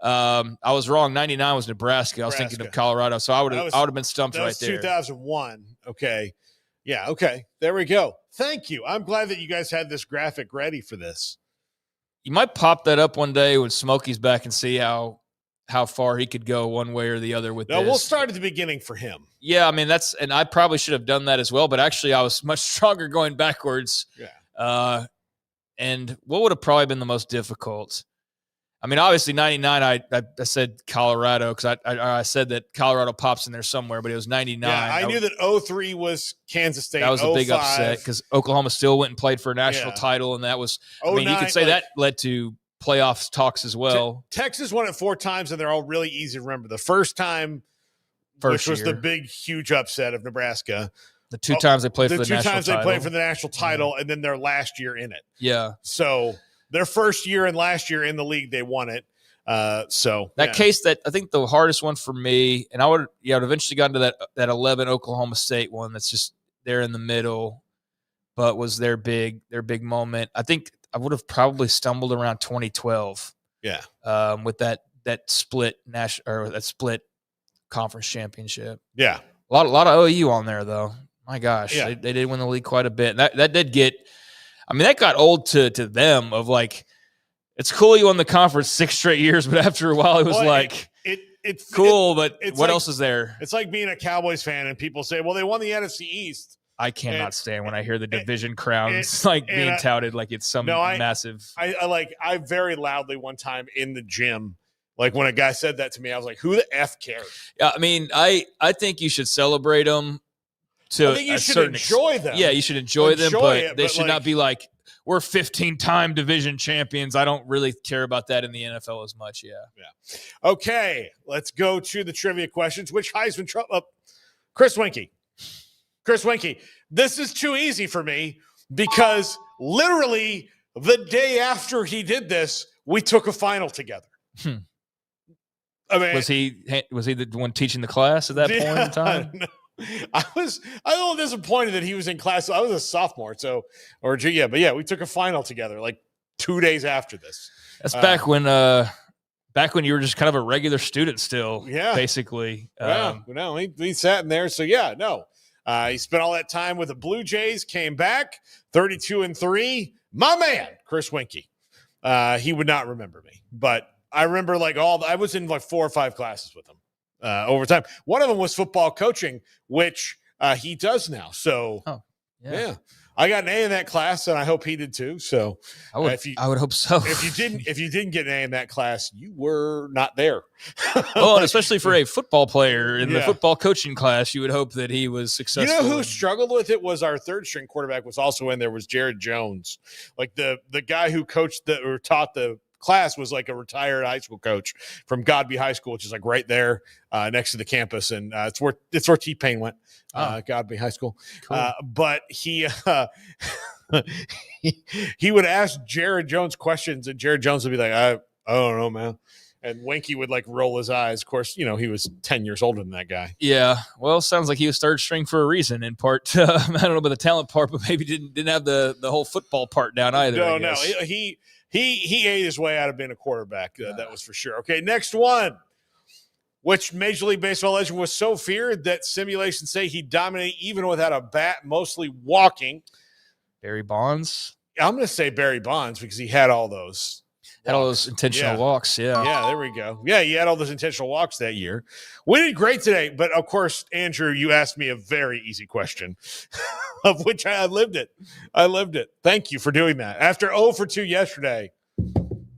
S5: I was wrong. 99 was Nebraska. I was thinking of Colorado. So I would have been stumped right there.
S4: 2001. Okay. Yeah. Okay. There we go. Thank you. I'm glad that you guys had this graphic ready for this.
S5: You might pop that up one day when Smokey's back and see how far he could go one way or the other with this.
S4: We'll start at the beginning for him.
S5: Yeah. I mean, and I probably should have done that as well, but actually I was much stronger going backwards.
S4: Yeah.
S5: And what would have probably been the most difficult? I mean, obviously 99, I said Colorado because I said that Colorado pops in there somewhere, but it was 99.
S4: Yeah, I knew that 03 was Kansas State.
S5: That was a big upset because Oklahoma still went and played for a national title, and that was, I mean, you could say that led to playoff talks as well.
S4: Texas won it 4 times, and they're all really easy to remember. The first time, which was the big, huge upset of Nebraska.
S5: The 2 times they played for the national title.
S4: The 2 times they played for the national title, and then their last year in it.
S5: Yeah.
S4: So their first year and last year in the league, they won it.
S5: Case that I think the hardest one for me, and I would eventually gotten to that 11 Oklahoma State one that's just there in the middle, but was their big moment. I think I would have probably stumbled around 2012.
S4: Yeah.
S5: With that split that split conference championship.
S4: Yeah.
S5: A lot of OU on there though. My gosh,
S4: yeah.
S5: They did win the league quite a bit. That did get. I mean, that got old to them of like, it's cool you won the conference 6 straight years, but after a while it was
S4: it's
S5: cool, but what else is there?
S4: It's like being a Cowboys fan and people say, well, they won the NFC East.
S5: I cannot stand when I hear the division crowns being touted like it's some massive.
S4: I very loudly one time in the gym, like when a guy said that to me, I was like, who the F cares?
S5: I mean, I think you should celebrate them.
S4: I think you should enjoy them.
S5: Yeah, you should enjoy them, but they should not be like, we're 15-time division champions. I don't really care about that in the NFL as much. Yeah.
S4: Okay, let's go to the trivia questions. Which Heisman Chris Winkie. This is too easy for me because literally the day after he did this, we took a final together. I mean,
S5: was he the one teaching the class at that point in time?
S4: No. I was a little disappointed that he was in class. I was a sophomore, but we took a final together like 2 days after this.
S5: That's back when you were just kind of a regular student still, basically.
S4: He sat in there. So he spent all that time with the Blue Jays, came back 32-3. My man, Chris Winkie. He would not remember me, but I remember I was in like 4 or 5 classes with him. Over time. One of them was football coaching, which he does now. So, I got an A in that class, and I hope he did too. So,
S5: I would hope so.
S4: If you didn't get an A in that class, you were not there.
S5: Well, and especially for a football player in the football coaching class, you would hope that he was successful.
S4: You know who struggled with it was our 3rd string quarterback was also in there was Jared Jones, like the guy who coached or taught the class was like a retired high school coach from Godby High School, which is like right there next to the campus, and it's where T-Pain went. Godby High School. Cool. But he would ask Jared Jones questions, and Jared Jones would be like, I don't know, man. And Winkie would like roll his eyes. Of course, he was 10 years older than that guy.
S5: Yeah. Well, sounds like he was 3rd string for a reason. In part, I don't know about the talent part, but maybe didn't have the whole football part down either.
S4: No. He ate his way out of being a quarterback. That was for sure. Okay, next one. Which Major League Baseball legend was so feared that simulations say he dominated even without a bat, mostly walking?
S5: Barry Bonds?
S4: I'm going to say Barry Bonds because he had all those.
S5: Had all those intentional walks, yeah.
S4: Yeah, there we go. Yeah, you had all those intentional walks that year. We did great today, but of course, Andrew, you asked me a very easy question, of which I lived it. I lived it. Thank you for doing that. After 0 for 2 yesterday,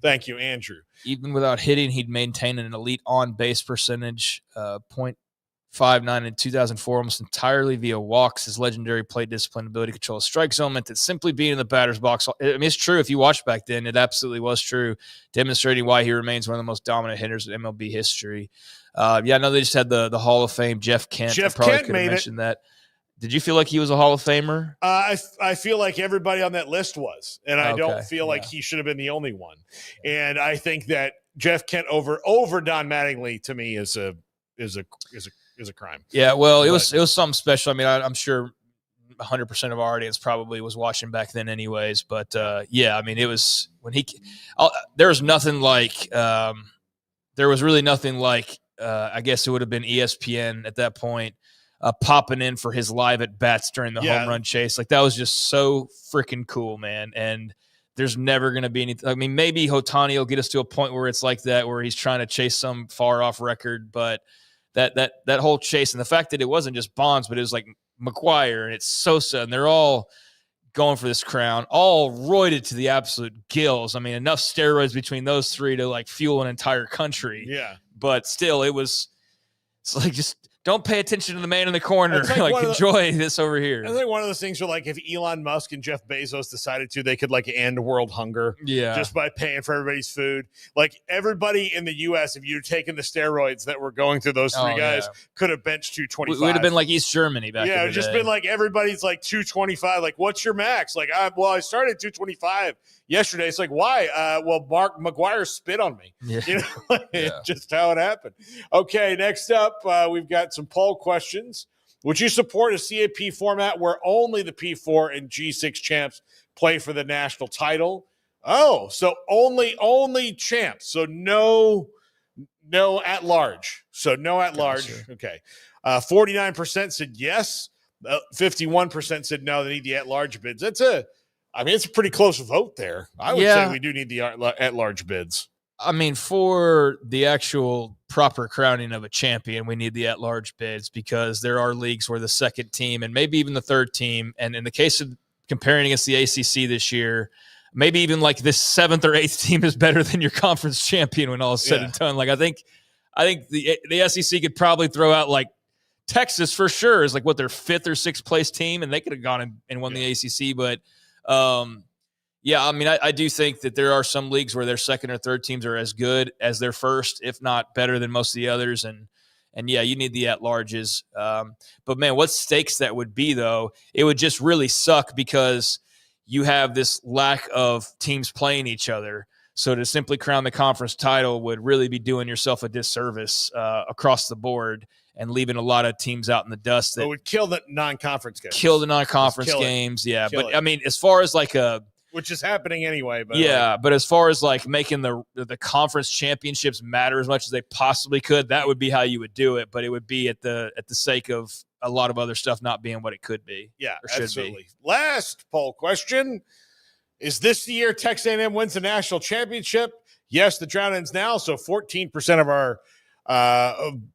S4: thank you, Andrew.
S5: Even without hitting, he'd maintain an elite on-base percentage, .59 in 2004, almost entirely via walks. His legendary plate discipline, ability to control a strike zone meant that simply being in the batter's box, I mean, it's true. If you watched back then, it absolutely was true, demonstrating why he remains one of the most dominant hitters in MLB history. I know they just had the Hall of Fame, Jeff Kent.
S4: Jeff
S5: I probably
S4: Kent
S5: could have
S4: made
S5: mentioned that. Did you feel like he was a Hall of Famer?
S4: I feel like everybody on that list was, and I don't feel like he should have been the only one. And I think that Jeff Kent over Don Mattingly to me is a crime.
S5: Yeah, well, it was something special. I mean, I'm sure 100% of our audience probably was watching back then, anyways. But I mean, it was when there was nothing like there was really nothing like I guess it would have been ESPN at that point. Popping in for his live at bats during the home run chase. Like, that was just so freaking cool, man. And there's never going to be anything. I mean, maybe Ohtani will get us to a point where it's like that, where he's trying to chase some far off record. But that whole chase, and the fact that it wasn't just Bonds, but it was like Maguire and it's Sosa, and they're all going for this crown, all roided to the absolute gills. I mean, enough steroids between those three to like fuel an entire country.
S4: Yeah.
S5: But still, it's like, just don't pay attention to the man in the corner. Like enjoy this over here.
S4: I think one of those things where, like, if Elon Musk and Jeff Bezos decided to, they could like end world hunger.
S5: Yeah.
S4: Just by paying for everybody's food. Like, everybody in the U.S., if you'd taken the steroids that were going through those three guys, could have benched 225.
S5: We would have been like East Germany back in the
S4: it would just
S5: day.
S4: been like everybody's like 225. Like, what's your max? Like, I started 225 yesterday. It's like, why? Well, Maguire spit on me.
S5: Yeah.
S4: You know, just how it happened. Okay, next up, we've got some poll questions. Would you support a CAP format where only the P4 and G6 champs play for the national title? Oh, so only champs. So no at large. So no at large. Okay. 49% said yes. 51% said no. They need the at large bids. It's a pretty close vote there. I would say we do need the at large bids.
S5: I mean, for the actual proper crowning of a champion, we need the at-large bids, because there are leagues where the second team and maybe even the third team, and in the case of comparing against the ACC this year, maybe even like this seventh or eighth team is better than your conference champion when all is said and done. Like, I think the SEC could probably throw out like Texas for sure is like what, their fifth or sixth place team, and they could have gone and won the ACC, but I mean, I do think that there are some leagues where their second or third teams are as good as their first, if not better than most of the others. And you need the at-larges. But, man, what stakes that would be, though? It would just really suck, because you have this lack of teams playing each other. So to simply crown the conference title would really be doing yourself a disservice across the board and leaving a lot of teams out in the dust. That
S4: would kill the non-conference games.
S5: Kill the non-conference games, yeah.
S4: Kill
S5: but,
S4: it.
S5: I mean, as far as like
S4: which is happening anyway. But
S5: but as far as like making the conference championships matter as much as they possibly could, that would be how you would do it. But it would be at the sake of a lot of other stuff not being what it could be.
S4: Yeah,
S5: or should
S4: absolutely.
S5: be.
S4: Last poll question: is this the year Texas A&M wins the national championship? Yes, the drought ends now. So 14% of our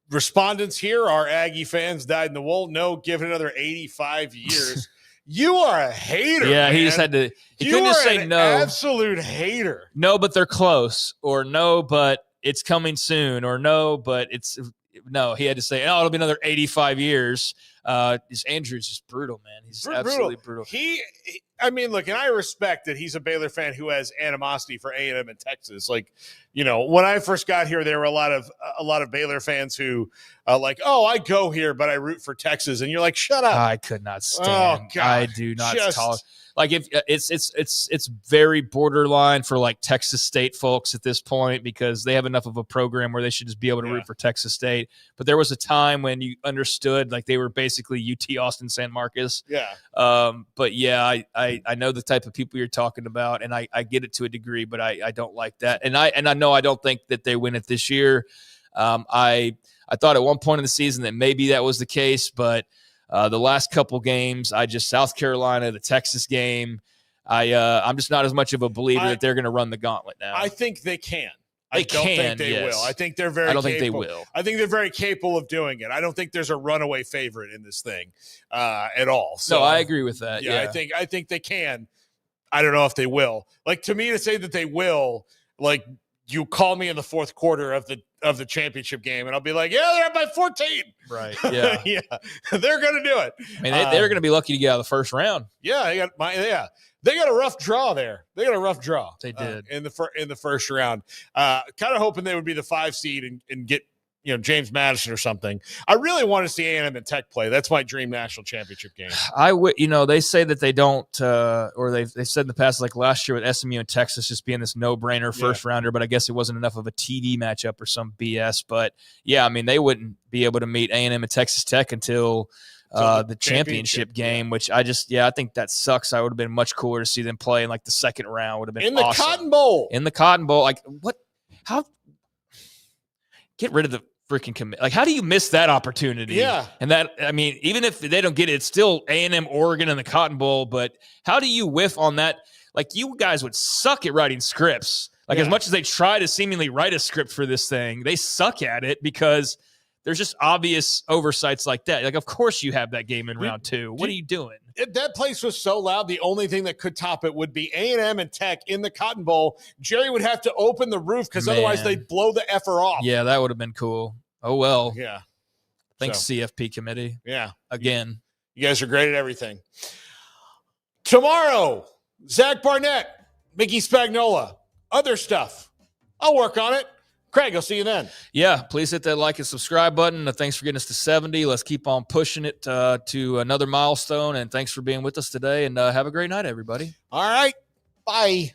S4: respondents here are Aggie fans, dyed in the wool. No, give it another 85 years. You are a hater.
S5: Yeah,
S4: man.
S5: He just had to. He couldn't just say no.
S4: Absolute hater.
S5: No, but they're close, or no, but it's coming soon, or no, but it's no. He had to say, "Oh, it'll be another 85 years." Andrew's just brutal, man. He's absolutely brutal.
S4: I mean, look, and I respect that he's a Baylor fan who has animosity for A&M in Texas. Like, you know, when I first got here, there were a lot of Baylor fans who like, oh, I go here, but I root for Texas, and you're like, shut up.
S5: I could not stand.
S4: Oh, God.
S5: I do not tolerate. Like, if it's very borderline for like Texas State folks at this point, because they have enough of a program where they should just be able to root for Texas State. But there was a time when you understood, like, they were basically UT Austin San Marcos.
S4: Yeah.
S5: But yeah, I know the type of people you're talking about, and I get it to a degree, but I don't like that. And I know I don't think that they win it this year. I thought at one point in the season that maybe that was the case, but the last couple games, South Carolina, the Texas game, I'm just not as much of a believer that they're going to run the gauntlet now.
S4: I think they can.
S5: They
S4: I don't think they will. I think they're very.
S5: I don't
S4: capable.
S5: think they will.
S4: I think they're very capable of doing it. I don't think there's a runaway favorite in this thing at all. So
S5: no, I agree with that. Yeah,
S4: I think they can. I don't know if they will. Like, to me, to say that they will, like, you call me in the fourth quarter of the championship game, and I'll be like, yeah, they're up by 14.
S5: Right. Yeah.
S4: Yeah. They're going to do it.
S5: I mean, they're going to be lucky to get out of the first round.
S4: Yeah. They got a rough draw there. They got a rough draw.
S5: They did
S4: in the first round. Kind of hoping they would be the 5 seed and get James Madison or something. I really want to see A&M and Tech play. That's my dream national championship game.
S5: They say that they don't, or they said in the past, like last year with SMU and Texas, just being this no-brainer first rounder. But I guess it wasn't enough of a TD matchup or some BS. But yeah, I mean, they wouldn't be able to meet A&M and Texas Tech until the championship game, which I think that sucks. I would have been much cooler to see them play in like the second round. Would have been
S4: in the
S5: awesome.
S4: Cotton Bowl.
S5: In the Cotton Bowl, like what? How? Get rid of the freaking commit. Like, how do you miss that opportunity?
S4: Yeah.
S5: And that, I mean, even if they don't get it, it's still A&M, Oregon, and the Cotton Bowl. But how do you whiff on that? Like, you guys would suck at writing scripts. Like, as much as they try to seemingly write a script for this thing, they suck at it because there's just obvious oversights like that. Like, of course you have that game in round 2. What are you doing?
S4: That place was so loud. The only thing that could top it would be A&M and Tech in the Cotton Bowl. Jerry would have to open the roof because otherwise they'd blow the effer off.
S5: Yeah, that would have been cool. Oh, well.
S4: Yeah.
S5: Thanks, CFP committee.
S4: Yeah.
S5: Again.
S4: You guys are great at everything. Tomorrow, Zach Barnett, Mickey Spagnola, other stuff. I'll work on it. Craig, I'll see you then.
S5: Yeah, please hit that like and subscribe button. Thanks for getting us to 70. Let's keep on pushing it to another milestone. And thanks for being with us today. And have a great night, everybody.
S4: All right. Bye.